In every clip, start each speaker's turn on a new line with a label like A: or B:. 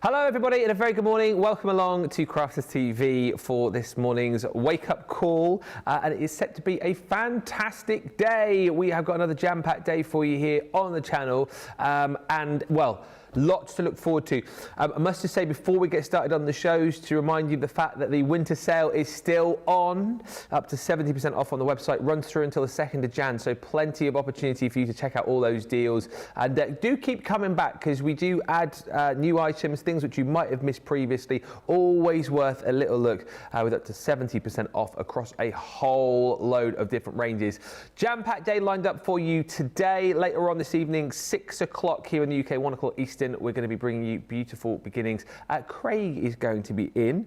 A: Hello everybody and a very good morning. Welcome along to Crafters TV for this morning's wake up call, and it is set to be a fantastic day. We have got another jam-packed day for you here on the channel, and well, lots to look forward to. I must just say before we get started on the shows, to remind you of the fact that the winter sale is still on, up to 70% off on the website, runs through until the 2nd of Jan, so plenty of opportunity for you to check out all those deals. And do keep coming back because we do add new items, things which you might have missed previously. Always worth a little look, with up to 70% off across a whole load of different ranges. Jam-packed day lined up for you today. Later on this evening, 6 o'clock here in the UK, 1 o'clock Eastern, we're going to be bringing you Beautiful Beginnings. Craig is going to be in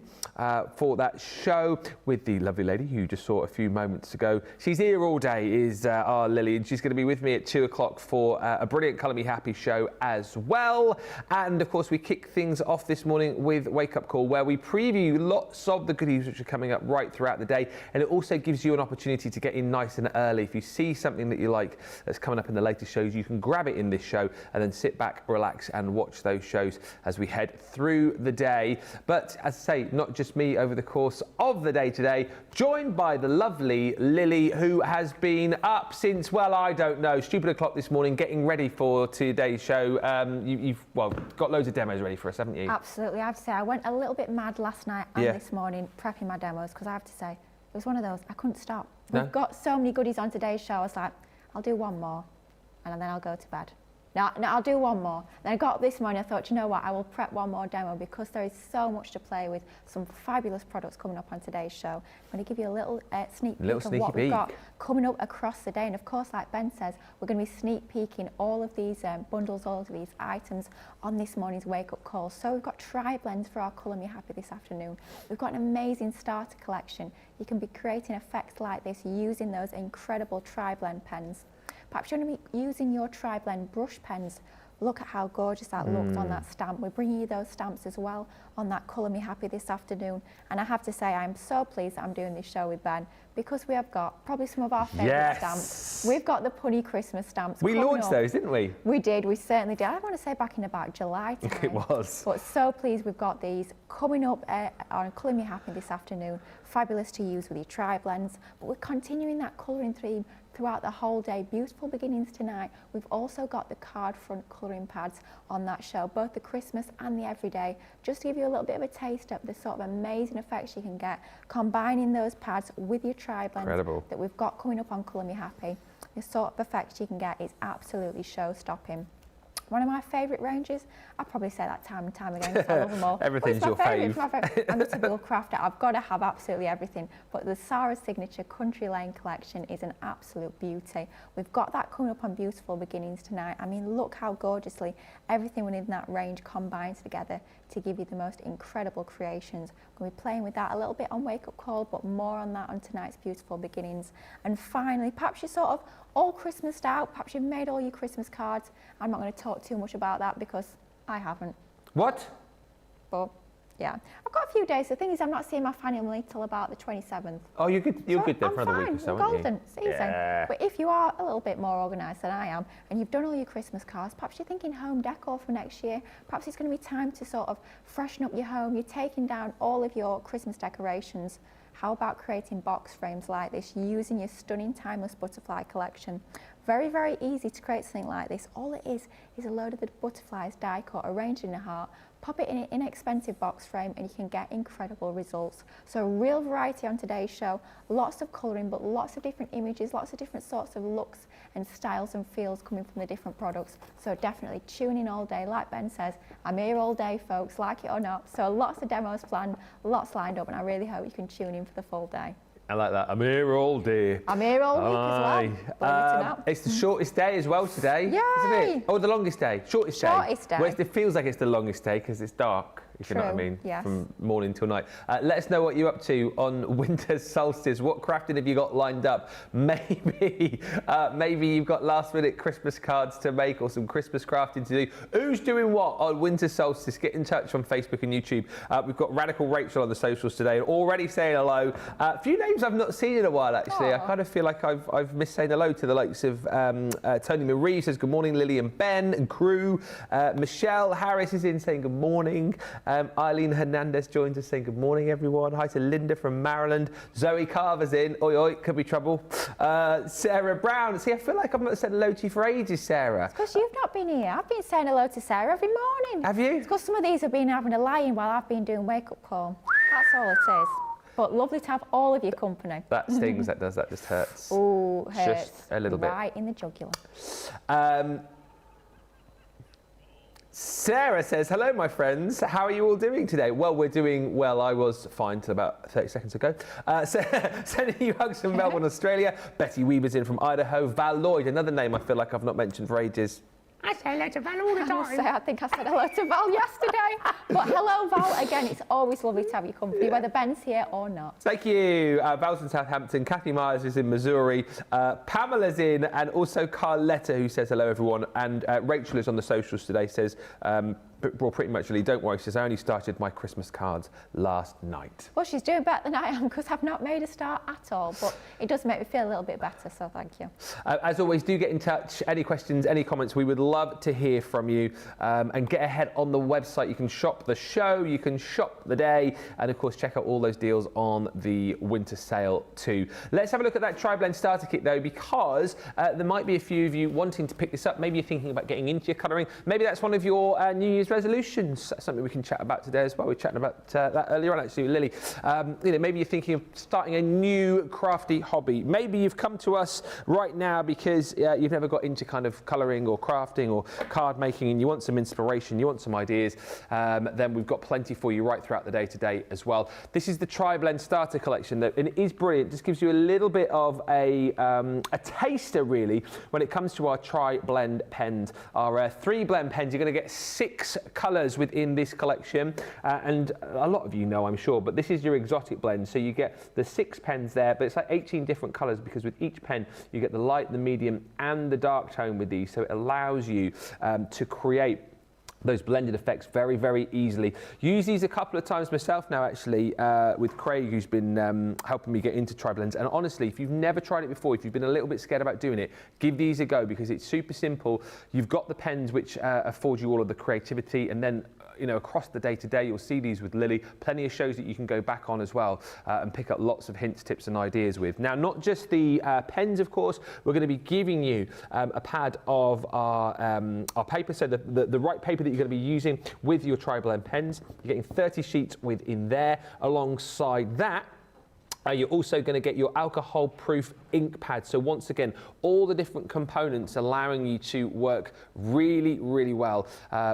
A: for that show with the lovely lady who you just saw a few moments ago. She's here all day, is our Lily, and she's going to be with me at 2 o'clock for a brilliant Colour Me Happy show as well. And of course, we kick things off this morning with Wake Up Call, where we preview lots of the goodies which are coming up right throughout the day. And it also gives you an opportunity to get in nice and early. If you see something that you like that's coming up in the latest shows, you can grab it in this show and then sit back, relax and watch those shows as we head through the day. But as I say, not just me over the course of the day today, joined by the lovely Lily, who has been up since, well, I don't know, stupid o'clock this morning, getting ready for today's show. You've got loads of demos ready for us, haven't you?
B: Absolutely. I have to say, I went a little bit mad last night and this morning prepping my demos, because I have to say, it was one of those, I couldn't stop.
A: No?
B: We've got so many goodies on today's show. I was like, I'll do one more and then I'll go to bed. No, I'll do one more. Then I got up this morning, I thought, you know what, I will prep one more demo because there is so much to play with, some fabulous products coming up on today's show. I'm going to give you a little sneak peek of what we've got coming up across the day. And of course, like Ben says, we're going to be sneak peeking all of these bundles, all of these items on this morning's wake up call. So we've got tri-blends for our Colour Me Happy this afternoon. We've got an amazing starter collection. You can be creating effects like this using those incredible tri-blend pens. Perhaps you're going to be using your tri-blend brush pens. Look at how gorgeous that looks on that stamp. We're bringing you those stamps as well on that Colour Me Happy this afternoon. And I have to say, I'm so pleased that I'm doing this show with Ben, because we have got probably some of our favourite stamps. We've got the Punny Christmas stamps.
A: We launched those, didn't we?
B: We did, we certainly did. I want to say back in about July time.
A: It was.
B: But so pleased we've got these coming up on Colour Me Happy this afternoon. Fabulous to use with your tri-blends. But we're continuing that colouring theme throughout the whole day. Beautiful Beginnings tonight. We've also got the card front colouring pads on that show, both the Christmas and the everyday, just to give you a little bit of a taste of the sort of amazing effects you can get combining those pads with your tri-blends that we've got coming up on Colour Me Happy. The sort of effects you can get is absolutely show-stopping. One of my favourite ranges, I'll probably say that time and time again because I love them all.
A: Everything's your fave.
B: I'm a typical crafter. I've got to have absolutely everything. But the Sarah's Signature Country Lane collection is an absolute beauty. We've got that coming up on Beautiful Beginnings tonight. I mean, look how gorgeously everything within that range combines together to give you the most incredible creations. We're going to be playing with that a little bit on Wake Up Call, but more on that on tonight's Beautiful Beginnings. And finally, perhaps you're sort of all Christmased out, perhaps you've made all your Christmas cards. I'm not going to talk too much about that because I haven't.
A: What?
B: But yeah, I've got a few days. The thing is, I'm not seeing my family till about the 27th.
A: Oh, you're good. You're good then for another week or so, aren't you?
B: Golden season. Yeah. But if you are a little bit more organised than I am, and you've done all your Christmas cards, perhaps you're thinking home decor for next year. Perhaps it's going to be time to sort of freshen up your home. You're taking down all of your Christmas decorations. How about creating box frames like this using your stunning timeless butterfly collection? Very, very easy to create something like this. All it is a load of the butterflies die cut, arranged in a heart. Pop it in an inexpensive box frame and you can get incredible results. So real variety on today's show, lots of colouring, but lots of different images, lots of different sorts of looks and styles and feels coming from the different products. So definitely tune in all day. Like Ben says, I'm here all day, folks, like it or not. So lots of demos planned, lots lined up, and I really hope you can tune in for the full day.
A: I like that. I'm here all day.
B: I'm here all week as well.
A: It's the shortest day as well today,
B: Yay!
A: isn't it? Oh, the longest day. Shortest day.
B: Shortest day.
A: Well, it feels like it's the longest day because it's dark. if you know what I mean,
B: yes.
A: from morning till night. Let us know what you're up to on winter solstice. What crafting have you got lined up? Maybe you've got last minute Christmas cards to make or some Christmas crafting to do. Who's doing what on winter solstice? Get in touch on Facebook and YouTube. We've got Radical Rachel on the socials today, already saying hello. A few names I've not seen in a while, actually.
B: Aww.
A: I kind of feel like I've missed saying hello to the likes of Tony Marie says good morning, Lily and Ben and crew. Michelle Harris is in saying good morning. Eileen Hernandez joins us saying good morning, everyone. Hi to Linda from Maryland. Zoe Carver's in. Oi, oi, could be trouble. Sarah Brown. See, I feel like I've not said hello to you for ages, Sarah.
B: It's because you've not been here. I've been saying hello to Sarah every morning.
A: Have you?
B: It's because some of these have been having a lie-in while I've been doing wake-up call. That's all it is. But lovely to have all of your company.
A: That stings, that does, that just hurts.
B: Oh, hurts.
A: Just a little bit.
B: Right in the jugular.
A: Sarah says, hello, my friends. How are you all doing today? Well, we're doing well. I was fine till about 30 seconds ago. Sending you hugs from Melbourne, Australia. Betty Weaver's in from Idaho. Val Lloyd, another name I feel like I've not mentioned for ages. I say hello to Val all the time.
B: I think I said hello to Val yesterday. But hello, Val. Again, it's always lovely to have your company, whether Ben's here or not.
A: Thank you. Val's in Southampton. Kathy Myers is in Missouri. Pamela's in, and also Carletta, who says hello, everyone. And Rachel is on the socials today, says, well, pretty much really, don't worry. She says, I only started my Christmas cards last night.
B: Well, she's doing better than I am because I've not made a start at all. But it does make me feel a little bit better, so thank you.
A: As always, do get in touch. Any questions, any comments, we would love to hear from you. And get ahead on the website. You can shop the show, you can shop the day, and of course, check out all those deals on the winter sale too. Let's have a look at that Tri-Blend starter kit though, because there might be a few of you wanting to pick this up. Maybe you're thinking about getting into your colouring. Maybe that's one of your New Year's resolutions. That's something we can chat about today as well. We were chatting about that earlier on actually with Lily. Maybe you're thinking of starting a new crafty hobby. Maybe you've come to us right now because you've never got into kind of colouring or crafting or card making and you want some inspiration, you want some ideas, then we've got plenty for you right throughout the day today as well. This is the Tri-Blend starter collection and it is brilliant. Just gives you a little bit of a taster really when it comes to our Tri-Blend pens. Our 3 blend pens, you're going to get 6 colours within this collection and a lot of you know I'm sure, but this is your exotic blend, so you get the 6 pens there, but it's like 18 different colours because with each pen you get the light, the medium and the dark tone with these, so it allows you to create those blended effects very, very easily. Use these a couple of times myself now actually with Craig, who's been helping me get into Tri-Blends, and honestly if you've never tried it before, if you've been a little bit scared about doing it, give these a go because it's super simple. You've got the pens which afford you all of the creativity, and then across the day-to-day, you'll see these with Lily. Plenty of shows that you can go back on as well and pick up lots of hints, tips and ideas with. Now, not just the pens, of course, we're going to be giving you a pad of our paper, so the right paper that you're going to be using with your Tri-Blend pens. You're getting 30 sheets within there. Alongside that, you're also going to get your alcohol-proof ink pad. So once again, all the different components allowing you to work really, really well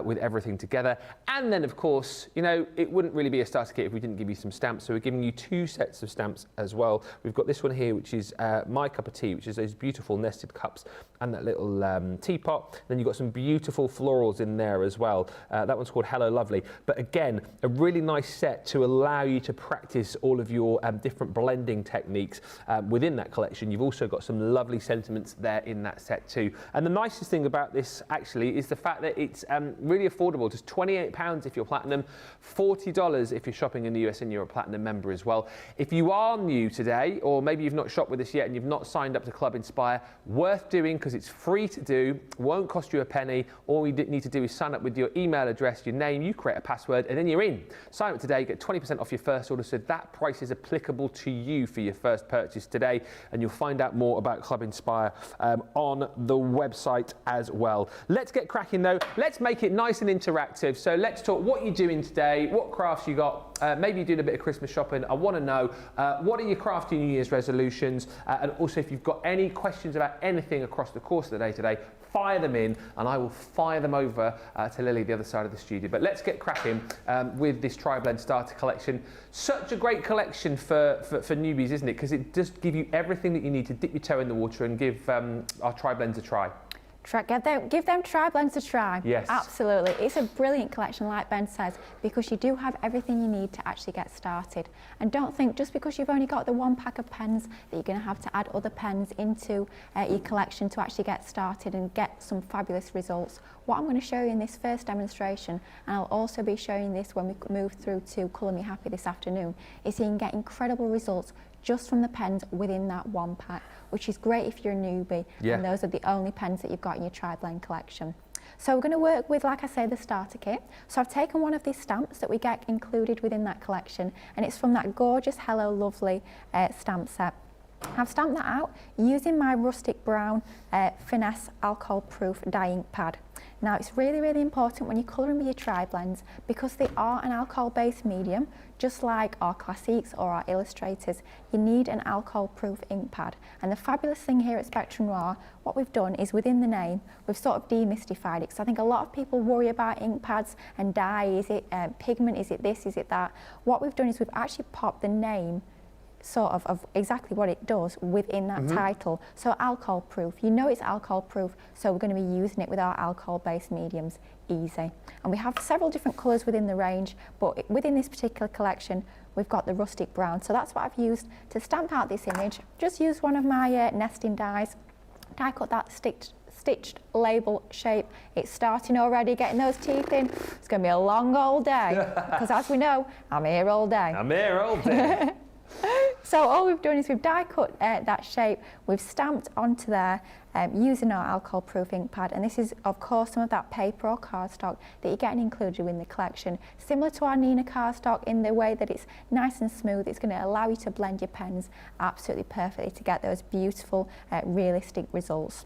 A: with everything together. And then, of course, it wouldn't really be a starter kit if we didn't give you some stamps. So we're giving you 2 sets of stamps as well. We've got this one here, which is my cup of tea, which is those beautiful nested cups and that little teapot. Then you've got some beautiful florals in there as well. That one's called Hello Lovely. But again, a really nice set to allow you to practice all of your different blending techniques within that collection. You've also got some lovely sentiments there in that set too. And the nicest thing about this actually is the fact that it's really affordable, just £28 if you're platinum, $40 if you're shopping in the US and you're a platinum member as well. If you are new today, or maybe you've not shopped with us yet and you've not signed up to Club Inspire, worth doing because it's free to do, won't cost you a penny. All you need to do is sign up with your email address, your name, you create a password, and then you're in. Sign up today, get 20% off your first order, so that price is applicable to you for your first purchase today, and you'll find out more about Club Inspire on the website as well. Let's get cracking though. Let's make it nice and interactive. So let's talk what you're doing today, what crafts you got. Maybe you're doing a bit of Christmas shopping. I want to know what are your crafty New Year's resolutions, and also if you've got any questions about anything across the course of the day today, fire them in and I will fire them over to Lily the other side of the studio. But let's get cracking with this Tri-Blend starter collection. Such a great collection for newbies, isn't it? Because it does give you everything that you need to dip your toe in the water and give our Tri-Blends a try.
B: Give them Tri-Blends a try.
A: Yes.
B: Absolutely. It's a brilliant collection, like Ben says, because you do have everything you need to actually get started. And don't think just because you've only got the one pack of pens that you're going to have to add other pens into your collection to actually get started and get some fabulous results. What I'm going to show you in this first demonstration, and I'll also be showing this when we move through to Colour Me Happy this afternoon, is you can get incredible results just from the pens within that one pack, which is great if you're a newbie and those are the only pens that you've got in your Tri-Blend collection. So we're going to work with, like I say, the starter kit. So I've taken one of these stamps that we get included within that collection, and it's from that gorgeous Hello Lovely stamp set. I've stamped that out using my rustic brown finesse alcohol proof dye ink pad. Now it's really, really important when you're colouring with your Tri-Blends, because they are an alcohol based medium, just like our classiques or our illustrators, you need an alcohol proof ink pad. And the fabulous thing here at Spectrum Noir, what we've done is within the name, we've sort of demystified it. So I think a lot of people worry about ink pads and dye, is it pigment, is it this, is it that? What we've done is we've actually popped the name sort of exactly what it does within that title. So alcohol proof, you know it's alcohol proof, so we're going to be using it with our alcohol based mediums, easy. And we have several different colours within the range, but within this particular collection we've got the rustic brown. So that's what I've used to stamp out this image. Just use one of my nesting dies, die cut that stitched label shape. It's starting already, getting those teeth in. It's going to be a long old day, because as we know, I'm here all day.
A: I'm here all day.
B: So all we've done is we've die cut that shape, we've stamped onto there using our alcohol proof ink pad, and this is of course some of that paper or cardstock that you're getting included in the collection. Similar to our Nina cardstock in the way that it's nice and smooth, it's going to allow you to blend your pens absolutely perfectly to get those beautiful realistic results.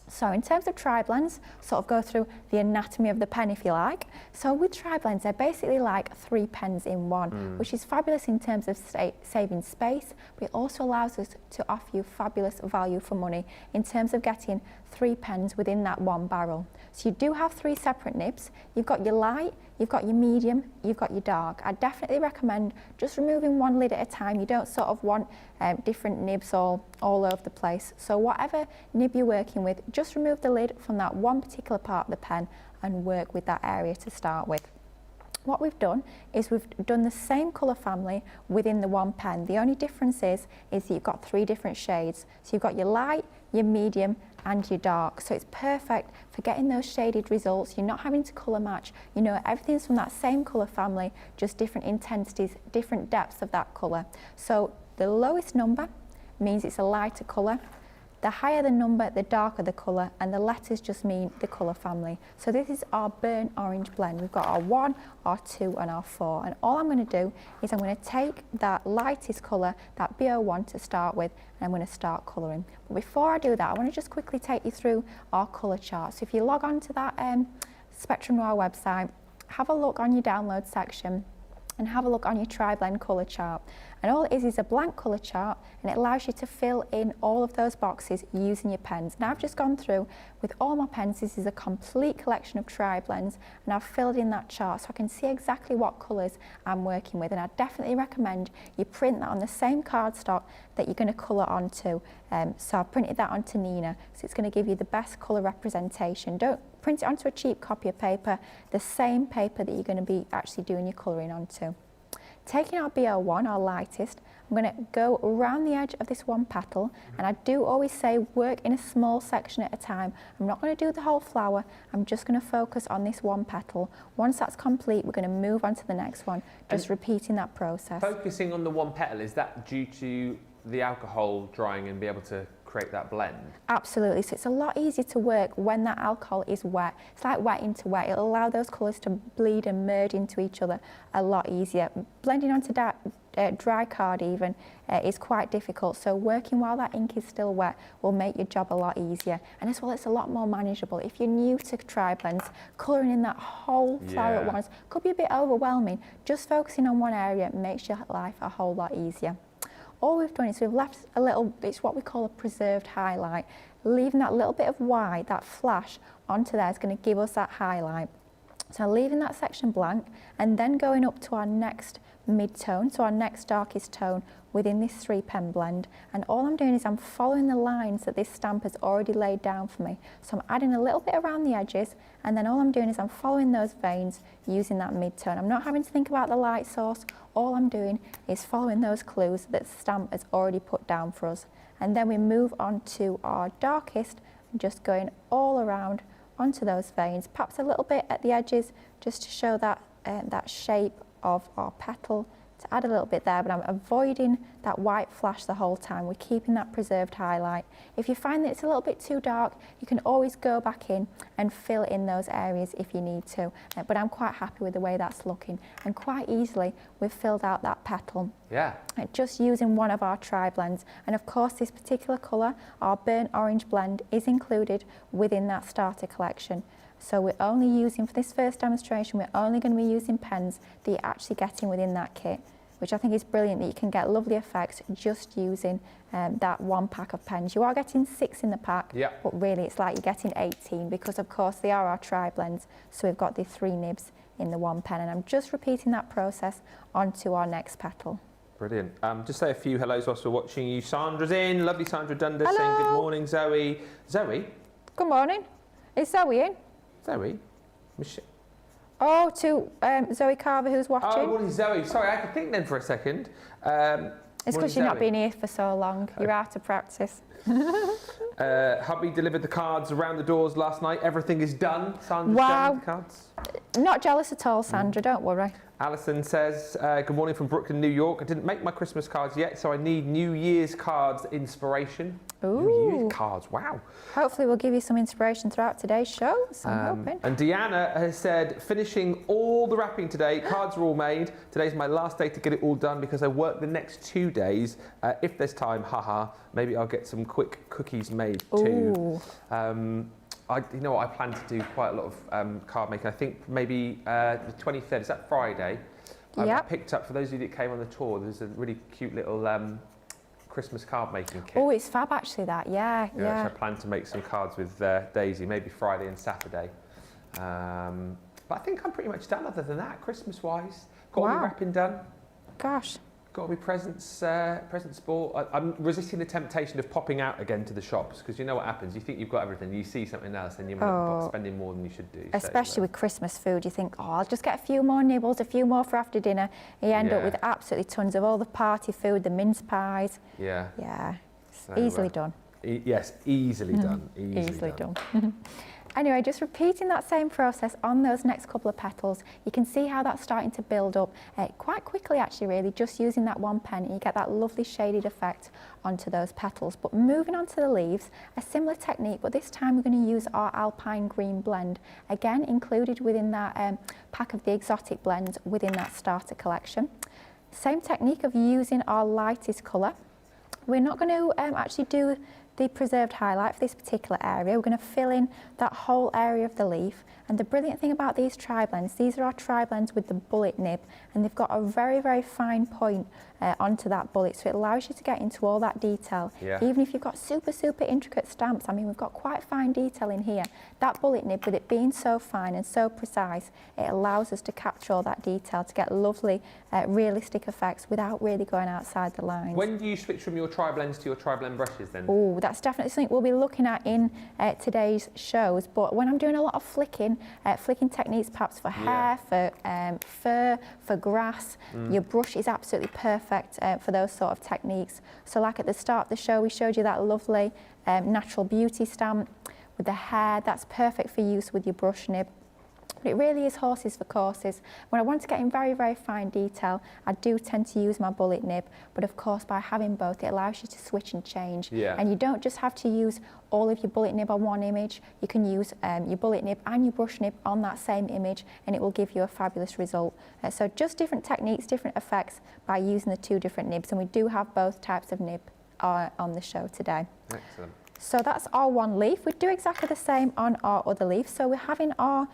B: So in terms of Tri-Blends, sort of go through the anatomy of the pen if you like. So with Tri-Blends, they're basically like 3 pens in one, which is fabulous in terms of saving space, but it also allows us to offer you fabulous value for money in terms of getting 3 pens within that one barrel. So you do have 3 separate nibs. You've got your light, you've got your medium, you've got your dark. I definitely recommend just removing one lid at a time. You don't sort of want different nibs all over the place. So whatever nib you're working with, just remove the lid from that one particular part of the pen and work with that area to start with. What we've done is we've done the same colour family within the one pen. The only difference is that you've got 3 different shades. So you've got your light, your medium and your dark. So it's perfect for getting those shaded results. You're not having to colour match. You know, everything's from that same colour family, just different intensities, different depths of that colour. So the lowest number means it's a lighter colour. The higher the number, the darker the colour, and the letters just mean the colour family. So this is our burnt orange blend. We've got our 1, our 2 and our 4. And all I'm going to do is I'm going to take that lightest colour, that BO1 to start with, and I'm going to start colouring. But before I do that, I want to just quickly take you through our colour chart. So if you log on to that Spectrum Noir website, have a look on your download section and have a look on your Tri-Blend colour chart. And all it is a blank colour chart, and it allows you to fill in all of those boxes using your pens. Now I've just gone through with all my pens. This is a complete collection of Tri-Blends, and I've filled in that chart so I can see exactly what colours I'm working with. And I definitely recommend you print that on the same cardstock that you're going to colour onto. So I've printed that onto Nina, so it's going to give you the best colour representation. Don't print it onto a cheap copy of paper, the same paper that you're going to be actually doing your colouring onto. Taking our BO1, our lightest, I'm going to go around the edge of this one petal, and I do always say work in a small section at a time. I'm not going to do the whole flower, I'm just going to focus on this one petal. Once that's complete, we're going to move on to the next one, just repeating that process.
A: Focusing on the one petal, is that due to the alcohol drying and be able to create that blend? Absolutely.
B: So it's a lot easier to work when that alcohol is wet. It's like wet into wet. It'll allow those colours to bleed and merge into each other a lot easier. Blending onto that dry card even is quite difficult. So working while that ink is still wet will make your job a lot easier. And as well, it's a lot more manageable. If you're new to Tri-Blends, colouring in that whole flower at once could be a bit overwhelming. Just focusing on one area makes your life a whole lot easier. All we've done is we've left a little, it's what we call a preserved highlight. Leaving that little bit of white, that flash onto there is going to give us that highlight. So leaving that section blank and then going up to our next mid-tone, so our next darkest tone within this 3-pen blend. And all I'm doing is I'm following the lines that this stamp has already laid down for me. So I'm adding a little bit around the edges, and then all I'm doing is I'm following those veins using that mid-tone. I'm not having to think about the light source. All I'm doing is following those clues that the stamp has already put down for us. And then we move on to our darkest, just going all around onto those veins, perhaps a little bit at the edges, just to show that that shape of our petal, to add a little bit there, but I'm avoiding that white flash the whole time. We're keeping that preserved highlight. If you find that it's a little bit too dark, you can always go back in and fill in those areas if you need to. But I'm quite happy with the way that's looking, and quite easily we've filled out that petal.
A: Yeah.
B: Just using one of our tri-blends. And of course this particular colour, our burnt orange blend, is included within that starter collection. So we're only using, for this first demonstration, we're only going to be using pens that you're actually getting within that kit, which I think is brilliant, that you can get lovely effects just using that 1 pack of pens. You are getting 6 in the pack,
A: yeah,
B: but really it's like you're getting 18, because of course they are our tri-blends. So we've got the 3 nibs in the 1 pen, and I'm just repeating that process onto our next petal.
A: Brilliant. Just say a few hellos whilst we're watching you. Sandra's in, lovely Sandra Dundas.
B: Hello.
A: Saying good morning, Zoe. Zoe?
B: Good morning. Is Zoe in?
A: Zoe? Michelle?
B: Oh, to Zoe Carver, who's watching.
A: Oh, morning, Zoe. Sorry, I had to think then for a second.
B: It's because you've not been here for so long. You're out of practice.
A: Hubby delivered the cards around the doors last night. Everything is done. Sandra's
B: Wow.
A: done the cards.
B: Not jealous at all, Sandra, don't worry.
A: Alison says, good morning from Brooklyn, New York. I didn't make my Christmas cards yet, so I need New Year's cards inspiration.
B: Ooh.
A: New Year's cards, wow.
B: Hopefully we'll give you some inspiration throughout today's show, so I'm hoping.
A: And Deanna has said, finishing all the wrapping today. Cards are all made. Today's my last day to get it all done because I work the next 2 days. If there's time, haha, maybe I'll get some quick cookies made too.
B: Ooh.
A: You know what, I plan to do quite a lot of card making. I think maybe the 23rd, is that Friday? I
B: Yep.
A: picked up, for those of you that came on the tour, there's a really cute little Christmas card making kit.
B: Oh, it's fab actually, that, yeah.
A: Which I plan to make some cards with Daisy, maybe Friday and Saturday. But I think I'm pretty much done other than that, Christmas-wise. Got all the wrapping done.
B: Gosh.
A: Got to be presents bought. I'm resisting the temptation of popping out again to the shops, because you know what happens. You think you've got everything, you see something else, and you end up spending more than you should do.
B: Especially with Christmas food, you think, oh, I'll just get a few more nibbles, a few more for after dinner. You end up with absolutely tons of all the party food, the mince pies.
A: Yeah.
B: Yeah,
A: So,
B: easily done.
A: Yes, easily done.
B: Easily done. Anyway, just repeating that same process on those next couple of petals. You can see how that's starting to build up quite quickly actually, really, just using that 1 pen, and you get that lovely shaded effect onto those petals. But moving on to the leaves, a similar technique, but this time we're going to use our Alpine Green blend, again included within that pack of the exotic blends within that starter collection. Same technique of using our lightest colour. We're not going to actually do the preserved highlight for this particular area. We're going to fill in that whole area of the leaf. And the brilliant thing about these tri-blends, these are our tri-blends with the bullet nib, and they've got a very, very fine point onto that bullet, so it allows you to get into all that detail. Even if you've got super, super intricate stamps, I mean, we've got quite fine detail in here. That bullet nib, with it being so fine and so precise, it allows us to capture all that detail to get lovely, realistic effects without really going outside the lines.
A: When do you switch from your tri-blends to your tri-blend brushes then?
B: Oh, that's definitely something we'll be looking at in today's shows. But when I'm doing a lot of flicking techniques, perhaps for hair, for fur, for grass, your brush is absolutely perfect for those sort of techniques. So like at the start of the show, we showed you that lovely natural beauty stamp with the hair. That's perfect for use with your brush nib. But it really is horses for courses. When I want to get in very, very fine detail, I do tend to use my bullet nib. But of course, by having both, it allows you to switch and change. And you don't just have to use all of your bullet nib on one image. You can use your bullet nib and your brush nib on that same image, and it will give you a fabulous result. So just different techniques, different effects by using the 2 different nibs. And we do have both types of nib on the show today.
A: Excellent.
B: So that's our 1 leaf. We do exactly the same on our other leaf. So we're having our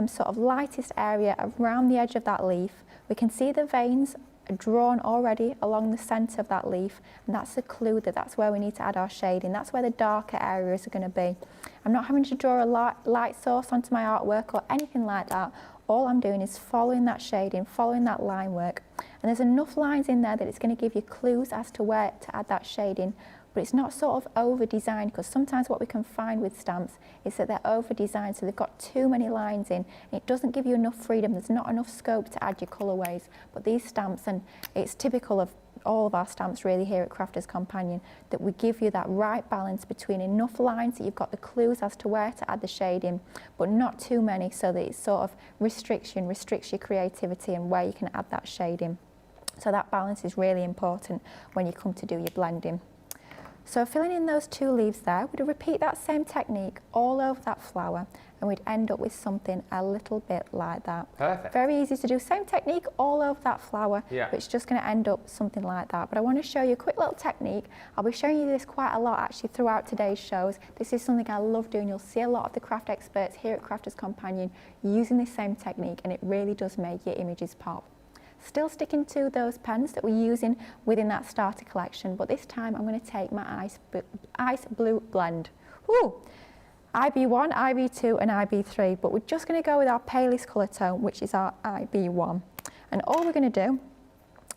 B: sort of lightest area around the edge of that leaf. We can see the veins drawn already along the centre of that leaf, and that's a clue that that's where we need to add our shading. That's where the darker areas are going to be. I'm not having to draw a light source onto my artwork or anything like that. All I'm doing is following that shading, following that line work. And there's enough lines in there that it's going to give you clues as to where to add that shading. But it's not sort of over-designed, because sometimes what we can find with stamps is that they're over-designed, so they've got too many lines in. It doesn't give you enough freedom, there's not enough scope to add your colourways. But these stamps, and it's typical of all of our stamps really here at Crafters Companion, that we give you that right balance between enough lines that you've got the clues as to where to add the shading, but not too many, so that it sort of restricts your creativity and where you can add that shading. So that balance is really important when you come to do your blending. So filling in those 2 leaves there, we'd repeat that same technique all over that flower, and we'd end up with something a little bit like that.
A: Perfect.
B: Very easy to do. Same technique all over that flower,
A: yeah.
B: but it's just going to end up something like that. But I want to show you a quick little technique. I'll be showing you this quite a lot actually throughout today's shows. This is something I love doing. You'll see a lot of the craft experts here at Crafters Companion using this same technique, and it really does make your images pop. Still sticking to those pens that we're using within that starter collection, but this time I'm going to take my ice blue blend. Woo! IB1, IB2 and IB3, but we're just going to go with our palest colour tone, which is our IB1. And all we're going to do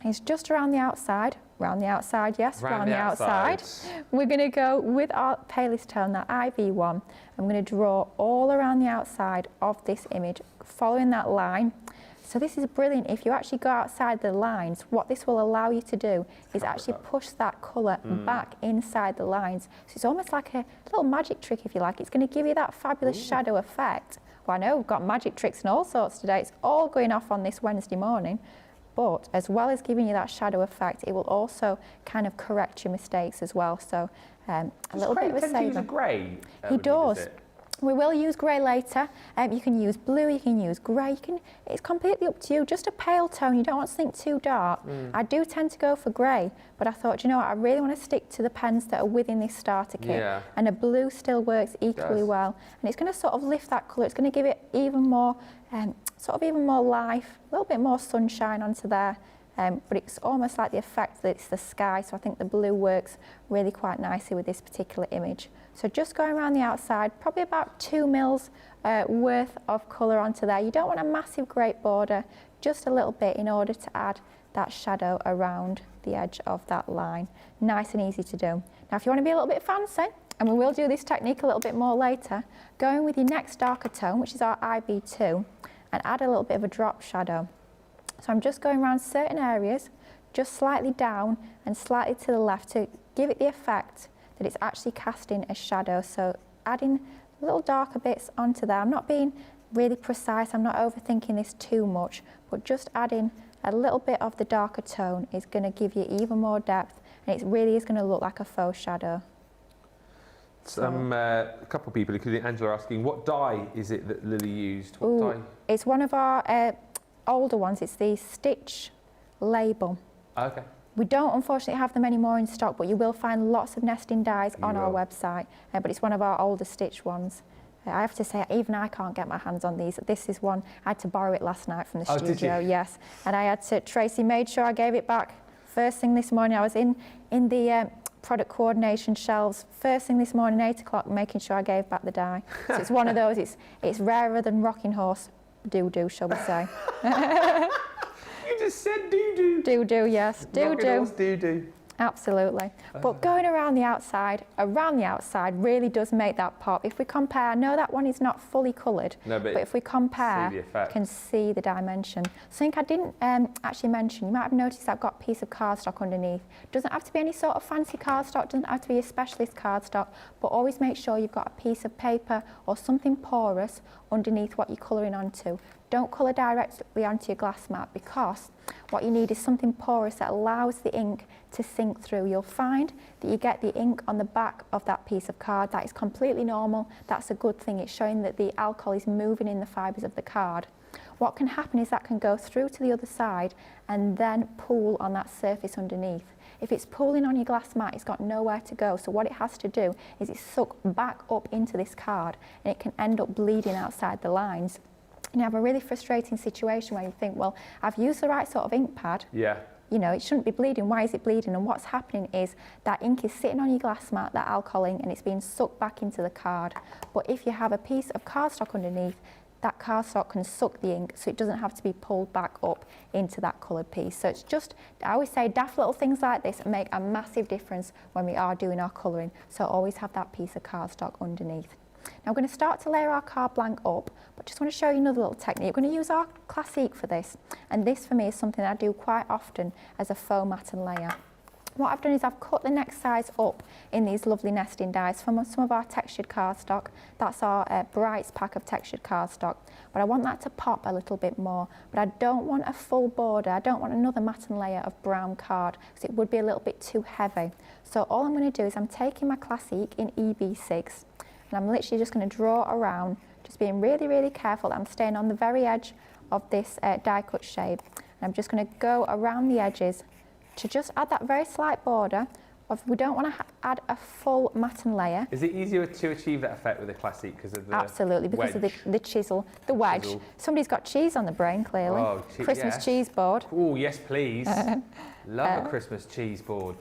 B: is just around the outside, yes, around the outside. We're going to go with our palest tone, that IB1. I'm going to draw all around the outside of this image, following that line. So this is brilliant. If you actually go outside the lines, what this will allow you to do is actually push that colour back inside the lines. So it's almost like a little magic trick, if you like. It's going to give you that fabulous shadow effect. Well, I know we've got magic tricks and all sorts today. It's all going off on this Wednesday morning. But as well as giving you that shadow effect, it will also kind of correct your mistakes as well. So a little bit of a saver.
A: Use a grey.
B: He does. We will use grey later. You can use blue, you can use grey, it's completely up to you. Just a pale tone, you don't want something too dark. I do tend to go for grey, but I thought, you know what, I really want to stick to the pens that are within this starter kit.
A: Yeah.
B: And a blue still works equally well. And it's going to sort of lift that colour, it's going to give it even more, even more life, a little bit more sunshine onto there. But it's almost like the effect that it's the sky, so I think the blue works really quite nicely with this particular image. So just going around the outside, probably about 2 mils worth of colour onto there. You don't want a massive great border, just a little bit in order to add that shadow around the edge of that line. Nice and easy to do. Now if you want to be a little bit fancy, and we will do this technique a little bit more later, go in with your next darker tone, which is our IB2, and add a little bit of a drop shadow. So I'm just going around certain areas, just slightly down and slightly to the left to give it the effect that it's actually casting a shadow. So adding little darker bits onto there. I'm not being really precise, I'm not overthinking this too much, but just adding a little bit of the darker tone is going to give you even more depth, and it really is going to look like a faux shadow.
A: A couple of people, including Angela, asking, what dye is it that Lily used? What dye?
B: It's one of our older ones. It's the Stitch label.
A: Okay.
B: We don't unfortunately have them anymore in stock, but you will find lots of nesting dyes on our website. But it's one of our older Stitch ones. I have to say, even I can't get my hands on these. This is one, I had to borrow it last night from the studio, yes. And I had to, Tracy made sure I gave it back first thing this morning. I was in the product coordination shelves first thing this morning, 8 o'clock, making sure I gave back the dye. So it's one of those, it's rarer than rocking horse doo-doo, shall we say.
A: You just said doo-doo.
B: Doo-doo, yes. Doo-doo.
A: Doo-doo.
B: Absolutely. But going around the outside really does make that pop. If we compare, I know that one is not fully coloured, but if we compare, you can see the dimension. Something I didn't actually mention, you might have noticed I've got a piece of cardstock underneath. Doesn't have to be any sort of fancy cardstock, doesn't have to be a specialist cardstock, but always make sure you've got a piece of paper or something porous underneath what you're colouring onto. Don't colour directly onto your glass mat, because what you need is something porous that allows the ink to sink through. You'll find that you get the ink on the back of that piece of card. That is completely normal. That's a good thing. It's showing that the alcohol is moving in the fibres of the card. What can happen is that can go through to the other side and then pool on that surface underneath. If it's pooling on your glass mat, it's got nowhere to go. So what it has to do is it's suck back up into this card, and it can end up bleeding outside the lines. And you have a really frustrating situation where you think, well, I've used the right sort of ink pad, you know, it shouldn't be bleeding. Why is it bleeding? And what's happening is that ink is sitting on your glass mat, that alcohol ink, and it's being sucked back into the card. But if you have a piece of cardstock underneath, that cardstock can suck the ink, so it doesn't have to be pulled back up into that coloured piece. So it's just, I always say, daft little things like this make a massive difference when we are doing our colouring. So always have that piece of cardstock underneath. Now we're going to start to layer our card blank up, but just want to show you another little technique. We're going to use our Classique for this, and this for me is something that I do quite often as a faux matten layer. What I've done is I've cut the next size up in these lovely nesting dies from some of our textured cardstock. That's our Brights pack of textured cardstock, but I want that to pop a little bit more. But I don't want a full border, I don't want another matten layer of brown card, because it would be a little bit too heavy. So all I'm going to do is I'm taking my Classique in EB6, and I'm literally just going to draw around, just being really, really careful that I'm staying on the very edge of this die cut shape. And I'm just going to go around the edges to just add that very slight border of, we don't want to add a full matten layer.
A: Is it easier to achieve that effect with a Classique because of the
B: Absolutely, because
A: wedge?
B: of the chisel, the wedge.
A: Chisel.
B: Somebody's got cheese on the brain, clearly.
A: Oh,
B: Christmas
A: yes.
B: cheese board.
A: Oh, yes, please. Love a Christmas cheese board.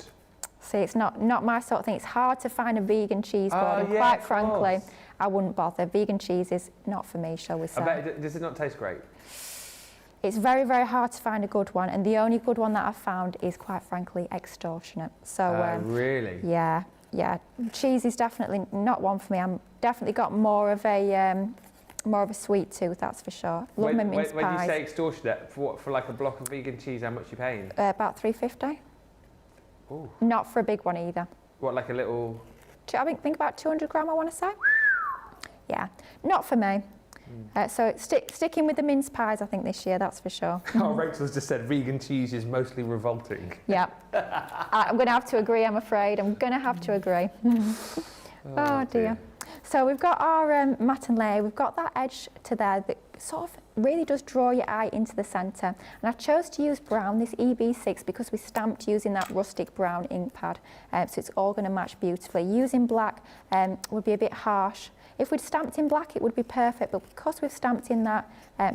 B: See, it's not my sort of thing. It's hard to find a vegan cheese board, and
A: yeah,
B: quite
A: of
B: frankly,
A: course.
B: I wouldn't bother. Vegan cheese is not for me, shall we say.
A: I bet, does it not taste great?
B: It's very, very hard to find a good one, and the only good one that I've found is, quite frankly, extortionate. So,
A: really?
B: Yeah. Cheese is definitely not one for me. I'm definitely got more of a sweet tooth, that's for sure. Love my mince pies.
A: When you say extortionate, for like a block of vegan cheese, how much are you paying?
B: About $3.50.
A: Ooh.
B: Not for a big one either.
A: What, like a little?
B: I think about 200 gram, I want to say. Yeah, not for me. So sticking with the mince pies, I think, this year, that's for sure.
A: Oh, Rachel's just said vegan cheese is mostly revolting.
B: Yeah, I'm going to have to agree, I'm afraid. I'm going to have to agree. Oh dear. So we've got our matten layer, we've got that edge to there that sort of really does draw your eye into the centre. And I chose to use brown, this EB6, because we stamped using that rustic brown ink pad. So it's all going to match beautifully. Using black would be a bit harsh. If we'd stamped in black, it would be perfect, but because we've stamped in that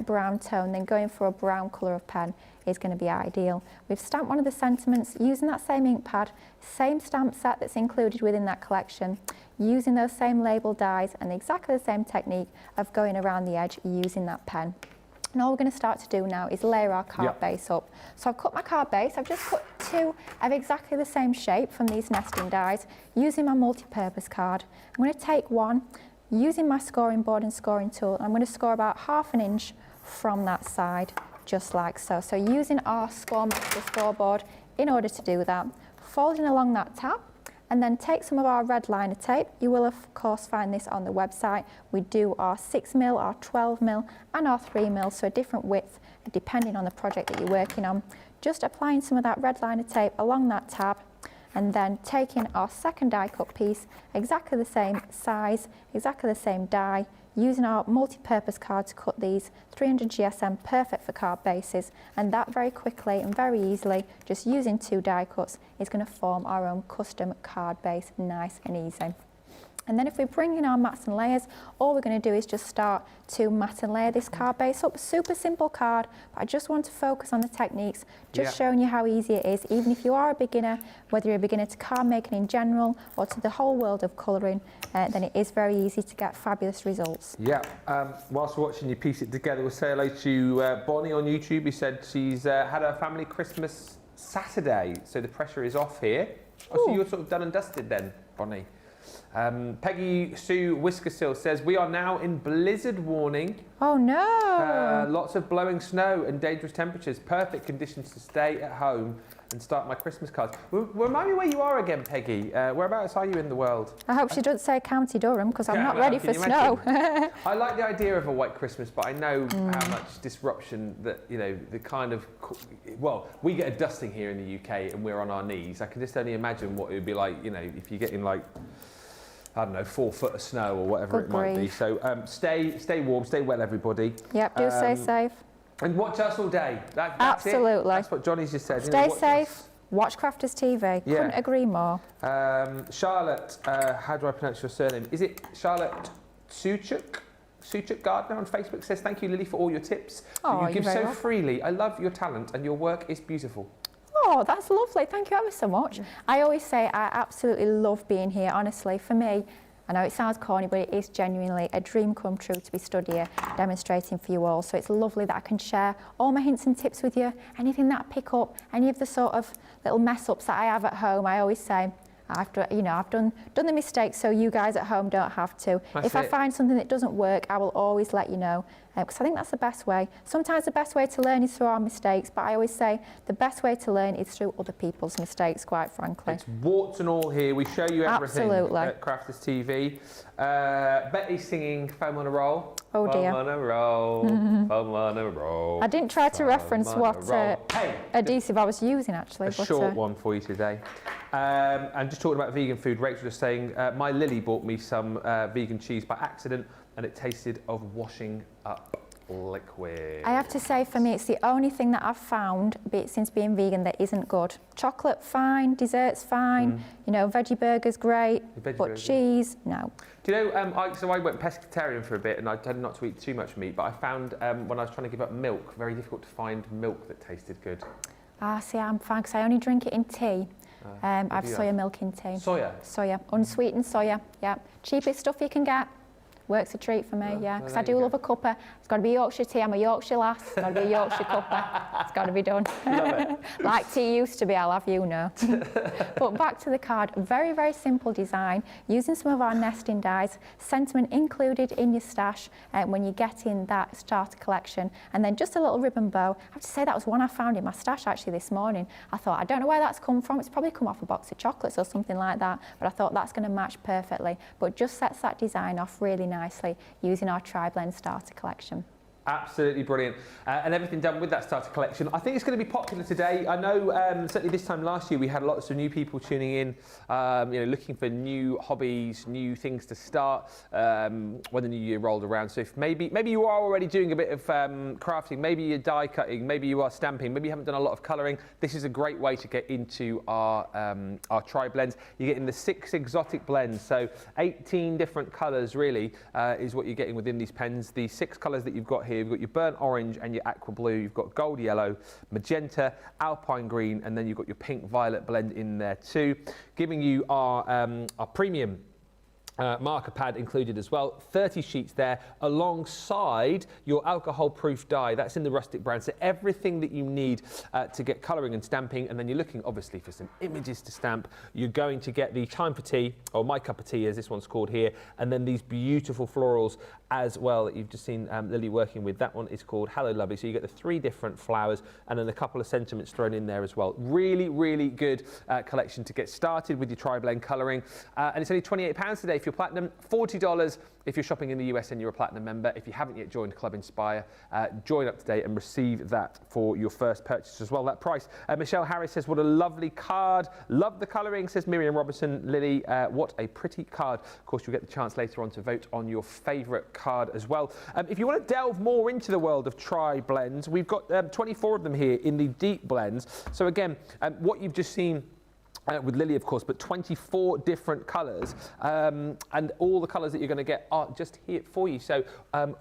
B: brown tone, then going for a brown colour of pen is going to be ideal. We've stamped one of the sentiments using that same ink pad, same stamp set that's included within that collection, using those same label dies and exactly the same technique of going around the edge using that pen. And all we're going to start to do now is layer our card base up. So I've cut my card base, I've just cut two of exactly the same shape from these nesting dies using my multi-purpose card. I'm going to take one, using my scoring board and scoring tool, I'm going to score about ½ inch from that side, just like so. So using our ScoreMaster scoreboard in order to do that, folding along that tab, and then take some of our red liner tape. You will of course find this on the website. We do our 6mm, our 12mm and our 3mm, so a different width depending on the project that you're working on. Just applying some of that red liner tape along that tab, and then taking our second die cut piece, exactly the same size, exactly the same die, using our multi-purpose card to cut these 300 GSM, perfect for card bases, and that very quickly and very easily, just using two die cuts, is going to form our own custom card base, nice and easy. And then if we bring in our mats and layers, all we're going to do is just start to mat and layer this card base up. Super simple card, but I just want to focus on the techniques, just showing you how easy it is. Even if you are a beginner, whether you're a beginner to card making in general or to the whole world of colouring, then it is very easy to get fabulous results.
A: Yeah, whilst we're watching you piece it together, we'll say hello to Bonnie on YouTube, who said she's had her family Christmas Saturday, so the pressure is off here. Oh, so you're sort of done and dusted then, Bonnie. Peggy Sue Whiskersill says, we are now in blizzard warning.
B: Oh no!
A: Lots of blowing snow and dangerous temperatures. Perfect conditions to stay at home and start my Christmas cards. Remind me where you are again, Peggy. Whereabouts are you in the world?
B: I hope she doesn't say County Durham, because I'm not ready for snow.
A: I like the idea of a white Christmas, but I know how much disruption that, you know, the kind of, well, we get a dusting here in the UK and we're on our knees. I can just only imagine what it would be like, you know, if you're getting like, I don't know, 4 foot of snow or whatever it might be. So stay warm, stay well, everybody.
B: Yep, do stay safe.
A: And watch us all day. That's
B: Absolutely.
A: It. That's what Johnny's just said.
B: Stay safe, watch Crafters TV.
A: Yeah.
B: Couldn't agree more.
A: Charlotte, how do I pronounce your surname? Is it Charlotte Suchuk? Suchuk Gardner on Facebook says, thank you, Lily, for all your tips.
B: Oh,
A: you give so
B: welcome.
A: freely. I love your talent and your work is beautiful.
B: Oh, that's lovely. Thank you ever so much. I always say I absolutely love being here, honestly. For me, I know it sounds corny, but it is genuinely a dream come true to be stood here demonstrating for you all. So it's lovely that I can share all my hints and tips with you. Anything that I pick up, any of the sort of little mess ups that I have at home, I always say, I've done the mistakes so you guys at home don't have to. If I find something that doesn't work, I will always let you know, because I think that's the best way. Sometimes the best way to learn is through our mistakes, but I always say the best way to learn is through other people's mistakes, quite frankly.
A: It's warts and all here. We show you everything at Crafters TV. Betty's singing Foam on a Roll.
B: Oh dear.
A: Foam on a roll, foam on a roll.
B: I didn't try to reference what adhesive I was using, actually.
A: A short one for you today. And just talking about vegan food, Rachel was saying, my Lily bought me some vegan cheese by accident and it tasted of washing up liquid.
B: I have to say, for me, it's the only thing that I've found since being vegan that isn't good. Chocolate, fine. Desserts, fine. You know, veggie burgers, great. But cheese, no.
A: Do you know, so I went pescatarian for a bit and I tended not to eat too much meat, but I found when I was trying to give up milk, very difficult to find milk that tasted good.
B: Ah, see, I'm fine, because I only drink it in tea. I have soya milk in tea.
A: Soya?
B: Soya. Unsweetened soya, yeah. Cheapest stuff you can get. Works a treat for me, yeah. Because I do love a cuppa. It's got to be Yorkshire tea. I'm a Yorkshire lass. It's got to be a Yorkshire cuppa. It's got to be done.
A: Love it.
B: Like tea used to be, I'll have you know. But back to the card. Very, very simple design. Using some of our nesting dies. Sentiment included in your stash when you get in that starter collection. And then just a little ribbon bow. I have to say that was one I found in my stash actually this morning. I thought, I don't know where that's come from. It's probably come off a box of chocolates or something like that. But I thought that's going to match perfectly. But just sets that design off really nicely using our tri-blend starter collection.
A: Absolutely brilliant. And everything done with that starter collection. I think it's going to be popular today. I know certainly this time last year we had lots of new people tuning in, looking for new hobbies, new things to start when the new year rolled around. So if maybe you are already doing a bit of crafting, maybe you're die cutting, maybe you are stamping, maybe you haven't done a lot of colouring, this is a great way to get into our tri-blends. You're getting the 6 exotic blends, so 18 different colours really is what you're getting within these pens. The 6 colours that you've got here, you've got your burnt orange and your aqua blue, you've got gold yellow, magenta, alpine green, and then you've got your pink violet blend in there too, giving you our premium marker pad included as well. 30 sheets there alongside your alcohol proof die. That's in the rustic brand. So everything that you need to get colouring and stamping, and then you're looking obviously for some images to stamp. You're going to get the Time for Tea, or My Cup of Tea as this one's called here, and then these beautiful florals as well that you've just seen Lily working with. That one is called Hello Lovely. So you get the 3 different flowers and then a couple of sentiments thrown in there as well. Really, really good collection to get started with your tri-blend colouring. And it's only £28 today if you're platinum, $40 if you're shopping in the US and you're a platinum member. If you haven't yet joined Club Inspire, join up today and receive that for your first purchase as well. That price. Michelle Harris says, what a lovely card. Love the colouring, says Miriam Robertson. Lily, what a pretty card. Of course, you'll get the chance later on to vote on your favourite card as well. If you want to delve more into the world of tri-blends, we've got 24 of them here in the deep blends. So again, what you've just seen with Lily, of course, but 24 different colours, and all the colours that you're going to get are just here for you. So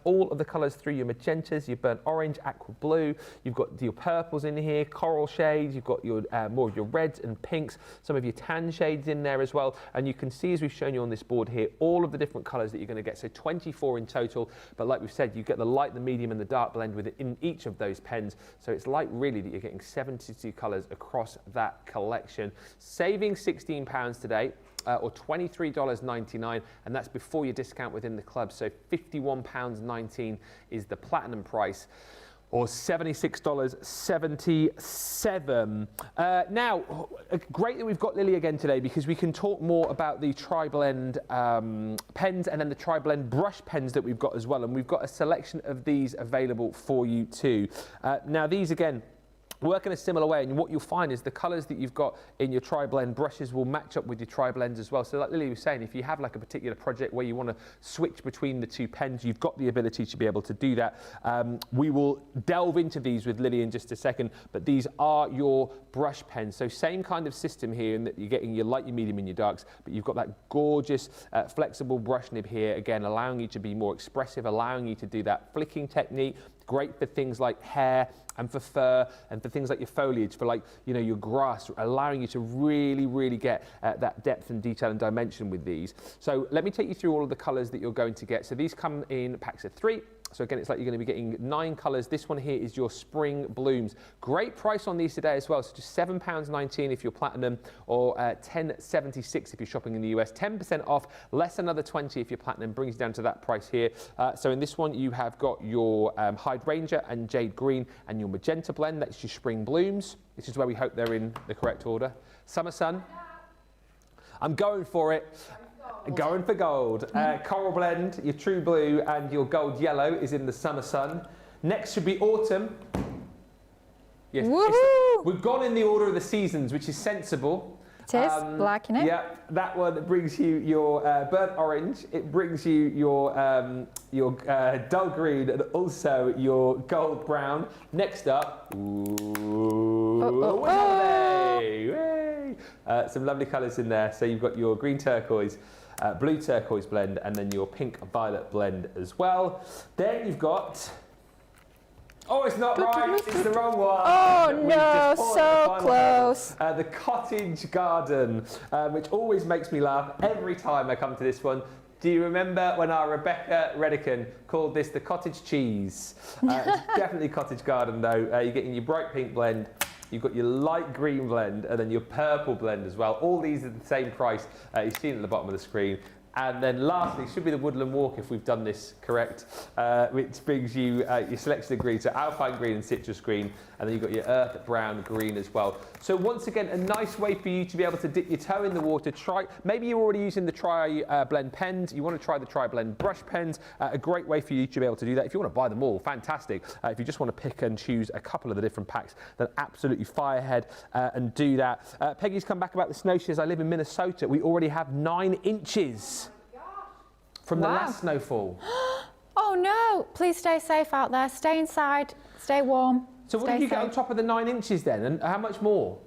A: all of the colours through your magentas, your burnt orange, aqua blue, you've got your purples in here, coral shades, you've got your more of your reds and pinks, some of your tan shades in there as well. And you can see, as we've shown you on this board here, all of the different colours that you're going to get. So 24 in total, but like we've said, you get the light, the medium and the dark blend within each of those pens. So it's like really that you're getting 72 colours across that collection. Saving £16 today, or $23.99, and that's before your discount within the club. So £51.19 is the platinum price, or $76.77. Now, great that we've got Lily again today, because we can talk more about the tri-blend pens and then the tri-blend brush pens that we've got as well. And we've got a selection of these available for you too. Now, these again, work in a similar way, and what you'll find is the colours that you've got in your tri-blend brushes will match up with your tri-blends as well. So like Lily was saying, if you have like a particular project where you want to switch between the 2 pens, you've got the ability to be able to do that. We will delve into these with Lily in just a second, but these are your brush pens. So same kind of system here, in that you're getting your light, your medium and your darks, but you've got that gorgeous flexible brush nib here, again allowing you to be more expressive, allowing you to do that flicking technique, Great for things like hair and for fur and for things like your foliage, for like, you know, your grass, allowing you to really, really get that depth and detail and dimension with these. So let me take you through all of the colours that you're going to get. So these come in packs of 3. So again, it's like you're going to be getting 9 colours. This one here is your spring blooms. Great price on these today as well. So just £7.19 if you're platinum, or $10.76 if you're shopping in the US. 10% off, less another 20 if you're platinum, brings you down to that price here. So in this one, you have got your hydrangea and jade green and your magenta blend. That's your spring blooms. This is where we hope they're in the correct order. Summer sun. I'm going for it. Going for gold. Coral blend, your true blue, and your gold yellow is in the summer sun. Next should be autumn. Yes, we've gone in the order of the seasons, which is sensible.
B: It is, liking it.
A: Yeah, that one brings you your burnt orange. It brings you your dull green and also your gold brown. Next up, some lovely colours in there. So you've got your green turquoise, blue turquoise blend, and then your pink violet blend as well. Then you've got, oh, it's not right, it's the wrong one.
B: Oh no, so close.
A: The cottage garden, which always makes me laugh every time I come to this one. Do you remember when our Rebecca Redican called this the cottage cheese? It's definitely cottage garden though. You're getting your bright pink blend, you've got your light green blend, and then your purple blend as well. All these are the same price. You've seen it at the bottom of the screen. And then lastly, should be the Woodland Walk if we've done this correct, which brings you your selection of greens, so alpine green and citrus green, and then you've got your earth brown green as well. So once again, a nice way for you to be able to dip your toe in the water. Try, maybe you're already using the Tri-Blend pens, you want to try the Tri-Blend brush pens, a great way for you to be able to do that. If you want to buy them all, fantastic. If you just want to pick and choose a couple of the different packs, then absolutely fire ahead and do that. Peggy's come back about the snow. She says, I live in Minnesota. We already have 9 inches. From the last snowfall.
B: Oh no, please stay safe out there. Stay inside, stay warm.
A: So what did you get on top of the 9 inches then? And how much more?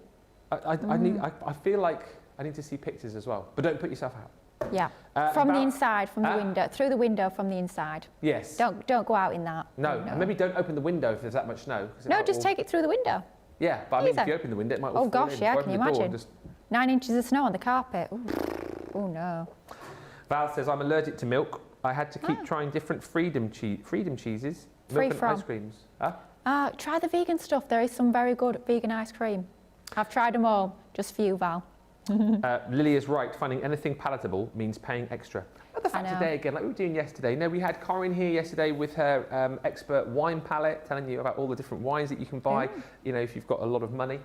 A: I feel like I need to see pictures as well. But don't put yourself out.
B: Yeah, from the inside, from the window, through the window from the inside.
A: Yes.
B: Don't go out in that.
A: No, and maybe don't open the window if there's that much snow.
B: No, just take it through the window.
A: Yeah, but I mean, if you open the window, it might all
B: Oh
A: fall
B: gosh,
A: in.
B: yeah,
A: Or
B: can you
A: open the door,
B: imagine?
A: just...
B: 9 inches of snow on the carpet. Ooh. Oh no.
A: Val says, I'm allergic to milk. I had to keep trying different freedom cheeses. Milk and ice creams. Huh?
B: Try the vegan stuff. There is some very good vegan ice cream. I've tried them all, just for you, Val.
A: Lily is right. Finding anything palatable means paying extra. But the fact today, again, like we were doing yesterday. No, we had Corinne here yesterday with her expert wine palette, telling you about all the different wines that you can buy. You know, if you've got a lot of money.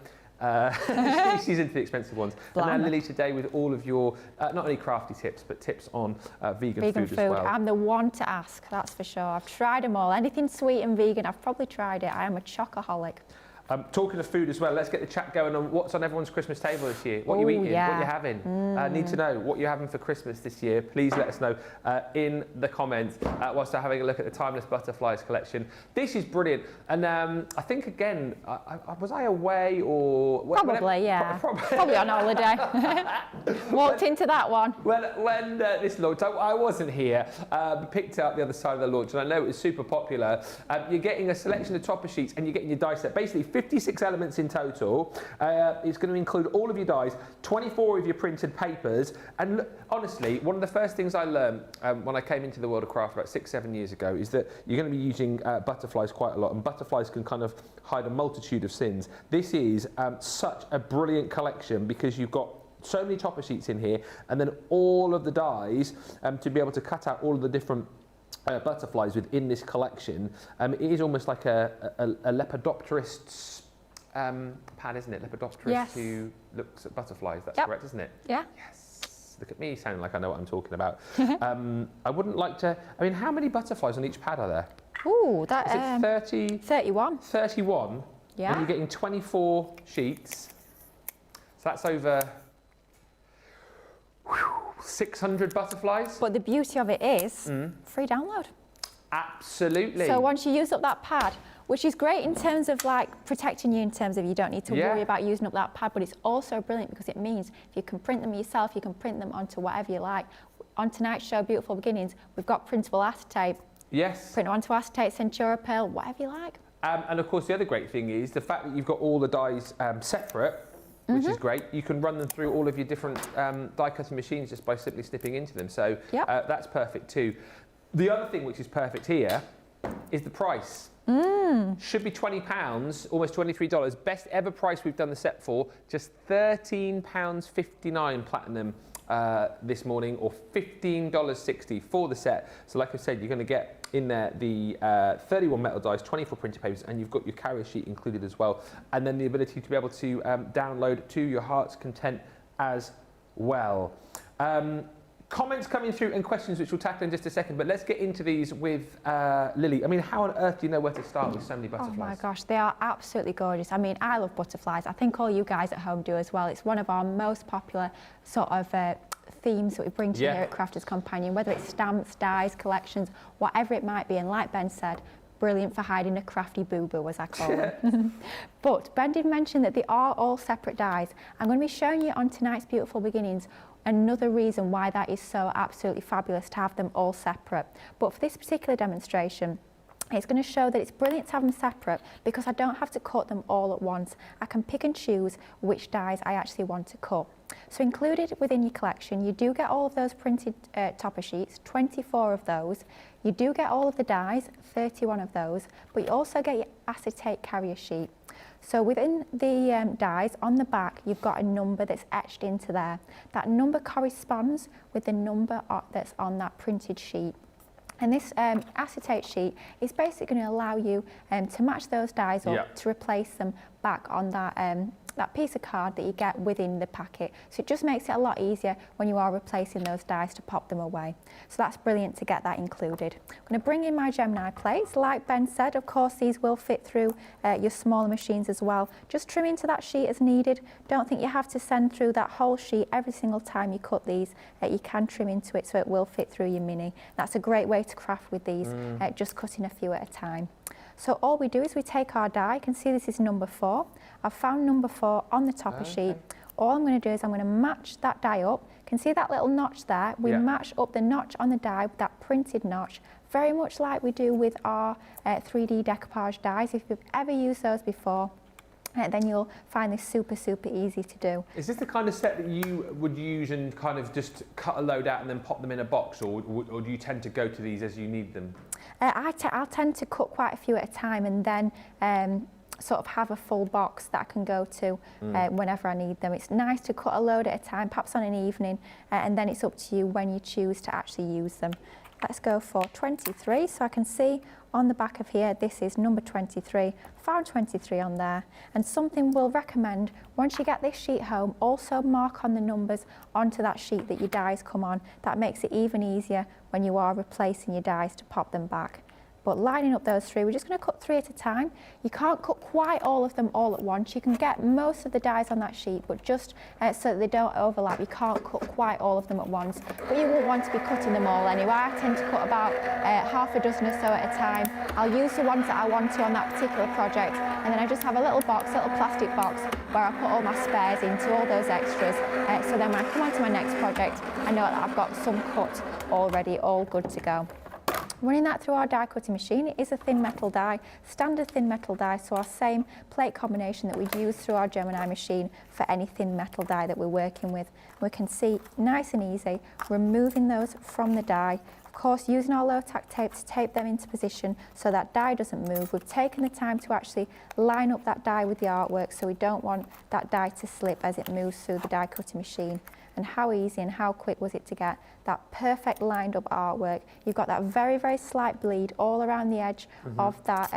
A: She's into the expensive ones. And now Lily today with all of your, not only crafty tips, but tips on vegan food as well.
B: I'm the one to ask, that's for sure. I've tried them all. Anything sweet and vegan, I've probably tried it. I am a chocoholic.
A: Talking of food as well, let's get the chat going on what's on everyone's Christmas table this year. What are you eating? What are you having? Need to know what you're having for Christmas this year. Please let us know in the comments whilst I'm having a look at the Timeless Butterflies collection. This is brilliant. And I think, again, was I away or...
B: Probably, yeah. Probably on holiday. Walked into that one.
A: Well, when this launched, I wasn't here. Picked up the other side of the launch, and I know it was super popular. You're getting a selection of topper sheets, and you're getting your die set. Basically, 56 elements in total. It's going to include all of your dies, 24 of your printed papers, and look, honestly, one of the first things I learned when I came into the world of craft about 6-7 years ago is that you're going to be using butterflies quite a lot, and butterflies can kind of hide a multitude of sins. This is such a brilliant collection because you've got so many topper sheets in here, and then all of the dies to be able to cut out all of the different butterflies within this collection. It is almost like a lepidopterist's pad, isn't it? Lepidopterist who looks at butterflies. That's correct, isn't it?
B: Yeah.
A: Yes. Look at me sounding like I know what I'm talking about. I wouldn't like to... I mean, how many butterflies on each pad are there?
B: Ooh, that...
A: Is it 30?
B: 31.
A: 31?
B: Yeah.
A: And you're getting 24 sheets. So that's over... 600 butterflies.
B: But the beauty of it is free download.
A: Absolutely.
B: So once you use up that pad, which is great in terms of like protecting you in terms of you don't need to worry about using up that pad, but it's also brilliant because it means if you can print them yourself, you can print them onto whatever you like. On tonight's show, Beautiful Beginnings, we've got printable acetate
A: Yes.
B: Print onto acetate, Centura Pearl, whatever you like.
A: And of course, the other great thing is the fact that you've got all the dies separate, which is great. You can run them through all of your different die cutting machines just by simply snipping into them. So that's perfect too. The other thing which is perfect here is the price. Should be £20, almost $23. Best ever price we've done the set for, just £13.59 platinum this morning, or $15.60 for the set. So like I said, you're going to get in there the 31 metal dies, 24 printed papers, and you've got your carrier sheet included as well. And then the ability to be able to download to your heart's content as well. Comments coming through and questions which we'll tackle in just a second, but let's get into these with Lily. I mean, how on earth do you know where to start with so many butterflies?
B: Oh my gosh, they are absolutely gorgeous. I mean, I love butterflies. I think all you guys at home do as well. It's one of our most popular sort of themes that we bring to you here at Crafters Companion, whether it's stamps, dies, collections, whatever it might be. And like Ben said, brilliant for hiding a crafty boo-boo, as I call them. But Ben did mention that they are all separate dies. I'm going to be showing you on tonight's Beautiful Beginnings another reason why that is so absolutely fabulous to have them all separate. But for this particular demonstration, it's going to show that it's brilliant to have them separate because I don't have to cut them all at once. I can pick and choose which dies I actually want to cut. So included within your collection, you do get all of those printed topper sheets, 24 of those. You do get all of the dies, 31 of those, but you also get your acetate carrier sheet. So within the dies, on the back, you've got a number that's etched into there. That number corresponds with the number that's on that printed sheet. And this acetate sheet is basically going to allow you to match those dies up to replace them back on that that piece of card that you get within the packet. So it just makes it a lot easier when you are replacing those dies to pop them away. So that's brilliant to get that included. I'm going to bring in my Gemini plates. Like Ben said, of course, these will fit through your smaller machines as well. Just trim into that sheet as needed. Don't think you have to send through that whole sheet every single time you cut these. You can trim into it so it will fit through your mini. That's a great way to craft with these, just cutting a few at a time. So all we do is we take our die. You can see this is number 4. I've found number 4 on the topper sheet. All I'm going to do is I'm going to match that die up. You can see that little notch there. We match up the notch on the die with that printed notch, very much like we do with our 3D decoupage dies. If you've ever used those before, then you'll find this super, super easy to do.
A: Is this the kind of set that you would use and kind of just cut a load out and then pop them in a box, or do you tend to go to these as you need them?
B: I'll tend to cut quite a few at a time and then sort of have a full box that I can go to whenever I need them. It's nice to cut a load at a time, perhaps on an evening, and then it's up to you when you choose to actually use them. Let's go for 23, so I can see on the back of here, this is number 23, found 23 on there. And something we'll recommend, once you get this sheet home, also mark on the numbers onto that sheet that your dies come on. That makes it even easier when you are replacing your dies to pop them back. But lining up those 3, we're just going to cut 3 at a time. You can't cut quite all of them all at once. You can get most of the dies on that sheet, but just so that they don't overlap, you can't cut quite all of them at once. But you won't want to be cutting them all anyway. I tend to cut about half a dozen or so at a time. I'll use the ones that I want to on that particular project, and then I just have a little box, little plastic box, where I put all my spares into, all those extras. So then when I come on to my next project, I know that I've got some cut already, all good to go. Running that through our die cutting machine, it is a thin metal die, standard thin metal die, so our same plate combination that we'd use through our Gemini machine for any thin metal die that we're working with. We can see, nice and easy, removing those from the die. Of course, using our low tack tape to tape them into position so that die doesn't move. We've taken the time to actually line up that die with the artwork, so we don't want that die to slip as it moves through the die cutting machine. And how easy and how quick was it to get that perfect lined up artwork. You've got that very, very slight bleed all around the edge of that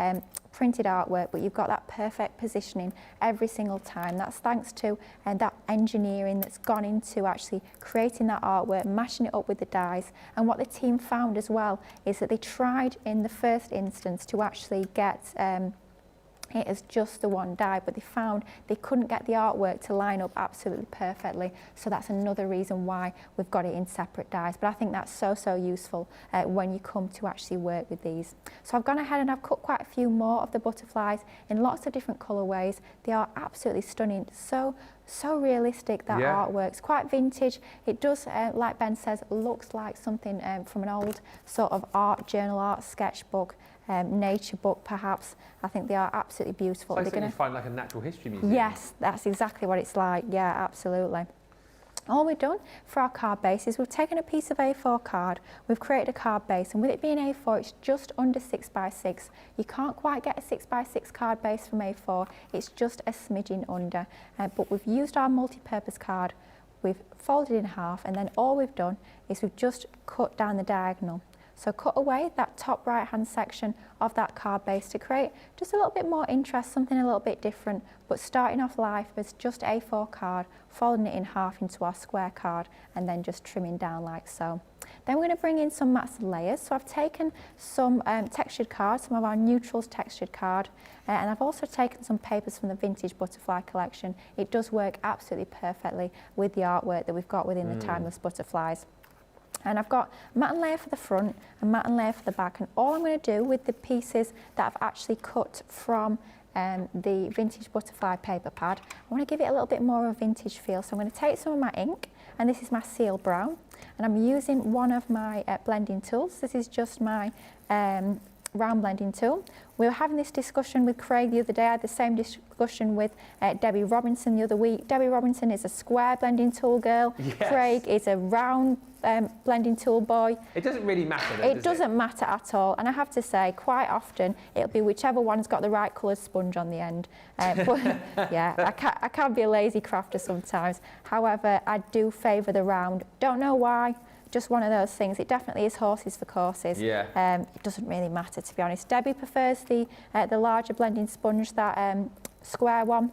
B: printed artwork, but you've got that perfect positioning every single time. That's thanks to that engineering that's gone into actually creating that artwork, mashing it up with the dies. And what the team found as well is that they tried in the first instance to actually get it is just the one die, but they found they couldn't get the artwork to line up absolutely perfectly. So that's another reason why we've got it in separate dies. But I think that's so useful when you come to actually work with these. So I've gone ahead and I've cut quite a few more of the butterflies in lots of different colourways. They are absolutely stunning. So realistic, that artwork's quite vintage. It does, like Ben says, looks like something from an old sort of art journal, art sketchbook, nature book perhaps. I think they are absolutely beautiful.
A: So you find like a natural history museum?
B: Yes, that's exactly what it's like. Yeah, absolutely. All we've done for our card base is we've taken a piece of A4 card, we've created a card base, and with it being A4, it's just under 6x6. You can't quite get a 6x6 card base from A4, it's just a smidgen under. But we've used our multi-purpose card, we've folded in half, and then all we've done is we've just cut down the diagonal. So cut away that top right hand section of that card base to create just a little bit more interest, something a little bit different, but starting off life as just A4 card, folding it in half into our square card, and then just trimming down like so. Then we're going to bring in some mats and layers. So I've taken some textured cards, some of our neutrals textured card, and I've also taken some papers from the vintage butterfly collection. It does work absolutely perfectly with the artwork that we've got within the timeless butterflies. And I've got a mat and layer for the front, a mat and layer for the back, and all I'm going to do with the pieces that I've actually cut from the vintage butterfly paper pad, I want to give it a little bit more of a vintage feel. So I'm going to take some of my ink, and this is my seal brown, and I'm using one of my blending tools. This is just my round blending tool. We were having this discussion with Craig the other day. I had the same discussion with Debbie Robinson the other week. Debbie Robinson is a square blending tool girl.
A: Yes.
B: Craig is a round blending tool boy.
A: It doesn't really matter though,
B: It doesn't matter at all, and I have to say quite often it'll be whichever one's got the right coloured sponge on the end. But yeah, I can be a lazy crafter sometimes. However, I do favour the round. Don't know why. Just one of those things. It definitely is horses for courses.
A: Yeah.
B: It doesn't really matter, to be honest. Debbie prefers the larger blending sponge, that square one.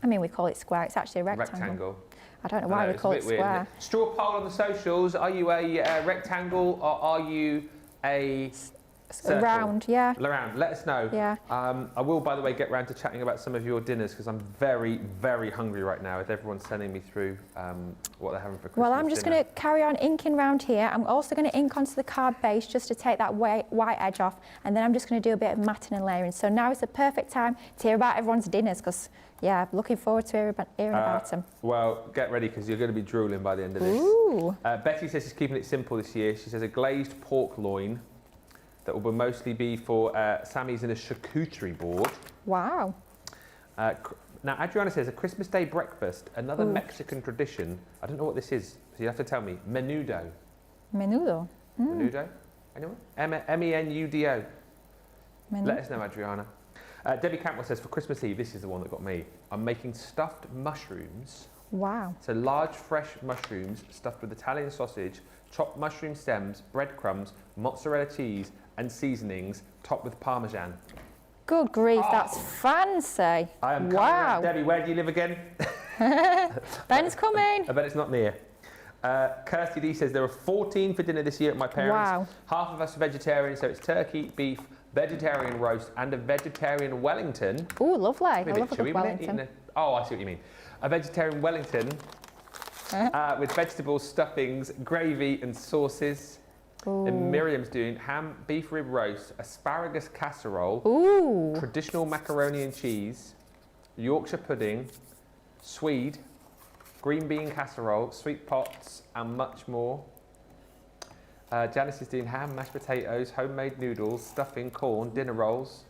B: I mean, we call it square. It's actually a rectangle. I don't know why we call it square.
A: Straw poll on the socials. Are you a rectangle or are you a circle?
B: Round? Yeah.
A: Round. Let us know.
B: Yeah.
A: I will, by the way, get round to chatting about some of your dinners because I'm very, very hungry right now with everyone sending me through what they're having for Christmas.
B: Well, I'm just going to carry on inking round here. I'm also going to ink onto the card base just to take that white edge off, and then I'm just going to do a bit of matting and layering. So now is the perfect time to hear about everyone's dinners because, yeah, I'm looking forward to hearing about them.
A: Well, get ready because you're going to be drooling by the end of this.
B: Ooh.
A: Betty says she's keeping it simple this year. She says a glazed pork loin that will mostly be for Sammy's in a charcuterie board.
B: Wow.
A: Now, Adriana says a Christmas Day breakfast, another Mexican tradition. I don't know what this is, so you have to tell me. Menudo.
B: Menudo.
A: Menudo? Anyone? M-E-N-U-D-O. Let us know, Adriana. Debbie Campbell says for Christmas Eve, this is the one that got me. I'm making stuffed mushrooms.
B: Wow.
A: So large, fresh mushrooms stuffed with Italian sausage, chopped mushroom stems, breadcrumbs, mozzarella cheese, and seasonings, topped with Parmesan.
B: Good grief, that's fancy.
A: I am coming round. Debbie, where do you live again?
B: Ben's coming.
A: I bet it's not near. Kirsty D says there are 14 for dinner this year at my parents'.
B: Wow.
A: Half of us are vegetarian, so it's turkey, beef, vegetarian roast, and a vegetarian Wellington.
B: Ooh, lovely. I
A: Maybe
B: love a good Wellington.
A: Oh, I see what you mean. A vegetarian Wellington with vegetables, stuffings, gravy, and sauces.
B: Ooh.
A: And Miriam's doing ham, beef rib roast, asparagus casserole,
B: Ooh.
A: traditional macaroni and cheese, Yorkshire pudding, Swede, green bean casserole, sweet pots, and much more. Janice is doing ham, mashed potatoes, homemade noodles, stuffing, corn, dinner rolls.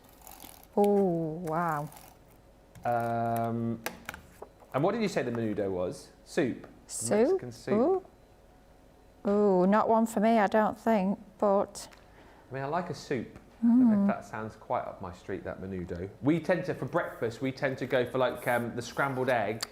B: Ooh, wow.
A: And what did you say the menudo was? Soup.
B: Soup?
A: Mexican soup.
B: Ooh. Ooh, not one for me, I don't think, but...
A: I mean, I like a soup. I don't know if that sounds quite up my street, that menudo. We tend to, for breakfast, we tend to go for like the scrambled egg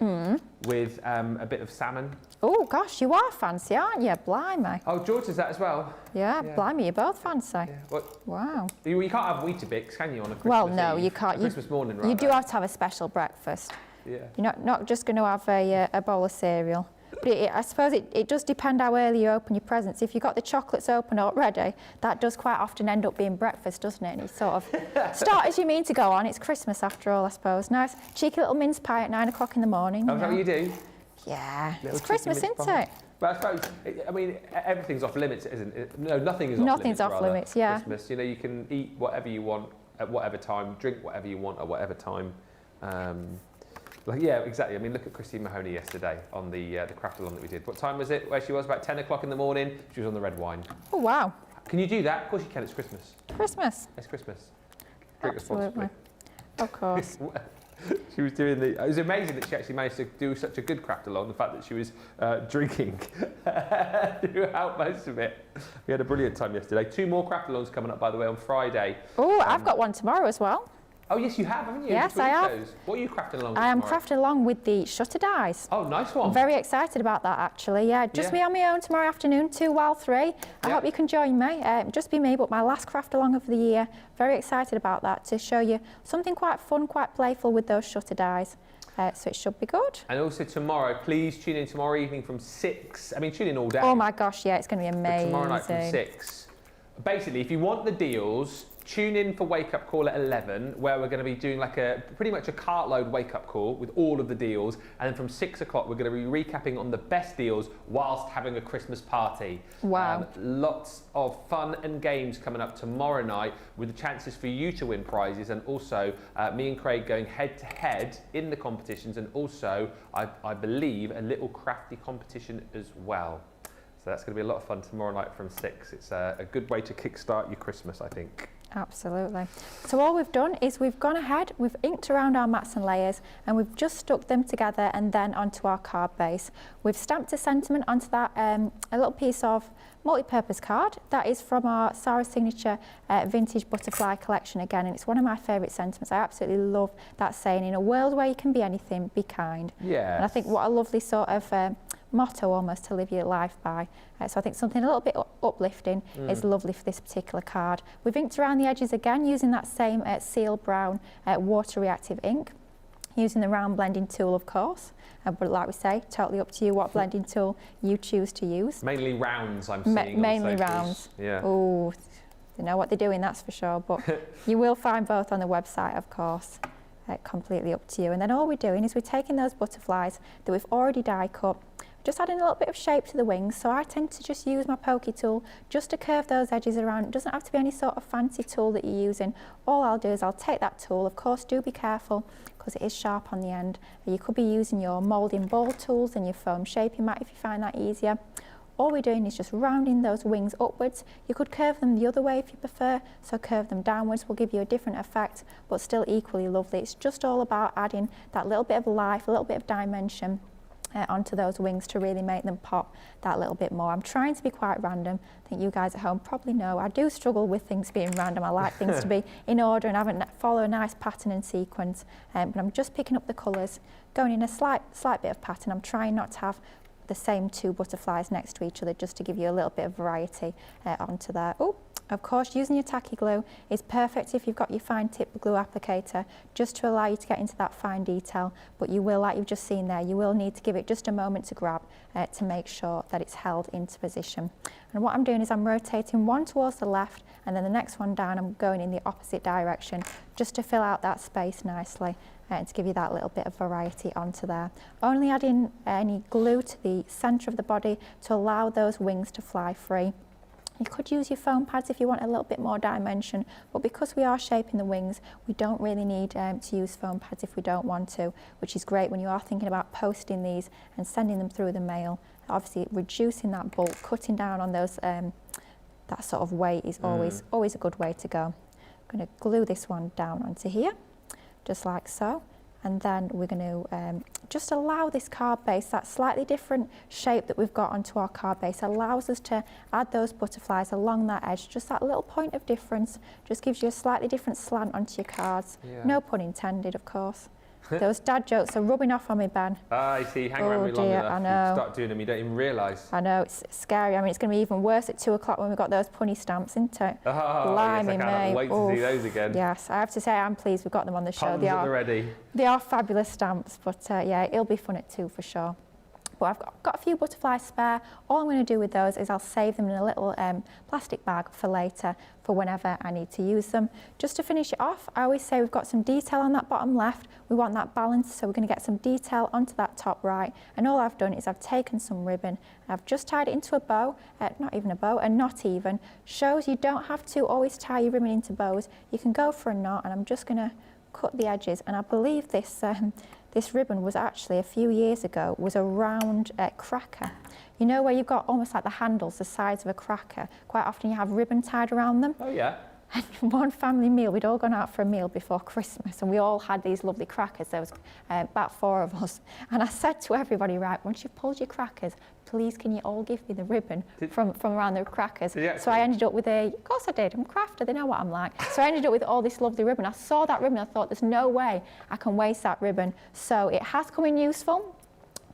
A: with a bit of salmon.
B: Oh, gosh, you are fancy, aren't you? Blimey.
A: Oh, George does that as well.
B: Yeah, blimey, you're both fancy.
A: Yeah. Well,
B: wow.
A: You can't have Weetabix, can you, on a Christmas
B: Well, no,
A: Eve?
B: you can't.
A: Christmas morning, rather.
B: You do have to have a special breakfast.
A: Yeah.
B: You're not just going to have a bowl of cereal. But I suppose it does depend how early you open your presents. If you've got the chocolates open already, that does quite often end up being breakfast, doesn't it? And you sort of start as you mean to go on. It's Christmas after all, I suppose. Nice cheeky little mince pie at 9 o'clock in the morning.
A: Oh, is that what you do?
B: Yeah,
A: Little
B: it's Christmas,
A: mince
B: isn't
A: pie.
B: it?
A: But I suppose, I mean, everything's off limits, isn't it? No, nothing is off limits.
B: Nothing's off limits, yeah.
A: Christmas, you know, you can eat whatever you want at whatever time, drink whatever you want at whatever time. Like, yeah, exactly. I mean, look at Christine Mahoney yesterday on the craft along that we did. What time was it? Where she was about 10 o'clock in the morning. She was on the red wine.
B: Oh wow!
A: Can you do that? Of course you can. It's Christmas.
B: Christmas.
A: It's Christmas. Drink
B: Absolutely.
A: responsibly.
B: Of course.
A: She was doing the. It was amazing that she actually managed to do such a good craft along. The fact that she was drinking throughout most of it. We had a brilliant time yesterday. 2 more craft alongs coming up, by the way, on Friday.
B: Oh, I've got one tomorrow as well.
A: Oh yes, you have, haven't you?
B: Yes, I have.
A: Those. What are you crafting along with
B: I am
A: tomorrow?
B: crafting along with the shutter dies.
A: Oh, nice one.
B: I'm very excited about that, actually. Yeah, just me on my own tomorrow afternoon, 2 while 3. I hope you can join me. Just be me, but my last craft along of the year. Very excited about that, to show you something quite fun, quite playful with those shutter dies. So it should be good.
A: And also tomorrow, please tune in tomorrow evening from 6. I mean, tune in all day.
B: Oh my gosh, yeah, it's going to be amazing.
A: But tomorrow night from 6. Basically, if you want the deals, tune in for Wake Up Call at 11, where we're going to be doing like pretty much a cartload wake up call with all of the deals. And then from 6 o'clock, we're going to be recapping on the best deals whilst having a Christmas party.
B: Wow.
A: Lots of fun and games coming up tomorrow night with the chances for you to win prizes, and also me and Craig going head to head in the competitions, and also, I believe, a little crafty competition as well. So that's going to be a lot of fun tomorrow night from 6. It's a good way to kickstart your Christmas, I think.
B: Absolutely. So all we've done is we've gone ahead, we've inked around our mats and layers, and we've just stuck them together and then onto our card base. We've stamped a sentiment onto that, a little piece of multi-purpose card that is from our Sarah Signature vintage butterfly collection again, and it's one of my favourite sentiments. I absolutely love that saying, in a world where you can be anything, be kind. Yeah. And I think what a lovely sort of motto almost to live your life by. So I think something a little bit uplifting is lovely for this particular card. We've inked around the edges again using that same seal brown water reactive ink, using the round blending tool, of course. But like we say, totally up to you what blending tool you choose to use.
A: Mainly rounds, I'm seeing.
B: Mainly rounds.
A: Yeah.
B: Oh, they know what they're doing, that's for sure. But you will find both on the website, of course. Completely up to you. And then all we're doing is we're taking those butterflies that we've already die cut, just adding a little bit of shape to the wings. So I tend to just use my pokey tool just to curve those edges around. It doesn't have to be any sort of fancy tool that you're using. All I'll do is I'll take that tool. Of course, do be careful because it is sharp on the end. You could be using your moulding ball tools and your foam shaping mat if you find that easier. All we're doing is just rounding those wings upwards. You could curve them the other way if you prefer, so curve them downwards will give you a different effect, but still equally lovely. It's just all about adding that little bit of life, a little bit of dimension onto those wings to really make them pop that little bit more. I'm trying to be quite random. I think you guys at home probably know I do struggle with things being random. I like things to be in order and follow a nice pattern and sequence, but I'm just picking up the colours, going in a slight bit of pattern. I'm trying not to have the same 2 butterflies next to each other, just to give you a little bit of variety onto there. Oh, of course, using your tacky glue is perfect if you've got your fine tip glue applicator, just to allow you to get into that fine detail, but you will, like you've just seen there, you will need to give it just a moment to grab to make sure that it's held into position. And what I'm doing is I'm rotating one towards the left and then the next one down. I'm going in the opposite direction just to fill out that space nicely. And to give you that little bit of variety onto there. Only adding any glue to the centre of the body to allow those wings to fly free. You could use your foam pads if you want a little bit more dimension, but because we are shaping the wings, we don't really need to use foam pads if we don't want to, which is great when you are thinking about posting these and sending them through the mail. Obviously, reducing that bulk, cutting down on those, that sort of weight is always a good way to go. I'm going to glue this one down onto here, just like so, and then we're going to just allow this card base, that slightly different shape that we've got onto our card base, allows us to add those butterflies along that edge. Just that little point of difference just gives you a slightly different slant onto your cards. Yeah. No pun intended, of course. Those dad jokes are rubbing off on me, Ben.
A: I see. Hang around me long enough,
B: I know.
A: You start doing them, you don't even realise.
B: I know, it's scary. I mean, it's going to be even worse at 2 o'clock when we've got those punny stamps, isn't it?
A: Oh,
B: Blimey,
A: yes, I can't wait to see those again.
B: Yes, I have to say I'm pleased we've got them on the show.
A: Puns at the ready.
B: They are fabulous stamps, but yeah, it'll be fun at 2 for sure. But I've got a few butterflies spare. All I'm going to do with those is I'll save them in a little plastic bag for later, for whenever I need to use them. Just to finish it off, I always say we've got some detail on that bottom left. We want that balance, so we're going to get some detail onto that top right. And all I've done is I've taken some ribbon, I've just tied it into a bow, not even a bow, a knot even. Shows you don't have to always tie your ribbon into bows. You can go for a knot, and I'm just going to cut the edges. And I believe this this ribbon was actually, a few years ago, was a round cracker. You know where you've got almost like the handles, the sides of a cracker. Quite often you have ribbon tied around them.
A: Oh yeah.
B: And one family meal, we'd all gone out for a meal before Christmas, and we all had these lovely crackers. There was about 4 of us. And I said to everybody, right, once you've pulled your crackers, please can you all give me the ribbon from around the crackers? So I ended up with of course I did, I'm a crafter, they know what I'm like. So I ended up with all this lovely ribbon. I saw that ribbon, I thought there's no way I can waste that ribbon. So it has come in useful.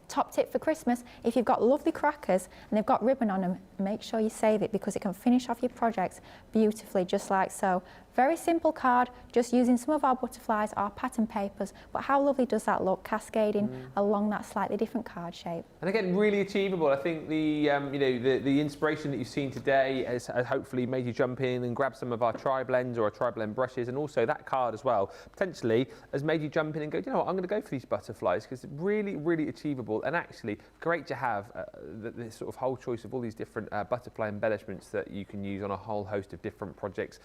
B: Top tip for Christmas, if you've got lovely crackers and they've got ribbon on them, make sure you save it, because it can finish off your projects beautifully, just like so. Very simple card, just using some of our butterflies, our pattern papers, but how lovely does that look, cascading along that slightly different card shape.
A: And again, really achievable. I think the the inspiration that you've seen today has hopefully made you jump in and grab some of our tri-blends or our tri-blend brushes, and also that card as well potentially has made you jump in and go, you know what, I'm going to go for these butterflies, because it's really, really achievable, and actually great to have this sort of whole choice of all these different butterfly embellishments that you can use on a whole host of different projects,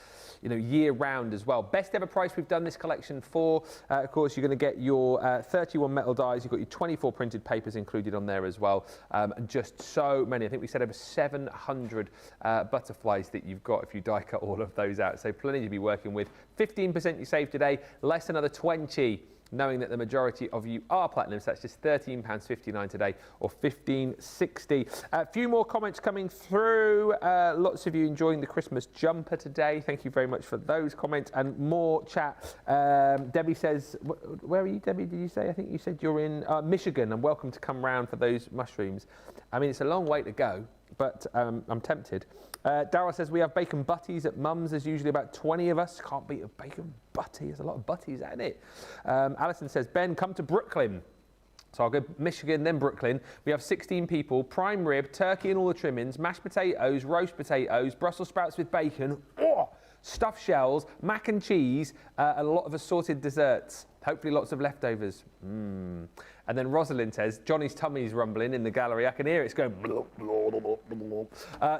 A: year round as well. Best ever price we've done this collection for. Of course, you're going to get your 31 metal dies. You've got your 24 printed papers included on there as well. And just so many. I think we said over 700 butterflies that you've got if you die cut all of those out. So plenty to be working with. 15% you save today, less another 20. Knowing that the majority of you are platinum, so that's just £13.59 today, or £15.60. A few more comments coming through. Lots of you enjoying the Christmas jumper today. Thank you very much for those comments, and more chat. Debbie says, where are you, Debbie, did you say? I think you said you're in Michigan, and welcome to come round for those mushrooms. I mean, it's a long way to go, but I'm tempted. Darryl says, we have bacon butties at Mum's. There's usually about 20 of us. Can't beat a bacon butty. There's a lot of butties, isn't it? Alison says, Ben, come to Brooklyn. So I'll go Michigan, then Brooklyn. We have 16 people, prime rib, turkey and all the trimmings, mashed potatoes, roast potatoes, Brussels sprouts with bacon, stuffed shells, mac and cheese, and a lot of assorted desserts. Hopefully lots of leftovers. And then Rosalind says, Johnny's tummy's rumbling in the gallery. I can hear it's going.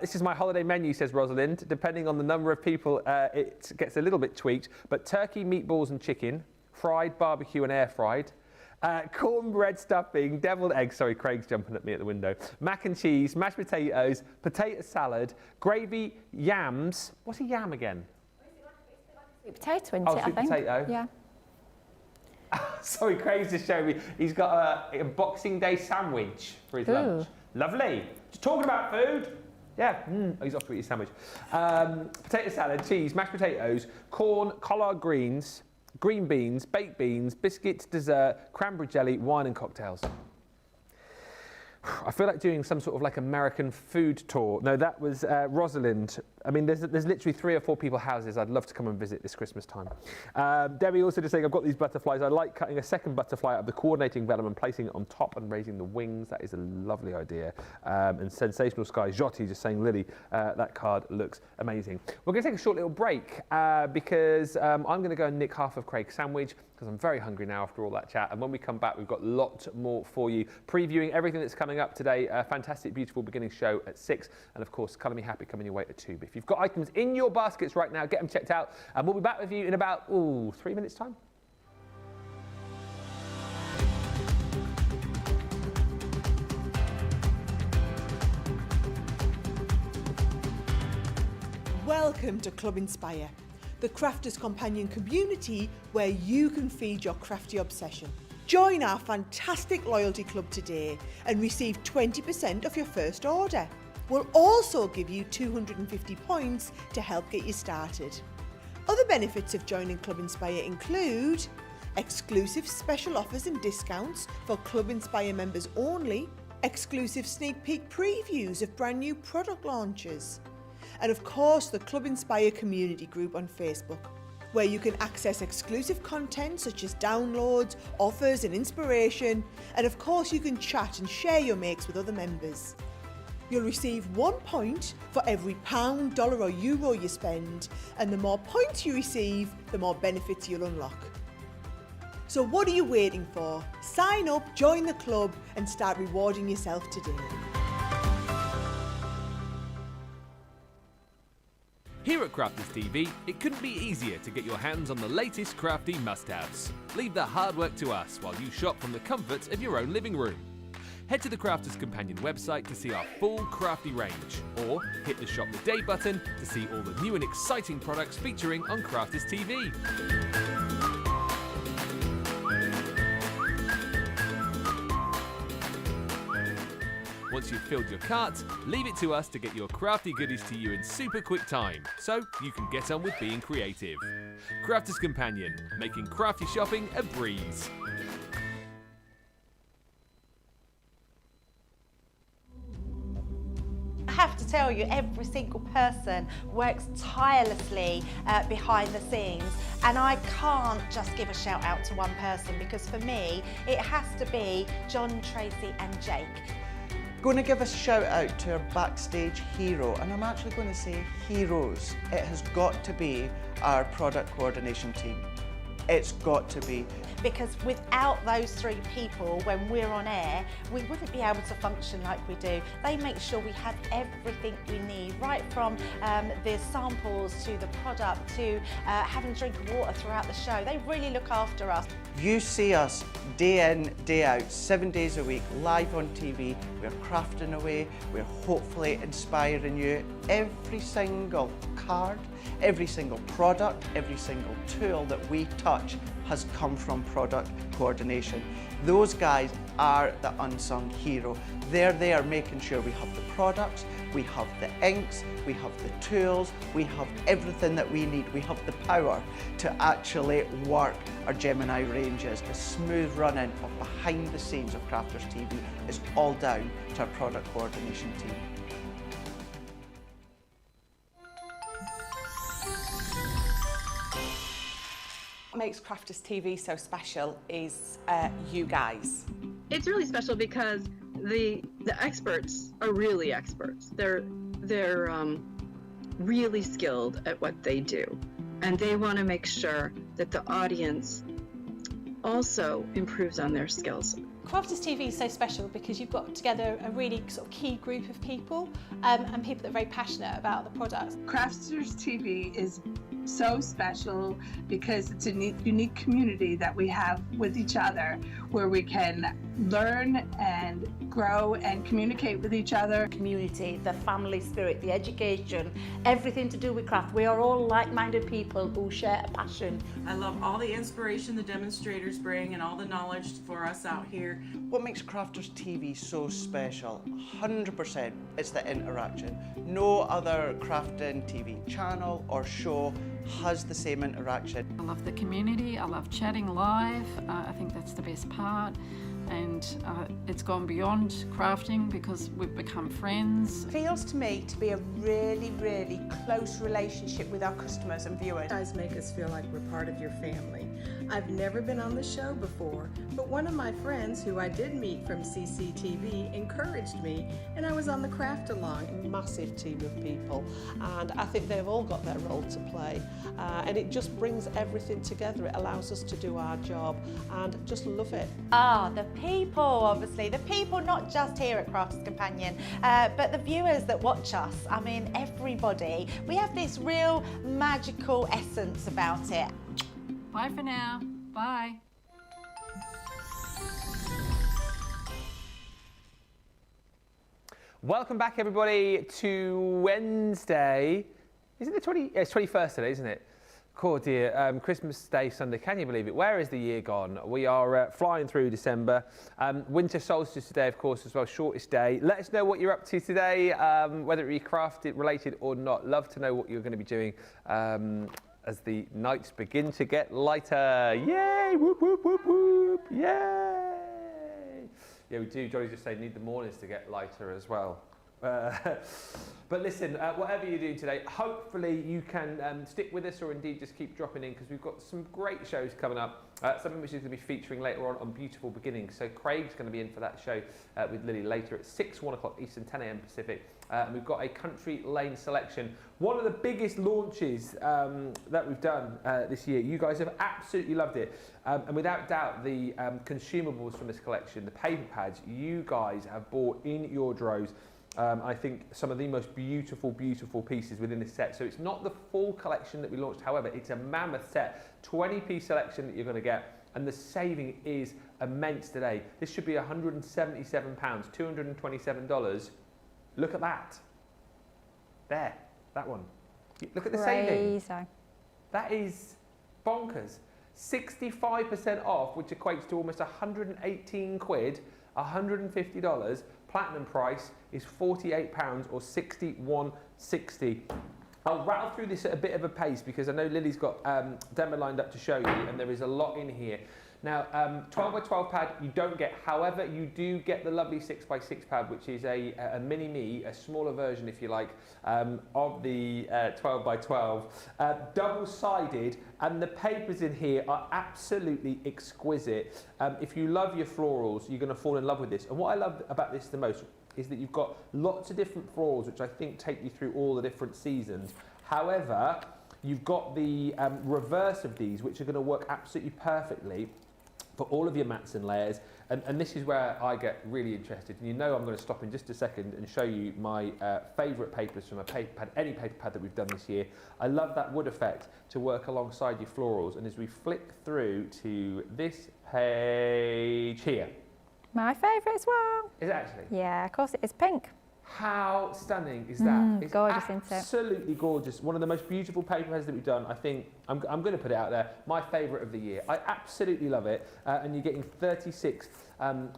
A: This is my holiday menu, says Rosalind. Depending on the number of people, it gets a little bit tweaked. But turkey, meatballs and chicken, fried, barbecue and air fried. Cornbread stuffing, deviled eggs, sorry, Craig's jumping at me at the window, mac and cheese, mashed potatoes, potato salad, gravy, yams. What's a yam again?
B: Sweet potato, isn't it, I
A: sweet
B: think?
A: Potato.
B: Yeah.
A: Sorry, Craig's just showing me. He's got a Boxing Day sandwich for his lunch. Lovely. Just talking about food. Yeah, he's off to eat his sandwich. Potato salad, cheese, mashed potatoes, corn, collard greens, green beans, baked beans, biscuits, dessert, cranberry jelly, wine and cocktails. I feel like doing some sort of like American food tour. No, that was Rosalind. I mean, there's literally 3 or 4 people's houses I'd love to come and visit this Christmas time. Debbie also just saying, I've got these butterflies. I like cutting a second butterfly out of the coordinating vellum and placing it on top and raising the wings. That is a lovely idea. And Sensational Sky Jotti just saying, Lily, that card looks amazing. We're going to take a short little break because I'm going to go and nick half of Craig's sandwich, because I'm very hungry now after all that chat. And when we come back, we've got lots more for you, previewing everything that's coming up today. A fantastic, beautiful beginning show at 6. And of course, Colour Me Happy coming your way at 2. But if you've got items in your baskets right now, get them checked out. And we'll be back with you in about 3 minutes' time.
C: Welcome to Club Inspire, the crafters' companion community where you can feed your crafty obsession. Join our fantastic loyalty club today and receive 20% off your first order. We'll also give you 250 points to help get you started. Other benefits of joining Club Inspire include exclusive special offers and discounts for Club Inspire members only, exclusive sneak peek previews of brand new product launches, and of course the Club Inspire community group on Facebook. where you can access exclusive content such as downloads, offers and inspiration, and of course you can chat and share your makes with other members. You'll receive 1 point for every pound, dollar or euro you spend, and the more points you receive, the more benefits you'll unlock. So what are you waiting for? Sign up, join the club and start rewarding yourself today.
D: Here at Crafters TV, it couldn't be easier to get your hands on the latest crafty must-haves. Leave the hard work to us while you shop from the comfort of your own living room. Head to the Crafters Companion website to see our full crafty range, or hit the Shop the Day button to see all the new and exciting products featuring on Crafters TV. Once you've filled your cart, leave it to us to get your crafty goodies to you in super quick time, so you can get on with being creative. Crafters Companion, making crafty shopping a breeze.
E: I have to tell you, every single person works tirelessly behind the scenes, and I can't just give a shout out to one person, because for me it has to be John, Tracy and Jake.
F: Going to give a shout out to our backstage hero, and I'm actually going to say heroes. It has got to be our product coordination team. It's got to be.
E: Because without those three people, when we're on air, we wouldn't be able to function like we do. They make sure we have everything we need, right from the samples to the product to having a drink of water throughout the show. They really look after us.
F: You see us day in, day out, 7 days a week, live on TV. We're crafting away, we're hopefully inspiring you. Every single card, every single product, every single tool that we touch has come from product coordination. Those guys are the unsung hero. They're there making sure we have the products, we have the inks, we have the tools, we have everything that we need. We have the power to actually work our Gemini ranges. The smooth running of behind the scenes of Crafters TV is all down to our product coordination team.
G: What makes Crafters TV so special is you guys.
H: It's really special because the experts are really experts. They're really skilled at what they do, and they want to make sure that the audience also improves on their skills.
I: Crafters TV is so special because you've got together a really sort of key group of people and people that are very passionate about the products.
J: Crafters TV is so special because it's a unique community that we have with each other, where we can learn and grow and communicate with each other.
K: Community, the family spirit, the education, everything to do with craft. We are all like-minded people who share a passion.
L: I love all the inspiration the demonstrators bring and all the knowledge for us out here.
F: What makes Crafters TV so special? 100% it's the interaction. No other crafting TV channel or show has the same interaction.
M: I love the community, I love chatting live, I think that's the best part. And it's gone beyond crafting because we've become friends.
G: It feels to me to be a really, really close relationship with our customers and viewers.
N: You guys make us feel like we're part of your family. I've never been on the show before, but one of my friends who I did meet from CCTV encouraged me, and I was on the craft along.
O: A massive team of people, and I think they've all got their role to play, and it just brings everything together. It allows us to do our job and just love it.
E: The people, obviously, the people not just here at Crafters Companion, but the viewers that watch us. I mean, everybody. We have this real magical essence about it.
M: Bye for now. Bye.
A: Welcome back, everybody, to Wednesday. Is it the 20? It's 21st today, isn't it? Oh dear, Christmas Day Sunday, can you believe it? Where is the year gone? We are flying through December. Winter solstice today, of course, as well, shortest day. Let us know what you're up to today, whether it be craft related or not. Love to know what you're going to be doing as the nights begin to get lighter. Yay! Whoop, whoop, whoop, whoop. Yay! Yeah, we do. Johnny just said need the mornings to get lighter as well. But listen, whatever you do today, hopefully you can stick with us or indeed just keep dropping in, because we've got some great shows coming up. Something which is going to be featuring later on Beautiful Beginnings. So Craig's going to be in for that show with Lily later at 6, 1 o'clock Eastern, 10 a.m. Pacific. And we've got a country lane selection. One of the biggest launches that we've done this year. You guys have absolutely loved it. And without doubt, the consumables from this collection, the paper pads, you guys have bought in your droves. I think some of the most beautiful, beautiful pieces within this set. So it's not the full collection that we launched, however, it's a mammoth set, 20-piece selection that you're going to get, and the saving is immense today. This should be £177, $227. Look at that. There, that one. Look at the saving. That is bonkers. 65% off, which equates to almost 118 quid, $150. Platinum price is £48 or £61.60. I'll rattle through this at a bit of a pace because I know Lily's got demo lined up to show you, and there is a lot in here. Now, 12 by 12 pad you don't get, however, you do get the lovely 6 by 6 pad, which is a mini-me, a smaller version, if you like, of the 12 by 12. Double-sided, and the papers in here are absolutely exquisite. If you love your florals, you're going to fall in love with this. And what I love about this the most is that you've got lots of different florals, which I think take you through all the different seasons. However, you've got the reverse of these, which are going to work absolutely perfectly for all of your mats and layers, and this is where I get really interested. And you know I'm going to stop in just a second and show you my favourite papers from a paper pad, any paper pad that we've done this year. I love that wood effect to work alongside your florals, and as we flick through to this page here.
B: My favourite as well.
A: Is it actually?
B: Yeah, of course it is pink.
A: How stunning is that? It's
B: gorgeous, isn't it?
A: Absolutely gorgeous. One of the most beautiful paper pads that we've done. I think I'm going to put it out there. My favourite of the year. I absolutely love it. And you're getting 36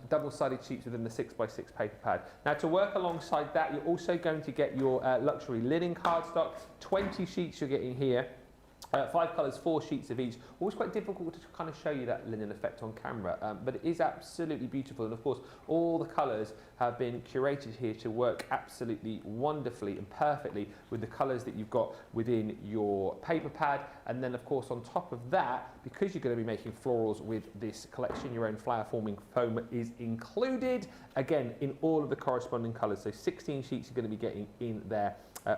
A: double-sided sheets within the 6 by 6 paper pad. Now, to work alongside that, you're also going to get your luxury linen cardstock. 20 sheets you're getting here. 5 colours, 4 sheets of each. Always quite difficult to kind of show you that linen effect on camera, but it is absolutely beautiful. And of course, all the colours have been curated here to work absolutely wonderfully and perfectly with the colours that you've got within your paper pad. And then of course, on top of that, because you're going to be making florals with this collection, your own flower forming foam is included, again, in all of the corresponding colours. So 16 sheets you're going to be getting in there.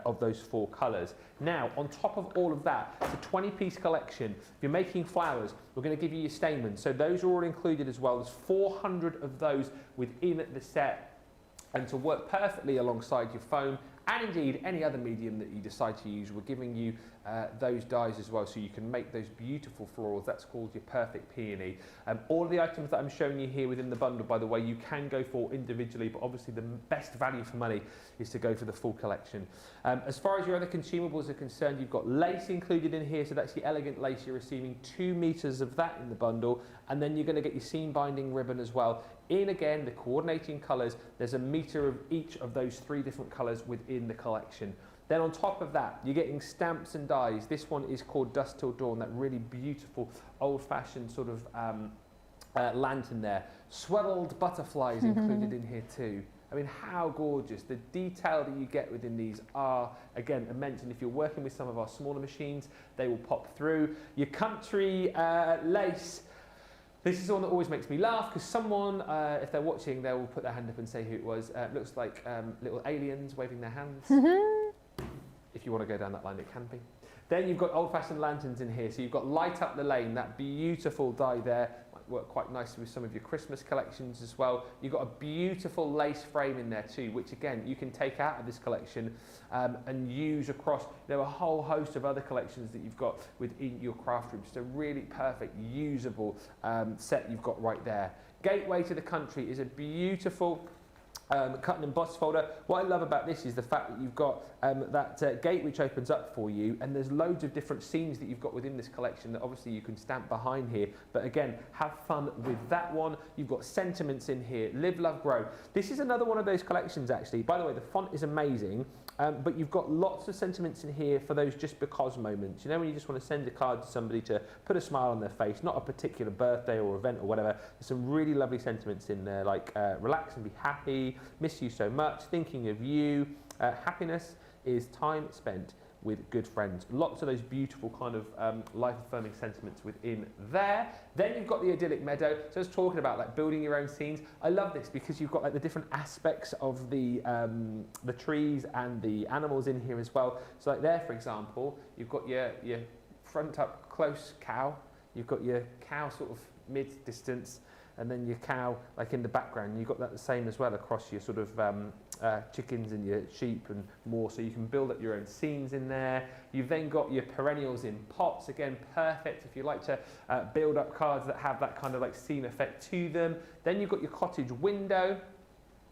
A: Of those 4 colours. Now, on top of all of that, it's a 20-piece collection. If you're making flowers, we're going to give you your stamens. So those are all included as well. There's 400 of those within the set. And to work perfectly alongside your foam, and indeed any other medium that you decide to use, we're giving you those dies as well, so you can make those beautiful florals. That's called your perfect peony. All of the items that I'm showing you here within the bundle, by the way, you can go for individually, but obviously the best value for money is to go for the full collection. As far as your other consumables are concerned, you've got lace included in here, so that's the elegant lace. You're receiving 2 meters of that in the bundle, and then you're going to get your seam binding ribbon as well. In again, the coordinating colours, there's a metre of each of those 3 different colours within the collection. Then on top of that, you're getting stamps and dies. This one is called Dusk Till Dawn, that really beautiful old-fashioned sort of lantern there. Swaddled butterflies included in here too. I mean, how gorgeous. The detail that you get within these are, again, immense. And if you're working with some of our smaller machines, they will pop through. Your country lace. This is the one that always makes me laugh, because someone, if they're watching, they will put their hand up and say who it was. It looks like little aliens waving their hands. If you want to go down that line, it can be. Then you've got old-fashioned lanterns in here. So you've got Light Up the Lane, that beautiful die there. Might work quite nicely with some of your Christmas collections as well. You've got a beautiful lace frame in there too, which again, you can take out of this collection and use across. There are a whole host of other collections that you've got within your craft room. Just a really perfect, usable set you've got right there. Gateway to the Country is a beautiful cut and embossed folder. What I love about this is the fact that you've got that gate which opens up for you, and there's loads of different scenes that you've got within this collection that obviously you can stamp behind here. But again, have fun with that one. You've got sentiments in here. Live, love, grow. This is another one of those collections actually. By the way, the font is amazing. But you've got lots of sentiments in here for those just because moments. You know, when you just want to send a card to somebody to put a smile on their face, not a particular birthday or event or whatever. There's some really lovely sentiments in there, like relax and be happy, miss you so much, thinking of you. Happiness is time spent with good friends. Lots of those beautiful kind of life-affirming sentiments within there. Then you've got the idyllic meadow. So it's talking about like building your own scenes. I love this because you've got like the different aspects of the trees and the animals in here as well. So like there, for example, you've got your front up close cow. You've got your cow sort of mid-distance, and then your cow like in the background. You've got that the same as well across your sort of chickens and your sheep and more, so you can build up your own scenes in there. You've then got your perennials in pots, again perfect if you like to build up cards that have that kind of like scene effect to them. Then you've got your cottage window,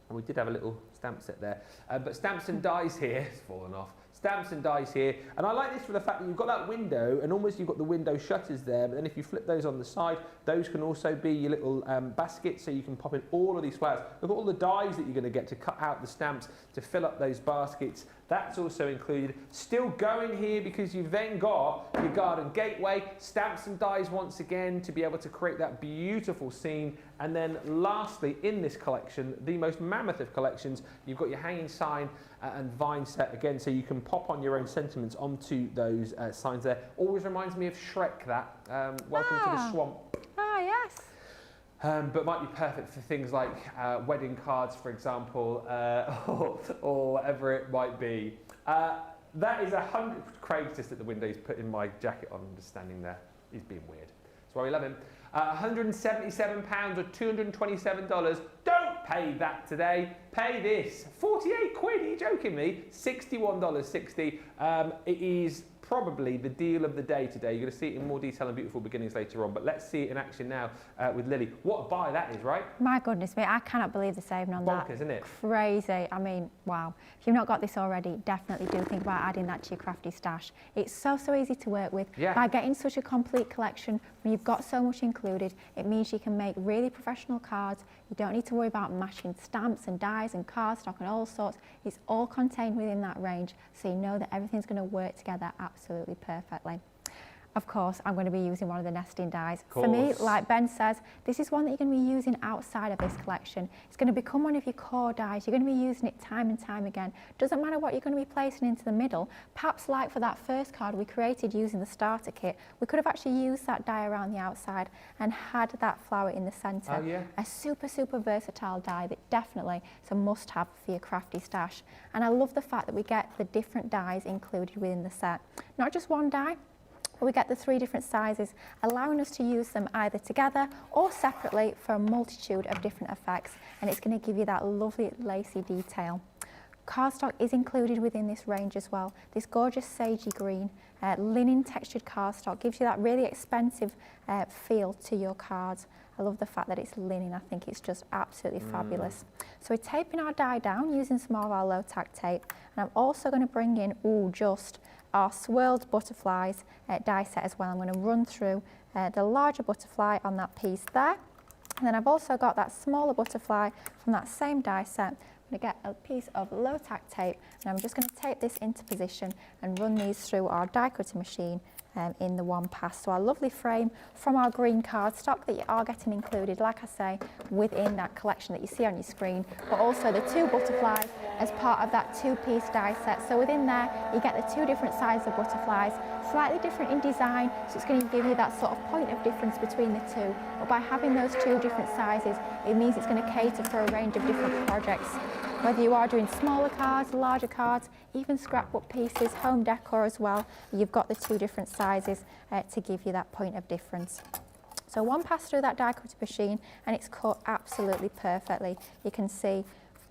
A: and we did have a little stamp set there, but stamps and dies here, it's fallen off. Stamps and dies here, and I like this for the fact that you've got that window, and almost you've got the window shutters there, but then if you flip those on the side, those can also be your little baskets, so you can pop in all of these flowers. Look at all the dies that you're going to get to cut out the stamps to fill up those baskets. That's also included. Still going here because you've then got your garden gateway, stamps and dies once again to be able to create that beautiful scene. And then lastly, in this collection, the most mammoth of collections, you've got your hanging sign and vine set again, so you can pop on your own sentiments onto those signs there. Always reminds me of Shrek, that. Welcome to the swamp.
B: Ah, yes.
A: But might be perfect for things like wedding cards, for example, or whatever it might be. That is 100. Craig's just at the window. He's putting my jacket on and just standing there. He's being weird. That's why we love him. £177 or $227. Don't pay that today. Pay this. 48 quid. Are you joking me? $61.60. It is probably the deal of the day today. You're going to see it in more detail in Beautiful Beginnings later on, but let's see it in action now with Lily. What a buy that is, right?
B: My goodness me, I cannot believe the saving on that.
A: Bonkers, isn't it?
B: Crazy. I mean, wow. If you've not got this already, definitely do think about adding that to your crafty stash. It's so easy to work with.
A: Yeah.
B: By getting such a complete collection, when you've got so much included, it means you can make really professional cards. You don't need to worry about matching stamps and dies and cardstock and all sorts. It's all contained within that range, so you know that everything's going to work together absolutely perfectly. Of course, I'm going to be using one of the nesting dies. For me, like Ben says, this is one that you're going to be using outside of this collection. It's going to become one of your core dies. You're going to be using it time and time again. Doesn't matter what you're going to be placing into the middle. Perhaps like for that first card we created using the starter kit, we could have actually used that die around the outside and had that flower in the centre.
A: Oh, yeah.
B: A super versatile die that definitely is a must-have for your crafty stash. And I love the fact that we get the different dies included within the set. Not just one die, we get the 3 different sizes, allowing us to use them either together or separately for a multitude of different effects, and it's going to give you that lovely lacy detail. Cardstock is included within this range as well. This gorgeous sagey green linen textured cardstock gives you that really expensive feel to your cards. I love the fact that it's linen. I think it's just absolutely fabulous. So we're taping our die down using some of our low tack tape, and I'm also going to bring in just our swirled butterflies die set as well. I'm going to run through the larger butterfly on that piece there, and then I've also got that smaller butterfly from that same die set. I'm going to get a piece of low tack tape, and I'm just going to tape this into position and run these through our die cutting machine in the one pass. So our lovely frame from our green cardstock that you are getting included, like I say, within that collection that you see on your screen, but also the 2 butterflies as part of that 2-piece die set. So within there, you get the 2 different sizes of butterflies, slightly different in design, so it's going to give you that sort of point of difference between the 2. But by having those 2 different sizes, it means it's going to cater for a range of different projects. Whether you are doing smaller cards, larger cards, even scrapbook pieces, home decor as well, you've got the 2 different sizes to give you that point of difference. So one pass through that die cutting machine and it's cut absolutely perfectly. You can see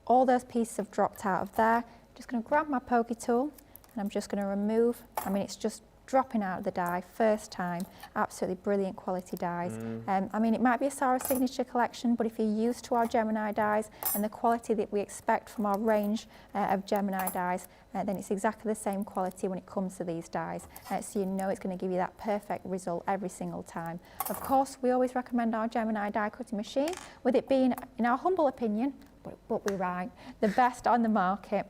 B: all those pieces have dropped out of there. Just going to grab my pokey tool and I'm just going to remove, it's just dropping out of the die first time. Absolutely brilliant quality dies. It might be a Sarah signature collection, but if you're used to our Gemini dies and the quality that we expect from our range of Gemini dies, then it's exactly the same quality when it comes to these dies. So you know it's going to give you that perfect result every single time. Of course, we always recommend our Gemini die cutting machine, with it being, in our humble opinion, but we're right, the best on the market.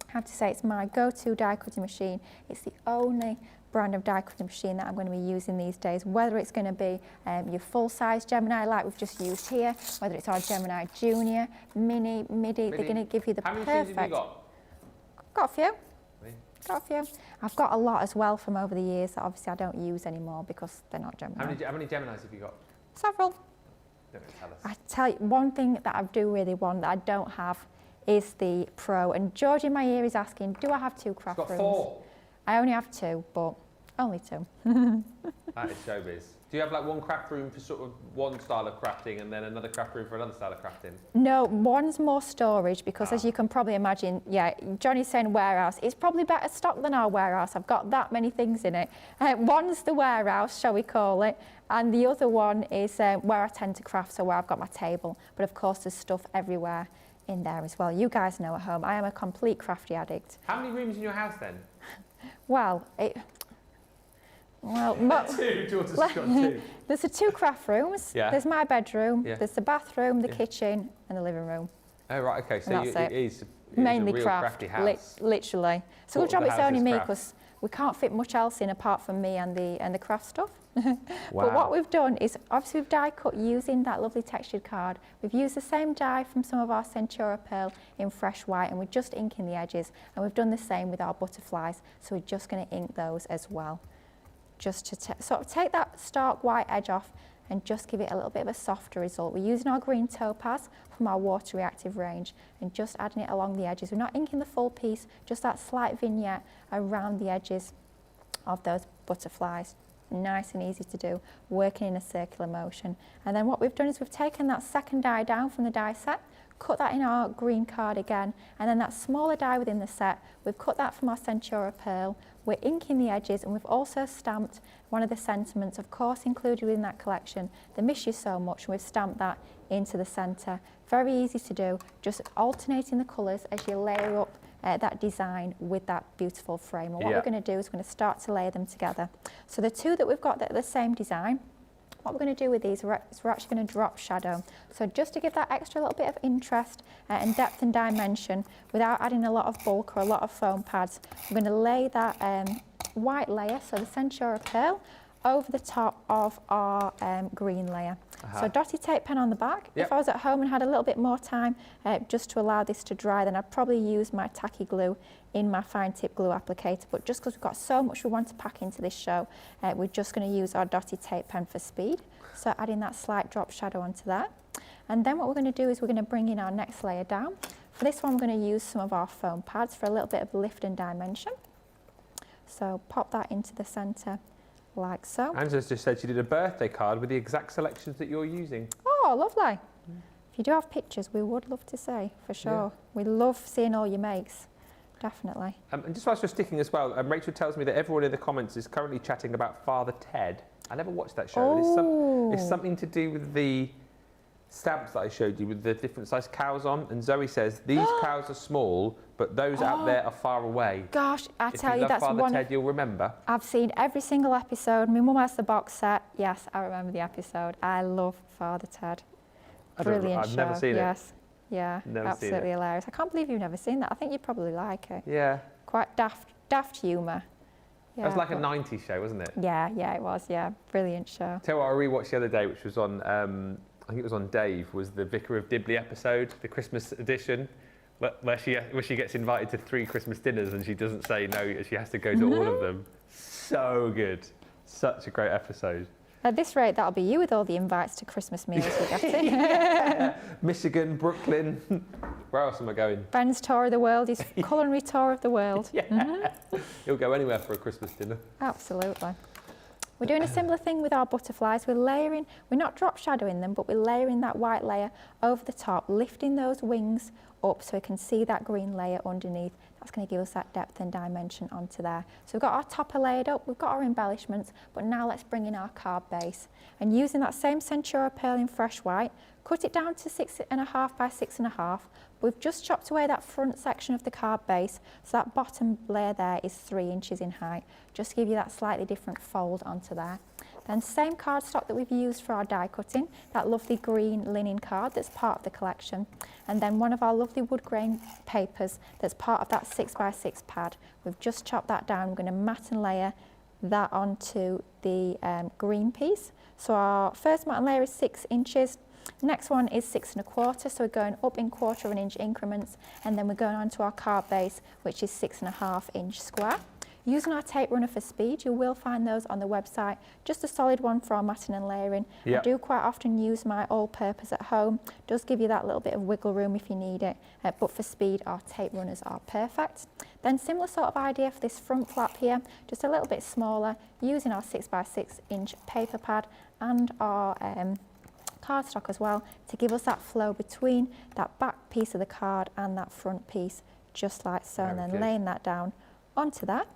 B: I have to say it's my go-to die cutting machine. It's the only brand of die cutting machine that I'm going to be using these days, whether it's going to be your full-size Gemini like we've just used here, whether it's our Gemini Junior, Mini, Midi, they're going to give you the perfect...
A: How many have you got?
B: Got a few. Got a few. I've got a lot as well from over the years that obviously I don't use anymore because they're not Gemini.
A: How many Geminis have you got?
B: Several.
A: Don't tell us.
B: I tell you, one thing that I do really want that I don't have is the Pro. And George in my ear is asking, do I have 2 craft rooms?
A: Got 4.
B: I only have 2, but only 2.
A: That is showbiz. Do you have like one craft room for sort of one style of crafting and then another craft room for another style of crafting?
B: No, one's more storage because as you can probably imagine, yeah, Johnny's saying warehouse. It's probably better stocked than our warehouse. I've got that many things in it. One's the warehouse, shall we call it, and the other one is where I tend to craft, so where I've got my table. But of course there's stuff everywhere in there as well. You guys know at home, I am a complete crafty addict.
A: How many rooms in your house then?
B: Well,
A: Two. Daughter's got 2.
B: There's the 2 craft rooms.
A: Yeah.
B: There's my bedroom.
A: Yeah.
B: There's the bathroom, the kitchen, and the living room.
A: Oh right, okay. So
B: it
A: is
B: mainly
A: a real
B: craft,
A: crafty house.
B: literally. It's a good job
A: the
B: it's
A: house
B: only
A: is
B: me
A: craft.
B: because we can't fit much else in apart from me and the craft stuff.
A: Wow.
B: But what we've done is obviously we've die cut using that lovely textured card. We've used the same die from some of our Centura Pearl in fresh white and we're just inking the edges, and we've done the same with our butterflies, so we're just going to ink those as well. Just to sort of take that stark white edge off and just give it a little bit of a softer result. We're using our green topaz from our water reactive range and just adding it along the edges. We're not inking the full piece, just that slight vignette around the edges of those butterflies. Nice and easy to do, working in a circular motion. And then what we've done is we've taken that second die down from the die set, cut that in our green card again, and then that smaller die within the set, we've cut that from our Centura Pearl. We're inking the edges, and we've also stamped one of the sentiments, of course included within that collection, the Miss You So Much, and we've stamped that into the centre. Very easy to do, just alternating the colours as you layer up that design with that beautiful frame. And what we're going to do is we're going to start to layer them together. So the 2 that we've got that are the same design, what we're going to do with these is we're actually going to drop shadow. So just to give that extra little bit of interest and depth and dimension without adding a lot of bulk or a lot of foam pads, we're going to lay that white layer, so the Centura Pearl, over the top of our green layer. So dotty tape pen on the back. If I was at home and had a little bit more time just to allow this to dry, then I'd probably use my tacky glue in my fine tip glue applicator. But just because we've got so much we want to pack into this show, we're just going to use our dotty tape pen for speed. So adding that slight drop shadow onto that. And then what we're going to do is we're going to bring in our next layer down. For this one, we're going to use some of our foam pads for a little bit of lift and dimension. So pop that into the centre like so.
A: Angela's just said she did a birthday card with the exact selections that you're using.
B: Oh, lovely. If you do have pictures, we would love to see, for sure. We love seeing all your makes, definitely.
A: And just whilst you're sticking as well, Rachel tells me that everyone in the comments is currently chatting about Father Ted. I never watched that show. It's something to do with the stamps that I showed you with the different sized cows on. And Zoe says, these cows are small, but those out there are far away.
B: Gosh, I tell you, that's
A: Father
B: one.
A: Ted, you'll remember.
B: I've seen every single episode. My mum has the box set. Yes, I remember the episode. I love Father Ted. Brilliant show.
A: I've never seen it.
B: Yeah, absolutely hilarious. I can't believe you've never seen that. I think you'd probably like it.
A: Yeah.
B: Quite daft humour. Yeah,
A: it was like a 90s show, wasn't it?
B: Yeah, it was. Yeah, brilliant show.
A: Tell you what I rewatched the other day, which was on, I think it was on Dave, was the Vicar of Dibley episode, the Christmas edition, where she gets invited to 3 Christmas dinners and she doesn't say no, she has to go to all of them. So good. Such a great episode.
B: At this rate, that'll be you with all the invites to Christmas meals we're getting.
A: Michigan, Brooklyn. Where else am I going?
B: Ben's tour of the world, his culinary tour of the world.
A: He'll go anywhere for a Christmas dinner.
B: Absolutely. We're doing a similar thing with our butterflies. We're layering, we're not drop shadowing them, but we're layering that white layer over the top, lifting those wings up so we can see that green layer underneath. That's going to give us that depth and dimension onto there. So we've got our topper layered up, we've got our embellishments, but now let's bring in our card base. And using that same Centura Pearl in fresh white, cut it down to 6.5 by 6.5. We've just chopped away that front section of the card base, so that bottom layer there is 3 inches in height, just to give you that slightly different fold onto there. Then same cardstock that we've used for our die cutting, that lovely green linen card that's part of the collection. And then one of our lovely wood grain papers that's part of that 6 by 6 pad. We've just chopped that down. We're going to mat and layer that onto the green piece. So our first mountain layer is 6 inches. Next one is 6 1/4, so we're going up in 1/4 of an inch increments, and then we're going on to our card base, which is 6 1/2 inch square. Using our tape runner for speed, you will find those on the website, just a solid one for our matting and layering.
A: Yep.
B: I do quite often use my all-purpose at home, does give you that little bit of wiggle room if you need it, but for speed our tape runners are perfect. Then similar sort of idea for this front flap here, just a little bit smaller, using our 6 by 6 inch paper pad and our cardstock as well to give us that flow between that back piece of the card and that front piece, just like so.
A: Very
B: and then
A: good.
B: laying that down onto that,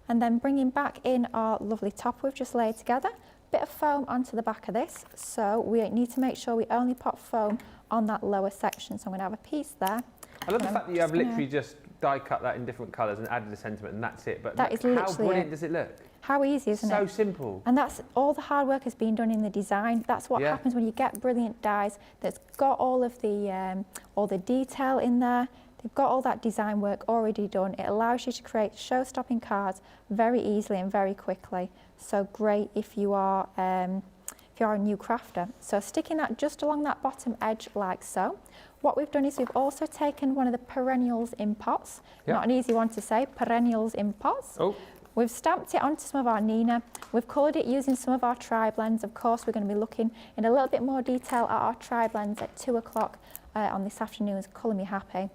B: and then bringing back in our lovely top we've just laid together. Bit of foam onto the back of this, so we need to make sure we only pop foam on that lower section. So I'm going to have a piece there.
A: I love the fact that you have literally just die cut that in different colours and added a sentiment, and that's it. But
B: That is
A: how
B: literally
A: brilliant
B: it.
A: does it look?
B: How easy, isn't it?
A: So simple.
B: And that's all the hard work has been done in the design. That's what happens when you get brilliant dies that's got all the detail in there. They've got all that design work already done. It allows you to create show-stopping cards very easily and very quickly. So great if you are a new crafter. So sticking that just along that bottom edge like so. What we've done is we've also taken one of the perennials in pots.
A: Yep.
B: Not an easy one to say, perennials in pots.
A: Oh.
B: We've stamped it onto some of our Nina. We've coloured it using some of our tri-blends. Of course, we're going to be looking in a little bit more detail at our tri-blends at 2 o'clock on this afternoon's Colour Me Happy.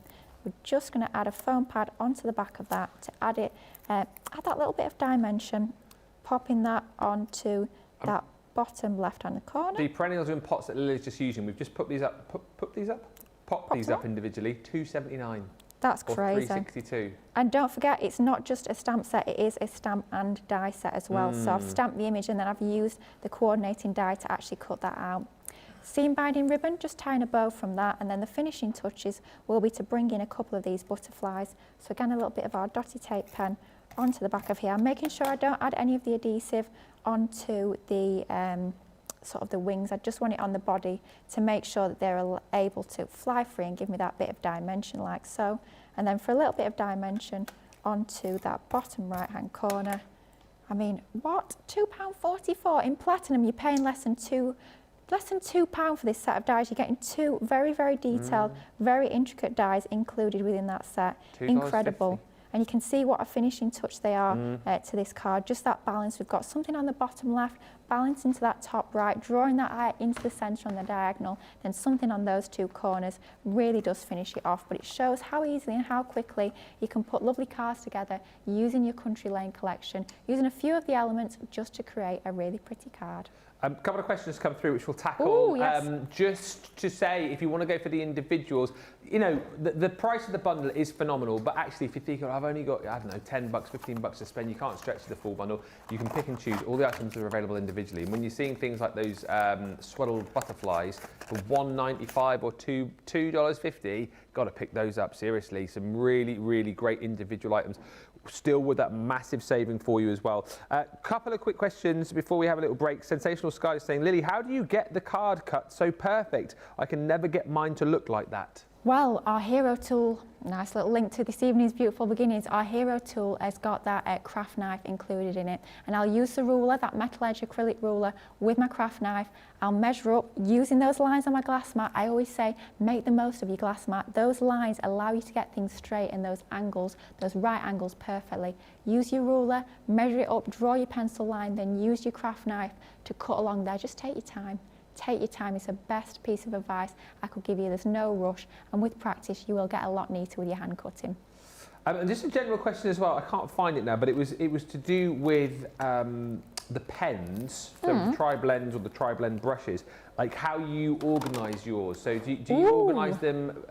B: We're just going to add a foam pad onto the back of that to add it, add that little bit of dimension, popping that onto that bottom left-hand corner.
A: The perennials are in pots that Lily's just using. We've just put these up, popped these up individually, $2.79.
B: That's
A: or
B: crazy.
A: $3.62.
B: And don't forget, it's not just a stamp set, it is a stamp and die set as well. So I've stamped the image and then I've used the coordinating die to actually cut that out. Seam binding ribbon, just tying a bow from that, and then the finishing touches will be to bring in a couple of these butterflies. So again, a little bit of our dotty tape pen onto the back of here. I'm making sure I don't add any of the adhesive onto the sort of the wings. I just want it on the body to make sure that they're able to fly free and give me that bit of dimension like so. And then for a little bit of dimension onto that bottom right hand corner. I mean, what? £2.44 in platinum, you're paying less than £2 for this set of dies. You're getting 2 very, very detailed, very intricate dies included within that set. Incredible. And you can see what a finishing touch they are to this card. Just that balance. We've got something on the bottom left, balance into that top right, drawing that eye into the centre on the diagonal, then something on those 2 corners. Really does finish it off, but it shows how easily and how quickly you can put lovely cards together using your Country Lane collection, using a few of the elements just to create a really pretty card.
A: A couple of questions come through which we'll tackle.
B: Ooh, yes.
A: Just to say, if you want to go for the individuals, you know, the price of the bundle is phenomenal, but actually if you think, oh, I've only got, I don't know, $10, $15 to spend, you can't stretch to the full bundle. You can pick and choose. All the items are available individually. And when you're seeing things like those swaddled butterflies for $1.95 or $2.50, got to pick those up, seriously. Some really, really great individual items. Still with that massive saving for you as well. Couple of quick questions before we have a little break. Sensational Sky is saying, Lily, how do you get the card cut so perfect? I can never get mine to look like that.
B: Well, our hero tool, nice little link to this evening's beautiful beginnings. Our hero tool has got that craft knife included in it, and I'll use the ruler, that metal edge acrylic ruler, with my craft knife. I'll measure up using those lines on my glass mat. I always say make the most of your glass mat. Those lines allow you to get things straight and those angles, those right angles perfectly. Use your ruler, measure it up, draw your pencil line, then use your craft knife to cut along there. Just take your time. Take your time. It's the best piece of advice I could give you. There's no rush, and with practice you will get a lot neater with your hand cutting.
A: And just a general question as well, I can't find it now, but it was to do with the pens, so the tri-blends or the tri-blend brushes, like how you organise yours. So do you organise them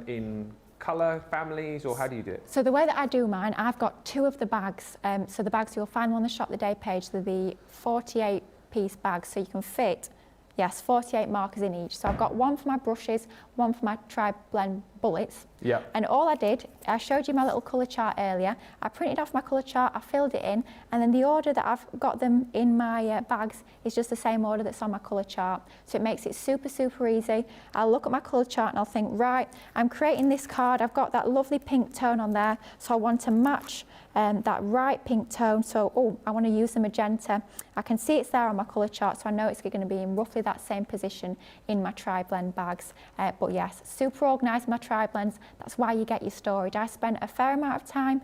A: in colour, families, or how do you do it?
B: So the way that I do mine, I've got 2 of the bags. So the bags you'll find on the Shop the Day page, they're the 48-piece bags, so you can fit, yes, 48 markers in each. So I've got one for my brushes, one for my tri-blend bullets.
A: Yeah.
B: And all I did, I showed you my little colour chart earlier. I printed off my colour chart, I filled it in, and then the order that I've got them in my bags is just the same order that's on my colour chart. So it makes it super, super easy. I'll look at my colour chart and I'll think, right, I'm creating this card. I've got that lovely pink tone on there, so I want to match that right pink tone. So, oh, I want to use the magenta. I can see it's there on my colour chart, so I know it's going to be in roughly that same position in my tri-blend bags. But yes, super organised my tri-blends. That's why you get your storage. I spent a fair amount of time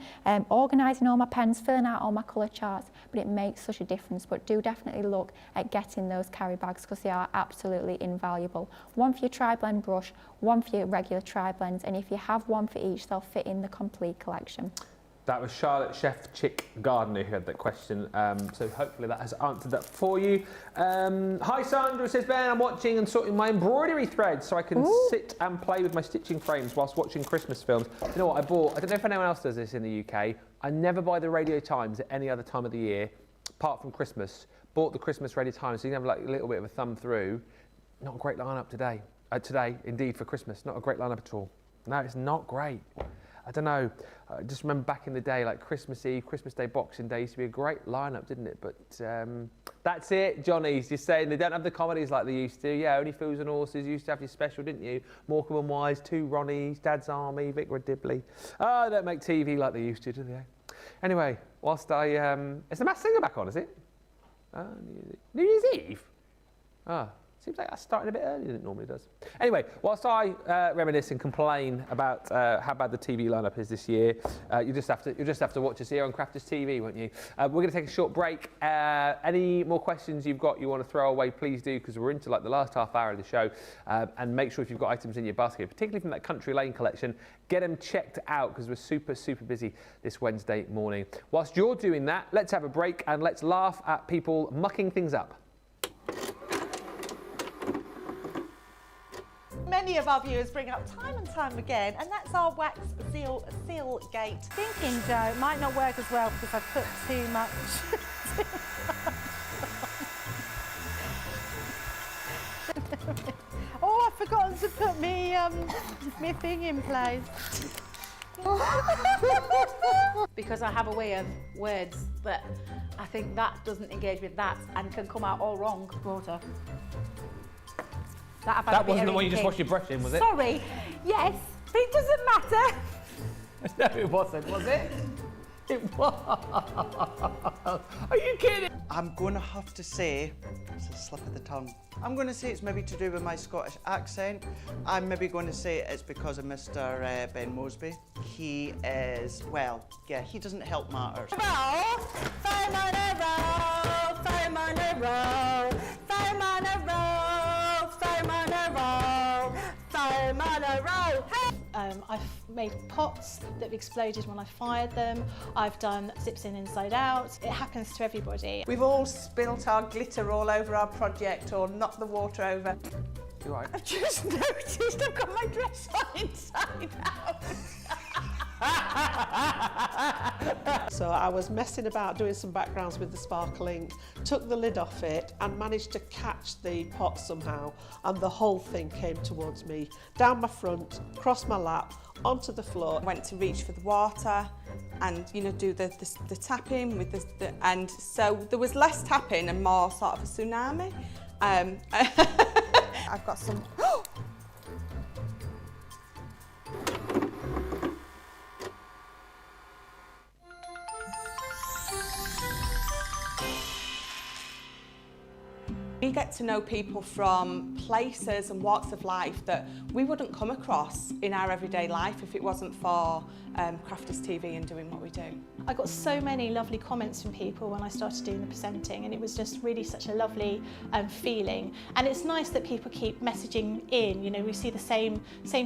B: organising all my pens, filling out all my colour charts, but it makes such a difference. But do definitely look at getting those carry bags because they are absolutely invaluable. One for your tri-blend brush, one for your regular tri-blends, and if you have one for each, they'll fit in the complete collection.
A: That was Charlotte Chef Chick Gardner who had that question, so hopefully that has answered that for you. Hi Sandra, says Ben, I'm watching and sorting my embroidery threads so I can sit and play with my stitching frames whilst watching Christmas films. You know what I bought? I don't know if anyone else does this in the UK. I never buy the Radio Times at any other time of the year, apart from Christmas. Bought the Christmas Radio Times so you can have like a little bit of a thumb through. Not a great lineup today. Today, indeed, for Christmas. Not a great lineup at all. No, it's not great. I don't know, I just remember back in the day, like Christmas Eve, Christmas Day, Boxing Day used to be a great lineup, didn't it? But that's it, Johnny's just saying they don't have the comedies like they used to. Yeah, Only Fools and Horses, you used to have your special, didn't you? Morecambe and Wise, Two Ronnies, Dad's Army, Vicar of Dibley. Oh, they don't make TV like they used to, do they? Anyway, whilst I, is the Masked Singer back on, is it? New Year's Eve? Ah. Seems like that's starting a bit earlier than it normally does. Anyway, whilst I reminisce and complain about how bad the TV lineup is this year, you'll just have to watch us here on Crafters TV, won't you? We're going to take a short break. Any more questions you've got you want to throw away, please do, because we're into like the last half hour of the show. And make sure if you've got items in your basket, particularly from that Country Lane collection, get them checked out because we're super, super busy this Wednesday morning. Whilst you're doing that, let's have a break and let's laugh at people mucking things up.
E: Many of our viewers bring up time and time again, and that's our wax seal gate.
K: Thinking dough might not work as well because I've put too much. Oh, I've forgotten to put me thing in place. Because I have a way of words that I think that doesn't engage with that and can come out all wrong. Water.
A: That wasn't the one you just washed your brush in, was it?
K: Sorry. Yes, but it doesn't matter.
A: No, it wasn't, was it? It was. Are you kidding?
F: I'm going to have to say, it's a slip of the tongue. I'm going to say it's maybe to do with my Scottish accent. I'm maybe going to say it's because of Mr. Ben Moseby. He is, well, yeah, he doesn't help matters.
I: I've made pots that have exploded when I fired them. I've done zips in inside out. It happens to everybody.
G: We've all spilt our glitter all over our project or knocked the water over.
A: You're right.
G: I've just noticed I've got my dress on inside out.
O: So I was messing about doing some backgrounds with the sparkling, took the lid off it and managed to catch the pot somehow, and the whole thing came towards me, down my front, across my lap, onto the floor.
G: I went to reach for the water and, you know, do the tapping with and so there was less tapping and more sort of a tsunami. I've got some... We get to know people from places and walks of life that we wouldn't come across in our everyday life if it wasn't for Crafters TV and doing what we do.
I: I got so many lovely comments from people when I started doing the presenting, and it was just really such a lovely feeling. And it's nice that people keep messaging in. You know, we see the same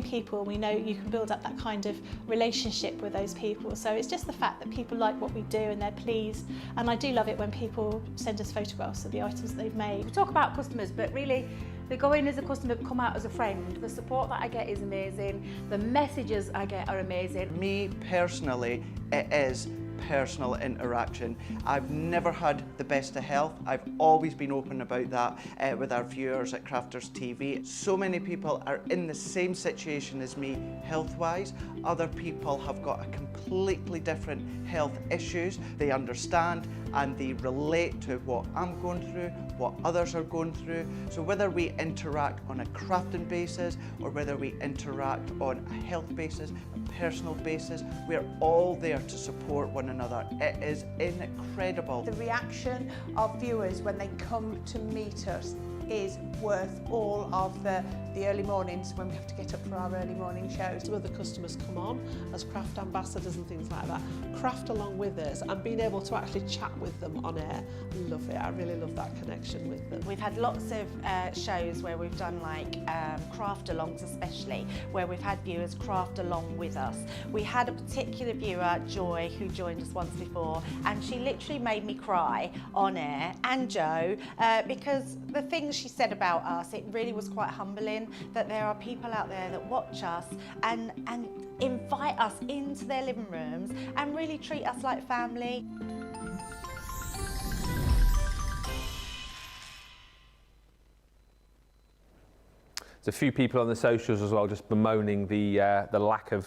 I: people. We know you can build up that kind of relationship with those people. So it's just the fact that people like what we do and they're pleased. And I do love it when people send us photographs of the items that they've made.
K: We talk about customers, but really they go in as a customer, come out as a friend. The support that I get is amazing. The messages I get are amazing.
F: Me personally, it is personal interaction. I've never had the best of health. I've always been open about that with our viewers at Crafters TV. So many people are in the same situation as me health-wise. Other people have got a completely different health issues. They understand and they relate to what I'm going through, what others are going through. So whether we interact on a crafting basis or whether we interact on a health basis, a personal basis, we're all there to support one another. It is incredible.
G: The reaction of viewers when they come to meet us is worth all of the early mornings when we have to get up for our early morning shows.
O: Some of the customers come on as craft ambassadors and things like that, craft along with us, and being able to actually chat with them on air. I love it. I really love that connection with them.
E: We've had lots of shows where we've done like craft alongs, especially where we've had viewers craft along with us. We had a particular viewer, Joy, who joined us once before, and she literally made me cry on air, and Joe, because the things she said about us, it really was quite humbling that there are people out there that watch us and invite us into their living rooms and really treat us like family.
A: There's a few people on the socials as well just bemoaning the lack of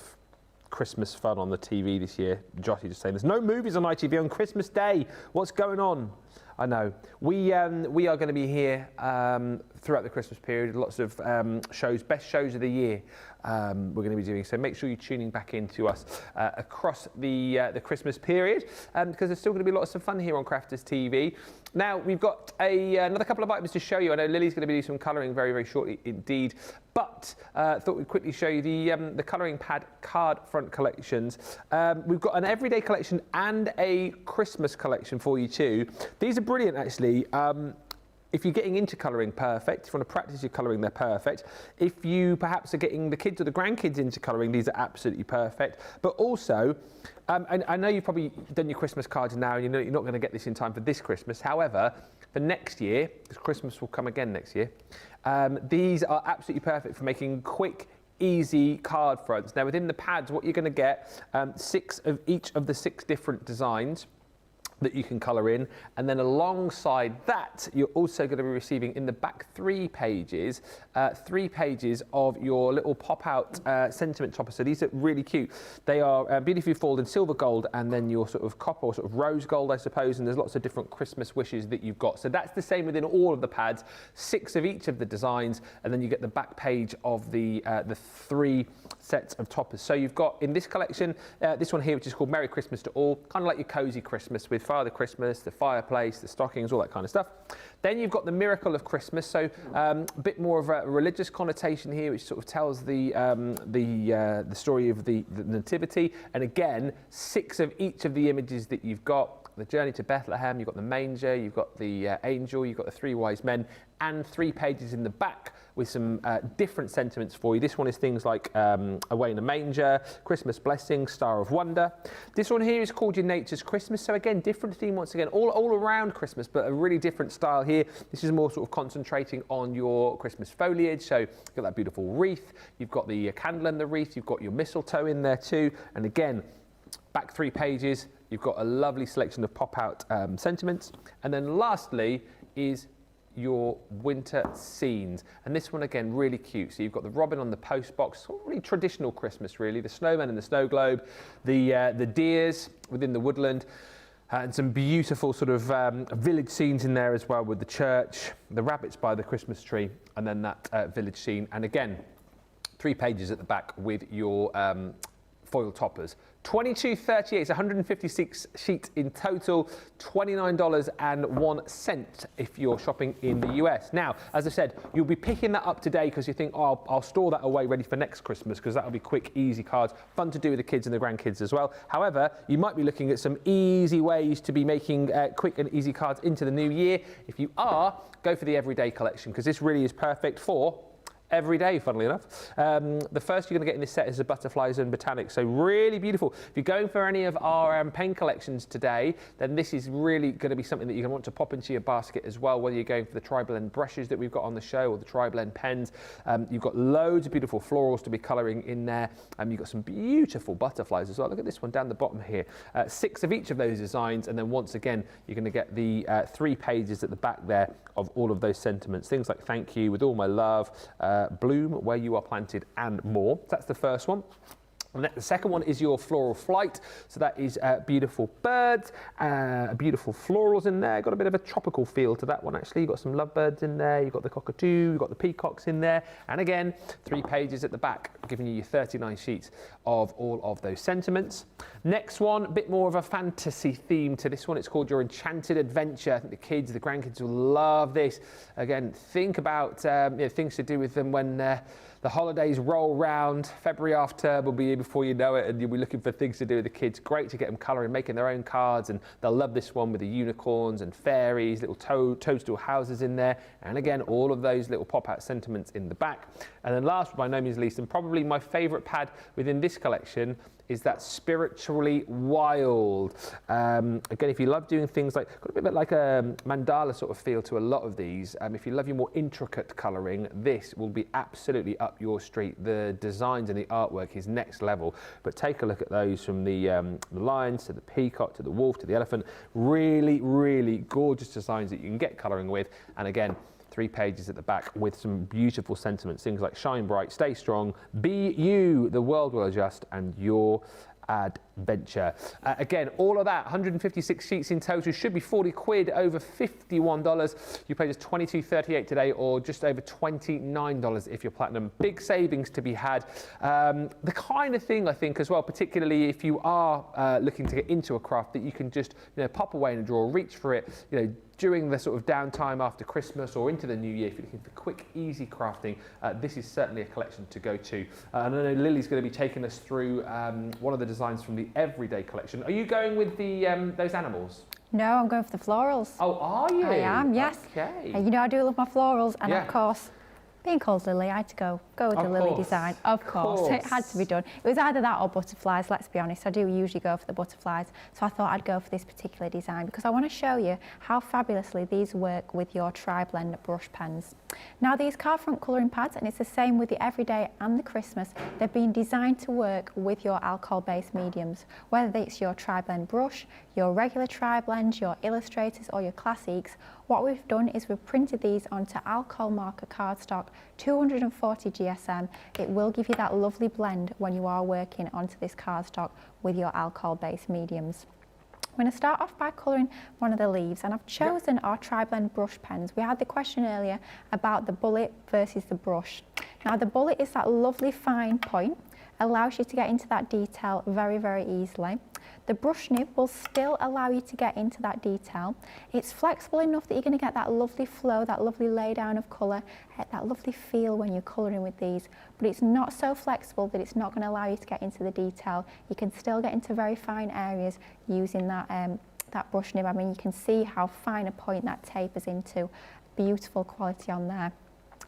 A: Christmas fun on the TV this year. Jotty just saying there's no movies on ITV on Christmas Day. What's going on? I know. We are going to be here throughout the Christmas period. Lots of shows, best shows of the year we're going to be doing. So make sure you're tuning back into us across the Christmas period because there's still going to be lots of fun here on Crafters TV. Now, we've got another couple of items to show you. I know Lily's going to be doing some colouring very, very shortly indeed. But thought we'd quickly show you the colouring pad card front collections. We've got an everyday collection and a Christmas collection for you too. These are brilliant actually. If you're getting into colouring, perfect. If you want to practice your colouring, they're perfect. If you perhaps are getting the kids or the grandkids into colouring, these are absolutely perfect. But also, and I know you've probably done your Christmas cards now and you know you're not going to get this in time for this Christmas. However, for next year, because Christmas will come again next year, these are absolutely perfect for making quick, easy card fronts. Now, within the pads, what you're going to get, 6 of each of the 6 different designs that you can colour in, and then alongside that you're also going to be receiving in the back 3 pages 3 pages of your little pop-out sentiment topper. So these are really cute. They are beautifully folded in silver gold and then your sort of copper or sort of rose gold, I suppose, and there's lots of different Christmas wishes that you've got. So that's the same within all of the pads, 6 of each of the designs, and then you get the back page of the 3 sets of toppers. So you've got in this collection this one here, which is called Merry Christmas to All, kind of like your cosy Christmas with Father Christmas, the fireplace, the stockings, all that kind of stuff. Then you've got the Miracle of Christmas, so a bit more of a religious connotation here, which sort of tells the story of the nativity. And again, 6 of each of the images that you've got. The journey to Bethlehem, you've got the manger, you've got the angel, you've got the 3 wise men, and 3 pages in the back with some different sentiments for you. This one is things like Away in a Manger, Christmas Blessing, Star of Wonder. This one here is called Your Nature's Christmas. So again, different theme once again, all around Christmas, but a really different style here. This is more sort of concentrating on your Christmas foliage. So you've got that beautiful wreath, you've got the candle in the wreath, you've got your mistletoe in there too. And again, back 3 pages, you've got a lovely selection of pop-out sentiments. And then lastly is your winter scenes. And this one again, really cute. So you've got the robin on the post box, really traditional Christmas really, the snowman and the snow globe, the deers within the woodland, and some beautiful sort of village scenes in there as well with the church, the rabbits by the Christmas tree, and then that village scene. And again, 3 pages at the back with your foil toppers. $22.38, it's 156 sheets in total, $29.01 if you're shopping in the US. Now, as I said, you'll be picking that up today because you think, oh, I'll store that away ready for next Christmas because that'll be quick, easy cards, fun to do with the kids and the grandkids as well. However, you might be looking at some easy ways to be making quick and easy cards into the new year. If you are, go for the everyday collection because this really is perfect for every day, funnily enough. The first you're going to get in this set is the Butterflies and Botanics, so really beautiful. If you're going for any of our pen collections today, then this is really going to be something that you're going to want to pop into your basket as well, whether you're going for the tri-blend brushes that we've got on the show or the tri-blend pens. You've got loads of beautiful florals to be colouring in there. You've got some beautiful butterflies as well. Look at this one down the bottom here. 6 of each of those designs, and then once again you're going to get the 3 pages at the back there of all of those sentiments. Things like thank you, with all my love, bloom where you are planted, and more. So that's the first one. And the second one is your floral flight. So that is beautiful birds, beautiful florals in there. Got a bit of a tropical feel to that one actually. You've got some lovebirds in there, you've got the cockatoo, you've got the peacocks in there. And again, 3 pages at the back, giving you your 39 sheets of all of those sentiments. Next one, a bit more of a fantasy theme to this one. It's called Your Enchanted Adventure. I think the kids, the grandkids will love this. Again, think about things to do with them when the holidays roll round. February half term will be here before you know it, and you'll be looking for things to do with the kids. Great to get them colouring, making their own cards, and they'll love this one with the unicorns and fairies, little toadstool houses in there, and again, all of those little pop-out sentiments in the back. And then last but by no means least, and probably my favourite pad within this collection, is that Spiritually Wild. Again, if you love doing things like, got a bit like a mandala sort of feel to a lot of these. If you love your more intricate colouring, this will be absolutely up your street. The designs and the artwork is next level. But take a look at those, from the lions to the peacock to the wolf to the elephant. Really, really gorgeous designs that you can get colouring with. And again, 3 pages at the back with some beautiful sentiments, things like shine bright, stay strong, be you, the world will adjust, and your adventure. Again, all of that, 156 sheets in total, should be 40 quid, over $51. You pay just $22.38 today, or just over $29 if you're platinum. Big savings to be had. The kind of thing, I think, as well, particularly if you are looking to get into a craft, that you can just pop away in a drawer, reach for it, during the sort of downtime after Christmas or into the new year. If you're looking for quick, easy crafting, this is certainly a collection to go to. And I know Lily's going to be taking us through one of the designs from the Everyday collection. Are you going with the those animals?
B: No, I'm going for the florals.
A: Oh, are you?
B: I am, yes.
A: Okay.
B: I do love my florals, and of course, being called Lily, I had to go with the Lily design. Of course, it had to be done. It was either that or butterflies, let's be honest. I do usually go for the butterflies, so I thought I'd go for this particular design because I want to show you how fabulously these work with your tri-blend brush pens. Now, these card front colouring pads, and it's the same with the Everyday and the Christmas, they've been designed to work with your alcohol-based mediums, whether it's your tri-blend brush, your regular tri-blend, your illustrators or your classics. What we've done is we've printed these onto alcohol marker cardstock, 240 GSM. It will give you that lovely blend when you are working onto this cardstock with your alcohol-based mediums. I'm going to start off by colouring one of the leaves, and I've chosen our tri-blend brush pens. We had the question earlier about the bullet versus the brush. Now, the bullet is that lovely fine point, allows you to get into that detail very, very easily. The brush nib will still allow you to get into that detail. It's flexible enough that you're going to get that lovely flow, that lovely lay down of colour, that lovely feel when you're colouring with these, but it's not so flexible that it's not going to allow you to get into the detail. You can still get into very fine areas using that, that brush nib. I mean, you can see how fine a point that tapers into. Beautiful quality on there.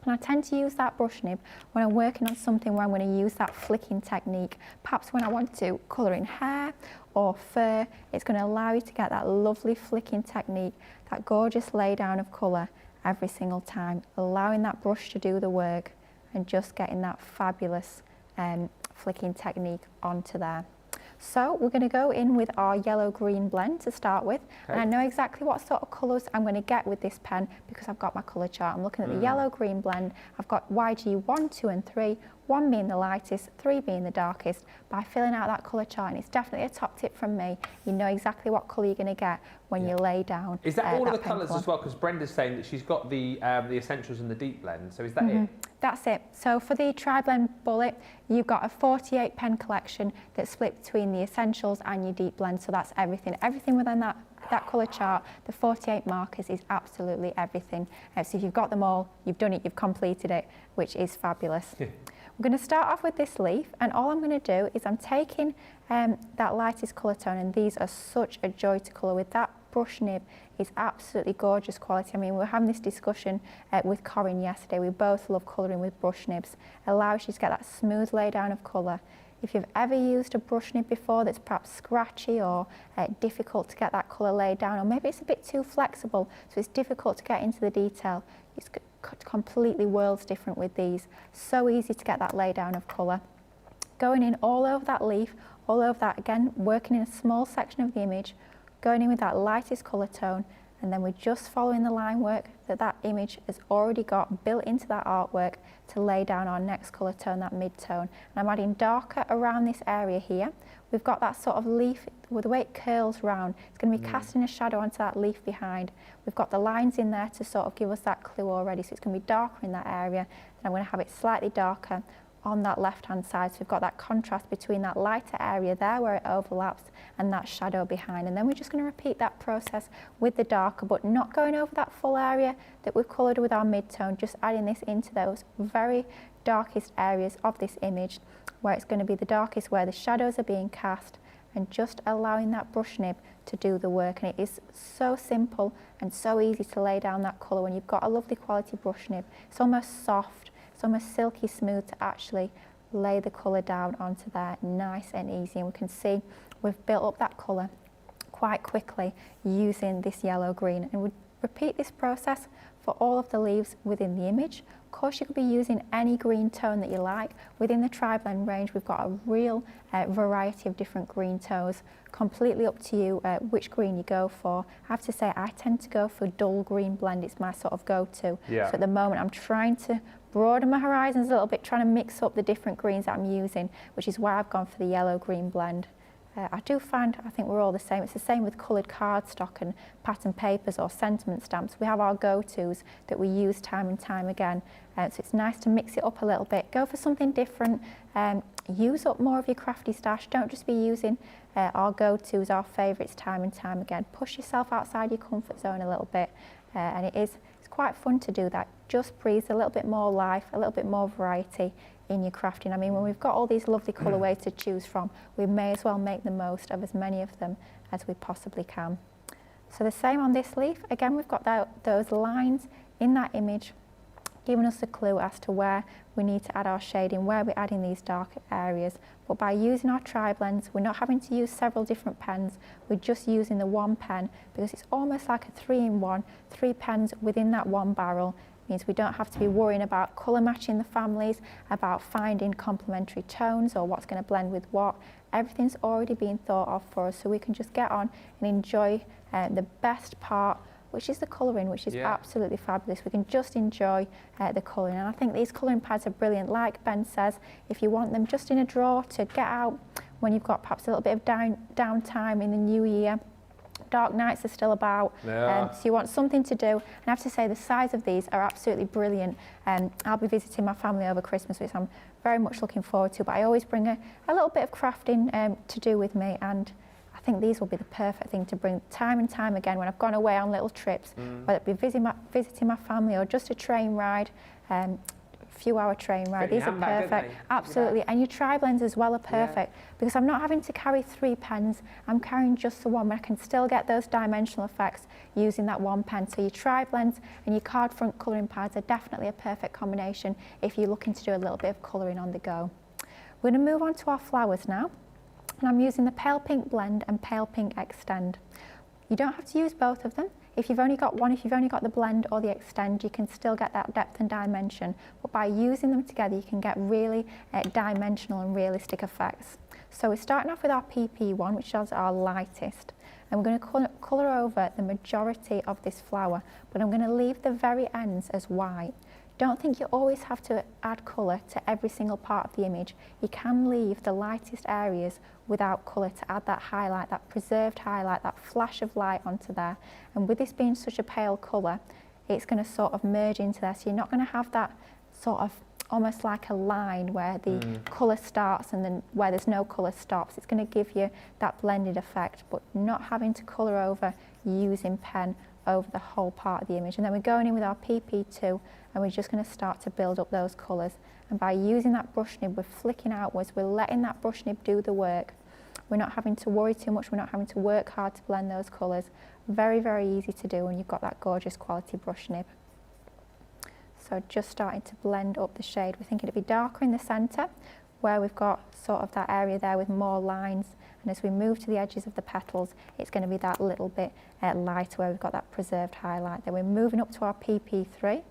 B: And I tend to use that brush nib when I'm working on something where I'm going to use that flicking technique. Perhaps when I want to colour in hair or fur, it's going to allow you to get that lovely flicking technique, that gorgeous lay down of colour every single time, allowing that brush to do the work and just getting that fabulous flicking technique onto there. So we're going to go in with our yellow-green blend to start with. Okay. And I know exactly what sort of colours I'm going to get with this pen because I've got my colour chart. I'm looking at the yellow-green blend. I've got YG 1, 2 and 3, 1 being the lightest, 3 being the darkest. By filling out that colour chart, and it's definitely a top tip from me, you know exactly what colour you're going to get when you lay down.
A: Is that all of the colours as well? Because Brenda's saying that she's got the essentials and the deep blend, so is that it?
B: That's it. So for the tri-blend bullet, you've got a 48 pen collection that's split between the essentials and your deep blend, so that's everything. Everything within that colour chart, the 48 markers is absolutely everything. So if you've got them all, you've done it, you've completed it, which is fabulous. We're going to start off with this leaf, and all I'm going to do is I'm taking that lightest colour tone, and these are such a joy to colour with. That brush nib is absolutely gorgeous quality. I mean, we were having this discussion with Corinne yesterday. We both love colouring with brush nibs. It allows you to get that smooth lay down of colour. If you've ever used a brush nib before that's perhaps scratchy or difficult to get that colour laid down, or maybe it's a bit too flexible, so it's difficult to get into the detail, it's completely worlds different with these. So easy to get that lay down of colour. Going in all over that leaf, all over that, again, working in a small section of the image, going in with that lightest colour tone, and then we're just following the line work that image has already got built into that artwork to lay down our next colour tone, that mid-tone. And I'm adding darker around this area here. We've got that sort of leaf, with the way it curls round, it's going to be casting a shadow onto that leaf behind. We've got the lines in there to sort of give us that clue already, so it's going to be darker in that area. Then I'm going to have it slightly darker on that left-hand side, so we've got that contrast between that lighter area there where it overlaps and that shadow behind. And then we're just going to repeat that process with the darker, but not going over that full area that we've coloured with our mid-tone, just adding this into those very darkest areas of this image where it's going to be the darkest, where the shadows are being cast, and just allowing that brush nib to do the work. And it is so simple and so easy to lay down that colour when you've got a lovely quality brush nib. It's almost soft, it's almost silky smooth to actually lay the colour down onto there, nice and easy. And we can see we've built up that colour quite quickly using this yellow green. And we repeat this process for all of the leaves within the image. Of course, you could be using any green tone that you like. Within the tri-blend range, we've got a real variety of different green tones. Completely up to you which green you go for. I have to say, I tend to go for dull green blend. It's my sort of go-to.
A: Yeah.
B: So at the moment, I'm trying to broaden my horizons a little bit, trying to mix up the different greens that I'm using, which is why I've gone for the yellow-green blend. I do find, I think we're all the same. It's the same with coloured cardstock and pattern papers or sentiment stamps. We have our go-tos that we use time and time again. So it's nice to mix it up a little bit. Go for something different. Use up more of your crafty stash. Don't just be using our go-tos, our favourites time and time again. Push yourself outside your comfort zone a little bit. And it's quite fun to do that. Just breathe a little bit more life, a little bit more variety in your crafting. I mean, when we've got all these lovely colourways to choose from, we may as well make the most of as many of them as we possibly can. So the same on this leaf. Again, we've got those lines in that image giving us a clue as to where we need to add our shading, where we're adding these dark areas. But by using our tri-blends, we're not having to use several different pens. We're just using the one pen because it's almost like a 3-in-1, 3 pens within that one barrel. Means we don't have to be worrying about colour matching the families, about finding complementary tones or what's going to blend with what. Everything's already been thought of for us, so we can just get on and enjoy the best part, which is the colouring, which is absolutely fabulous. We can just enjoy the colouring. And I think these colouring pads are brilliant. Like Ben says, if you want them just in a drawer to get out when you've got perhaps a little bit of downtime in the new year, dark nights are still about, so you want something to do. And I have to say the size of these are absolutely brilliant. I'll be visiting my family over Christmas, which I'm very much looking forward to, but I always bring a little bit of crafting to do with me, and I think these will be the perfect thing to bring time and time again when I've gone away on little trips, whether it be visiting my family or just a train ride. Few-hour train ride. These are perfect, absolutely. And your tri-blends as well are perfect because I'm not having to carry 3 pens. I'm carrying just the one, but I can still get those dimensional effects using that one pen. So your tri-blends and your card front colouring pads are definitely a perfect combination if you're looking to do a little bit of colouring on the go. We're going to move on to our flowers now, and I'm using the Pale Pink Blend and Pale Pink Extend. You don't have to use both of them. If you've only got one, if you've only got the blend or the extend, you can still get that depth and dimension. But by using them together, you can get really dimensional and realistic effects. So we're starting off with our PP1, which is our lightest. And we're going to colour over the majority of this flower, but I'm going to leave the very ends as white. Don't think you always have to add colour to every single part of the image. You can leave the lightest areas without colour to add that highlight, that preserved highlight, that flash of light onto there. And with this being such a pale colour, it's going to sort of merge into there. So you're not going to have that sort of almost like a line where the colour starts and then where there's no colour stops. It's going to give you that blended effect, but not having to colour over using pen over the whole part of the image. And then we're going in with our PP2 and we're just going to start to build up those colours. And by using that brush nib, we're flicking outwards, we're letting that brush nib do the work. We're not having to worry too much, we're not having to work hard to blend those colours. Very, very easy to do when you've got that gorgeous quality brush nib. So just starting to blend up the shade. We're thinking it'd be darker in the centre, where we've got sort of that area there with more lines, and as we move to the edges of the petals, it's going to be that little bit lighter where we've got that preserved highlight. Then we're moving up to our PP3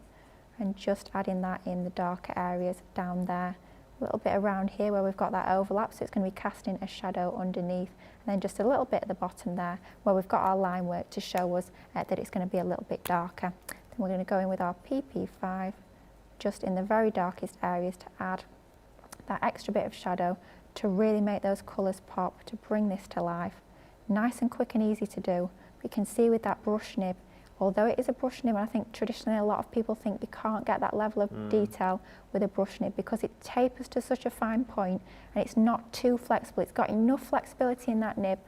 B: and just adding that in the darker areas down there. A little bit around here where we've got that overlap, so it's going to be casting a shadow underneath, and then just a little bit at the bottom there where we've got our line work to show us that it's going to be a little bit darker. Then we're going to go in with our PP5 just in the very darkest areas to add that extra bit of shadow to really make those colours pop, to bring this to life. Nice and quick and easy to do. We can see with that brush nib, although it is a brush nib, and I think traditionally a lot of people think you can't get that level of detail with a brush nib because it tapers to such a fine point and it's not too flexible. It's got enough flexibility in that nib,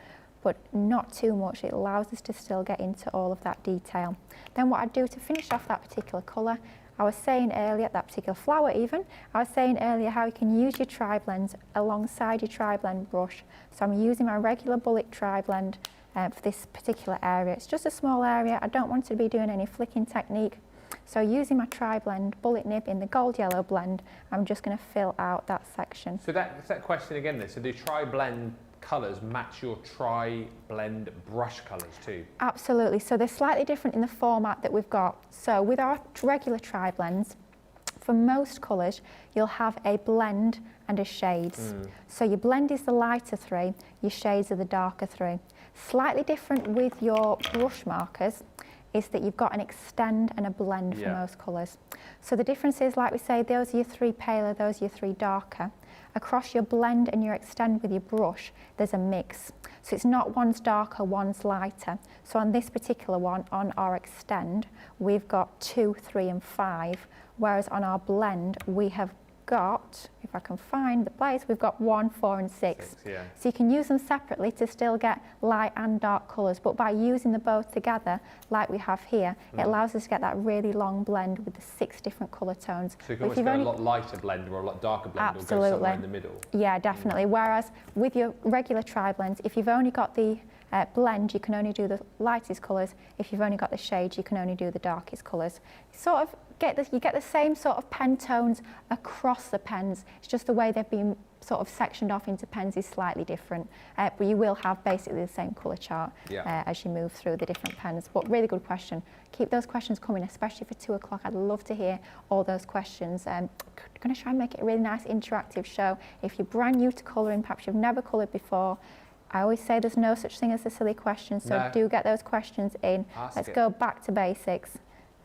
B: but not too much. It allows us to still get into all of that detail. Then what I do to finish off that particular colour, I was saying earlier, that particular flower even, I was saying earlier how you can use your tri-blends alongside your tri-blend brush. So I'm using my regular bullet tri-blend for this particular area. It's just a small area. I don't want to be doing any flicking technique. So using my tri-blend bullet nib in the gold yellow blend, I'm just going to fill out that section.
A: So that's that question again then. So do tri-blend colours match your tri-blend brush colours too?
B: Absolutely. So they're slightly different in the format that we've got. So with our regular tri-blends, for most colours, you'll have a blend and a shades. So your blend is the lighter 3, your shades are the darker 3. Slightly different with your brush markers is that you've got an extend and a blend for most colours. So the difference is, like we say, those are your 3 paler, those are your 3 darker. Across your blend and your extend with your brush, there's a mix. So it's not one's darker, one's lighter. So on this particular one, on our extend, we've got 2, 3 and 5, whereas on our blend, we have got, if I can find the place, we've got 1, 4 and 6. So you can use them separately to still get light and dark colours, but by using them both together, like we have here, it allows us to get that really long blend with the 6 different colour tones.
A: So you can always get a lot lighter blend or a lot darker blend, or go somewhere in the middle.
B: Yeah, definitely. Whereas with your regular tri-blends, if you've only got the blend, you can only do the lightest colours. If you've only got the shades, you can only do the darkest colours. Sort of you get the same sort of pen tones across the pens. It's just the way they've been sort of sectioned off into pens is slightly different, but you will have basically the same colour chart as you move through the different pens. But really good question. Keep those questions coming, especially for 2 o'clock. I'd love to hear all those questions. I'm going to try and make it a really nice interactive show. If you're brand new to colouring, perhaps you've never coloured before, I always say there's no such thing as a silly question, so do get those questions in. Let's go back to basics.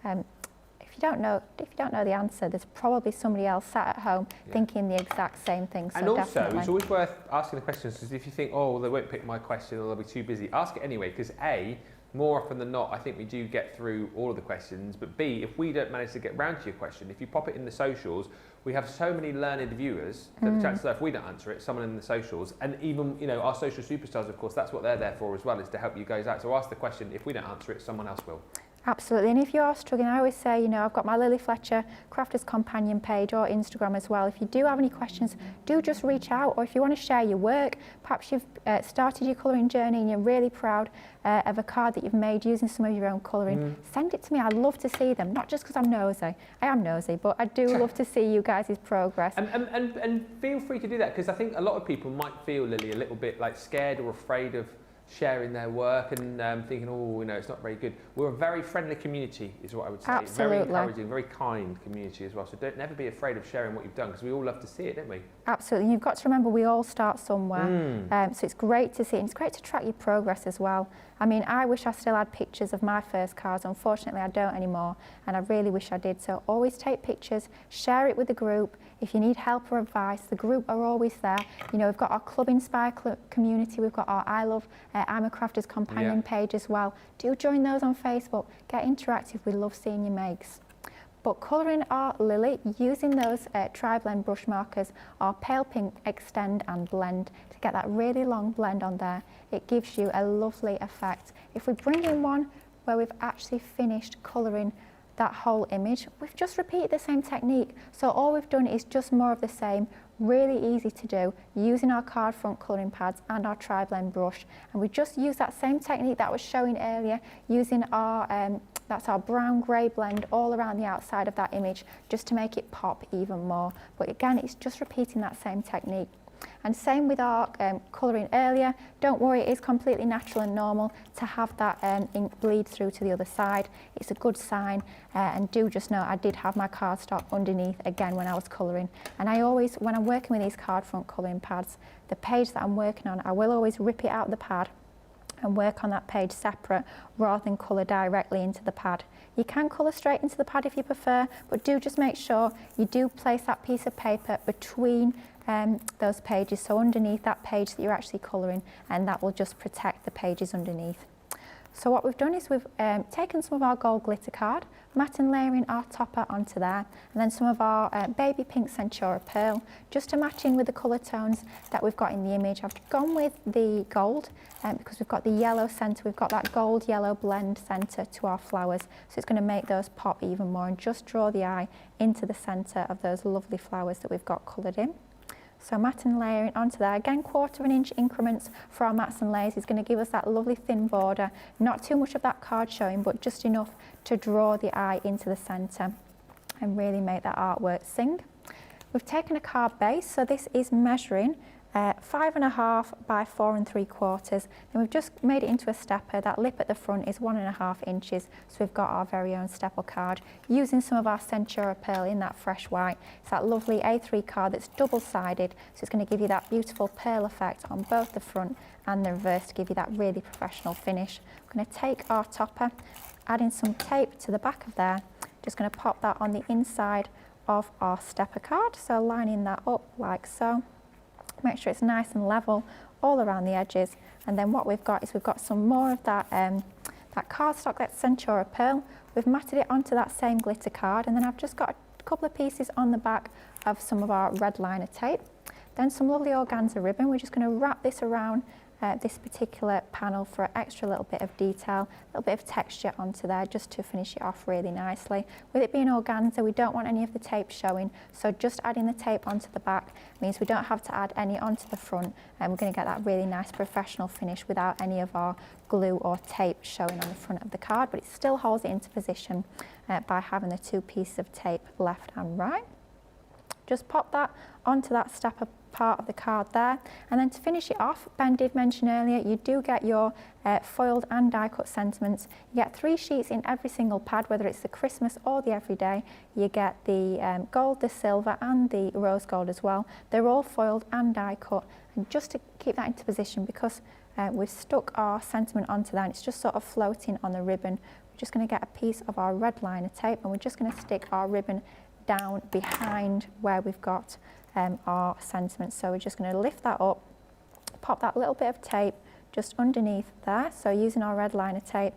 B: If you don't know the answer, there's probably somebody else sat at home thinking the exact same thing. So
A: and also,
B: definitely.
A: it's always worth asking the questions, because if you think, oh, well, they won't pick my question or they'll be too busy, ask it anyway, because A, more often than not, I think we do get through all of the questions, but B, if we don't manage to get round to your question, if you pop it in the socials, we have so many learned viewers that the chances are, if we don't answer it, someone in the socials, and even, you know, our social superstars, of course, that's what they're there for as well, is to help you guys out. So ask the question. If we don't answer it, someone else will.
B: Absolutely, and if you are struggling, I always say, you know, I've got my Lilly Fletcher Crafters Companion page or Instagram as well. If you do have any questions, do just reach out, or if you want to share your work, perhaps you've started your colouring journey and you're really proud of a card that you've made using some of your own colouring, send it to me. I'd love to see them, not just because I'm nosy. I am nosy, but I do love to see you guys' progress.
A: And feel free to do that, because I think a lot of people might feel, Lily, a little bit like scared or afraid of sharing their work and thinking, oh, you know, it's not very good. We're a very friendly community, is what I would say.
B: Absolutely.
A: Very encouraging, very kind community as well. So don't never be afraid of sharing what you've done, because we all love to see it, don't we?
B: Absolutely. You've got to remember we all start somewhere. So it's great to see, and it's great to track your progress as well. I mean, I wish I still had pictures of my first cards. Unfortunately, I don't anymore, and I really wish I did. So always take pictures, share it with the group. If you need help or advice, the group are always there. You know, we've got our Club Inspire community, we've got our I Love I'm a Crafter's Companion page as well. Do join those on Facebook. Get interactive. We love seeing your makes. But colouring our Lily, using those tri-blend brush markers, our pale pink extend and blend to get that really long blend on there. It gives you a lovely effect. If we bring in one where we've actually finished colouring that whole image. We've just repeated the same technique. So all we've done is just more of the same, really easy to do, using our card front colouring pads and our tri-blend brush. And we just use that same technique that I was showing earlier, using our, that's our brown grey blend all around the outside of that image, just to make it pop even more. But again, it's just repeating that same technique. And same with our colouring earlier. Don't worry, it is completely natural and normal to have that ink bleed through to the other side. It's a good sign, and do just know I did have my cardstock underneath again when I was colouring. And I always, when I'm working with these card front colouring pads, the page that I'm working on, I will always rip it out of the pad and work on that page separate rather than colour directly into the pad. You can colour straight into the pad if you prefer, but do just make sure you do place that piece of paper between those pages, so underneath that page that you're actually colouring, and that will just protect the pages underneath. So what we've done is we've taken some of our gold glitter card, matte and layering our topper onto there, and then some of our baby pink Centura pearl, just to match in with the colour tones that we've got in the image. I've gone with the gold because we've got the yellow centre, we've got that gold yellow blend centre to our flowers, so it's going to make those pop even more and just draw the eye into the centre of those lovely flowers that we've got coloured in. So matte and layering onto there, again 1/4 inch increments for our mattes and layers is going to give us that lovely thin border, not too much of that card showing, but just enough to draw the eye into the centre and really make that artwork sing. We've taken a card base, so this is measuring 5.5 by 4 3/4, and we've just made it into a stepper. That lip at the front is 1.5 inches, so we've got our very own stepper card using some of our Centura pearl in that fresh white. It's that lovely A3 card that's double-sided, so it's going to give you that beautiful pearl effect on both the front and the reverse to give you that really professional finish. I'm going to take our topper, adding some tape to the back of there, just going to pop that on the inside of our stepper card, so lining that up like so. Make sure it's nice and level all around the edges, and then what we've got is we've got some more of that that cardstock, that Centura pearl. We've matted it onto that same glitter card, and then I've just got a couple of pieces on the back of some of our red liner tape. Then some lovely organza ribbon. We're just going to wrap this around this particular panel for an extra little bit of detail, a little bit of texture onto there just to finish it off really nicely. With it being organza, we don't want any of the tape showing, so just adding the tape onto the back means we don't have to add any onto the front, and we're going to get that really nice professional finish without any of our glue or tape showing on the front of the card, but it still holds it into position by having the 2 pieces of tape left and right. Just pop that onto that stepper part of the card there, and then to finish it off, Ben did mention earlier, you do get your foiled and die cut sentiments. You get 3 sheets in every single pad, whether it's the Christmas or the everyday. You get the gold, the silver and the rose gold as well. They're all foiled and die cut, and just to keep that into position, because we've stuck our sentiment onto that and it's just sort of floating on the ribbon, we're just going to get a piece of our red liner tape, and we're just going to stick our ribbon down behind where we've got our sentiment. So we're just going to lift that up, pop that little bit of tape just underneath there, so using our red liner tape,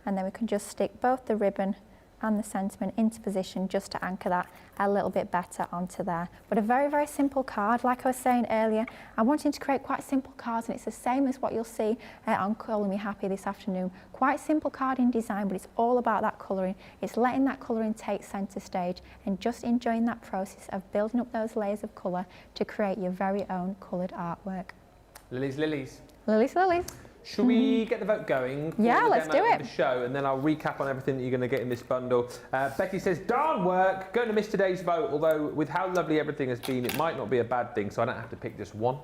B: and then we can just stick both the ribbon and the sentiment into position just to anchor that a little bit better onto there. But a very, very simple card. Like I was saying earlier, I'm wanting to create quite simple cards, and it's the same as what you'll see on Colour Me Happy this afternoon. Quite simple card in design, but it's all about that colouring. It's letting that colouring take centre stage and just enjoying that process of building up those layers of colour to create your very own coloured artwork.
A: Lily's lilies.
B: Lily's lilies.
A: Should we get the vote going?
B: Yeah, let's do it.
A: The show, and then I'll recap on everything that you're going to get in this bundle. Betty says, darn work, going to miss today's vote, although with how lovely everything has been, it might not be a bad thing, so I don't have to pick just one.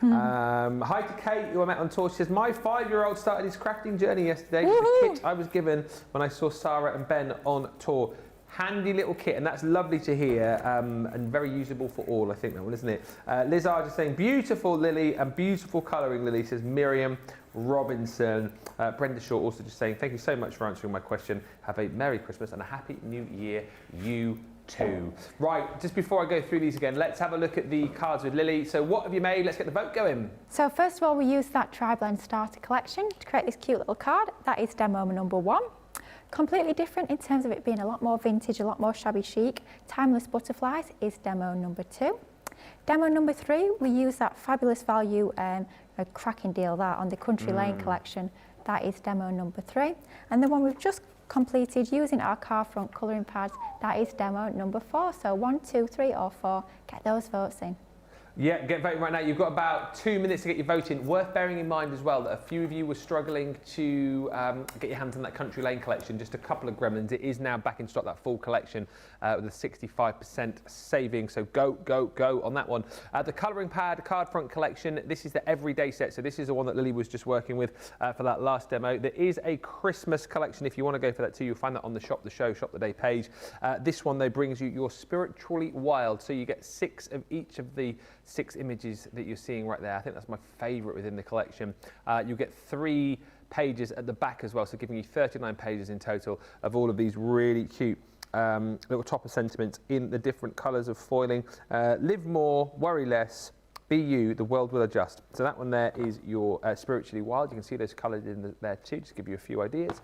A: Hi to Kate, who I met on tour. She says, my 5-year-old started his crafting journey yesterday with the kit I was given when I saw Sarah and Ben on tour. Handy little kit, and that's lovely to hear, and very usable for all, I think, that one, isn't it? Liz R just saying, beautiful Lily, and beautiful colouring, Lily, says Miriam Robinson. Brenda Shaw also just saying, thank you so much for answering my question. Have a Merry Christmas and a Happy New Year, you too. Right, just before I go through these again, let's have a look at the cards with Lily. So what have you made? Let's get the vote going.
B: So first of all, we used that Tri-Blend Starter Collection to create this cute little card. That is demo number 1. Completely different in terms of it being a lot more vintage, a lot more shabby chic. Timeless Butterflies is demo number 2. Demo number 3, we use that fabulous value, a cracking deal that on the Country Lane collection. That is demo number 3. And the one we've just completed using our card front colouring pads. That is demo number 4. So 1, 2, 3 or 4, get those votes in.
A: Yeah, get voting right now. You've got about 2 minutes to get your vote in. Worth bearing in mind as well that a few of you were struggling to get your hands on that Country Lane collection. Just a couple of gremlins. It is now back in stock, that full collection, with a 65% saving. So go on that one. The colouring pad card front collection. This is the everyday set. So this is the one that Lily was just working with for that last demo. There is a Christmas collection if you want to go for that too. You'll find that on the Shop the Show, Shop the Day page. This one though brings you your Spiritually Wild. So you get 6 of each of the 6 images that you're seeing right there. I think that's my favourite within the collection. You'll get 3 pages at the back as well, so giving you 39 pages in total of all of these really cute little topper sentiments in the different colours of foiling. Live more, worry less, be you, the world will adjust. So that one there is your Spiritually Wild. You can see those colours in there too, just to give you a few ideas.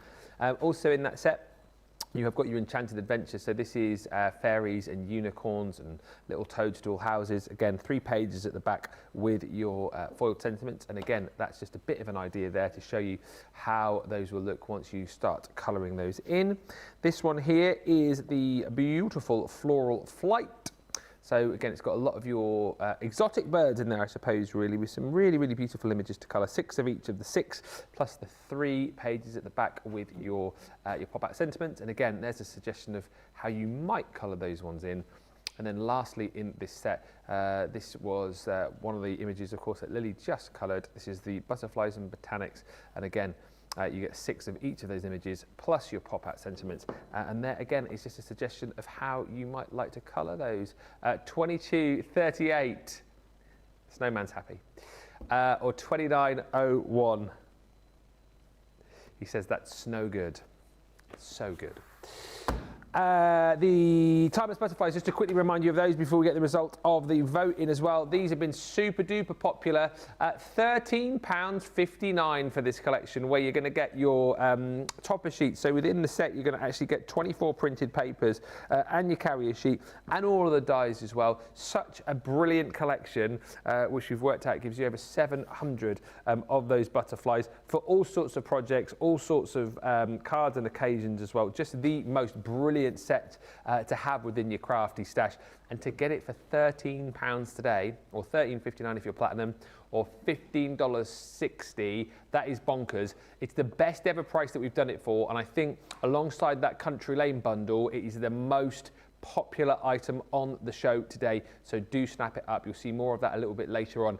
A: Also in that set, you have got your Enchanted Adventures. So this is fairies and unicorns and little toadstool houses. Again, 3 pages at the back with your foiled sentiments. And again, that's just a bit of an idea there to show you how those will look once you start colouring those in. This one here is the beautiful Floral Flight. So again, it's got a lot of your exotic birds in there, I suppose, really, with some really, really beautiful images to colour. 6 of each of the 6, plus the 3 pages at the back with your pop-out sentiments. And again, there's a suggestion of how you might colour those ones in. And then lastly in this set, this was one of the images, of course, that Lily just coloured. This is the Butterflies and Botanics. And again, you get 6 of each of those images, plus your pop-out sentiments. And there, again, is just a suggestion of how you might like to colour those. 22.38, Snowman's happy. Or 29.01. He says that's no good. So good. The timeless butterflies, just to quickly remind you of those before we get the result of the vote in as well. These have been super duper popular. £13.59 for this collection, where you're going to get your topper sheet. So within the set, you're going to actually get 24 printed papers and your carrier sheet and all of the dies as well. Such a brilliant collection, which we've worked out gives you over 700 of those butterflies for all sorts of projects, all sorts of cards and occasions as well. Just the most brilliant set to have within your crafty stash, and to get it for £13 today, or $13.59 if you're platinum, or $15.60, that is bonkers. It's the best ever price that we've done it for, and I think alongside that Country Lane bundle, it is the most popular item on the show today, so do snap it up. You'll see more of that a little bit later on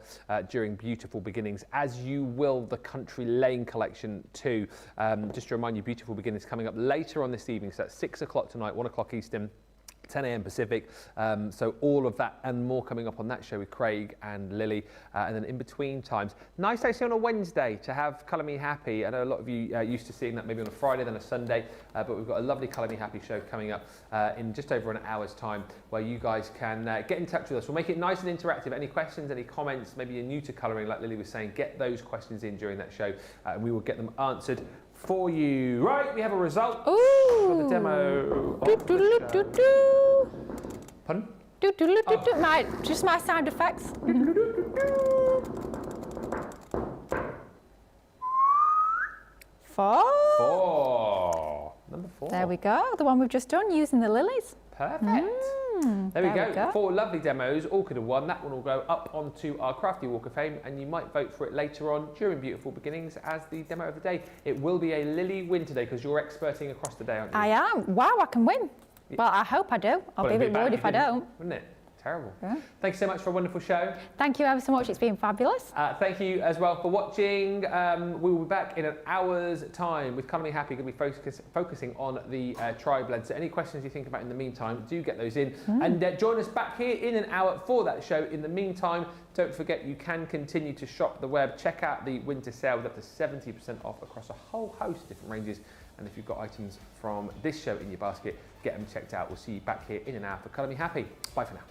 A: during Beautiful Beginnings, as you will the Country Lane collection too. Just to remind you, Beautiful Beginnings coming up later on this evening, so that's 6 o'clock tonight, 1 o'clock Eastern, 10 a.m. Pacific. So all of that and more coming up on that show with Craig and Lily. And then in between times, nice actually on a Wednesday to have Colour Me Happy. I know a lot of you used to seeing that maybe on a Friday than a Sunday, but we've got a lovely Colour Me Happy show coming up in just over an hour's time, where you guys can get in touch with us. We'll make it nice and interactive. Any questions, any comments, maybe you're new to colouring, like Lily was saying, get those questions in during that show, and we will get them answered for you. Right, we have a result for the demo. Pardon?
B: Just my sound effects. Four.
A: Number 4.
B: There we go. The one we've just done using the lilies.
A: Perfect. There we go. 4 lovely demos. All could have won. That one will go up onto our Crafty Walk of Fame, and you might vote for it later on during Beautiful Beginnings as the demo of the day. It will be a Lily win today, because you're experting across the day, aren't you?
B: I am. Wow, I can win. Well, I hope I do. I'll be a bit worried if I don't.
A: Wouldn't it? Terrible. Yeah. Thank you so much for a wonderful show.
B: Thank you ever so much. It's been fabulous.
A: Thank you as well for watching. We will be back in an hour's time with Colour Me Happy. Going to be focusing on the tri blend. So any questions you think about in the meantime, do get those in. And join us back here in an hour for that show. In the meantime, don't forget you can continue to shop the web. Check out the winter sale with up to 70% off across a whole host of different ranges. And if you've got items from this show in your basket, get them checked out. We'll see you back here in an hour for Colour Me Happy. Bye for now.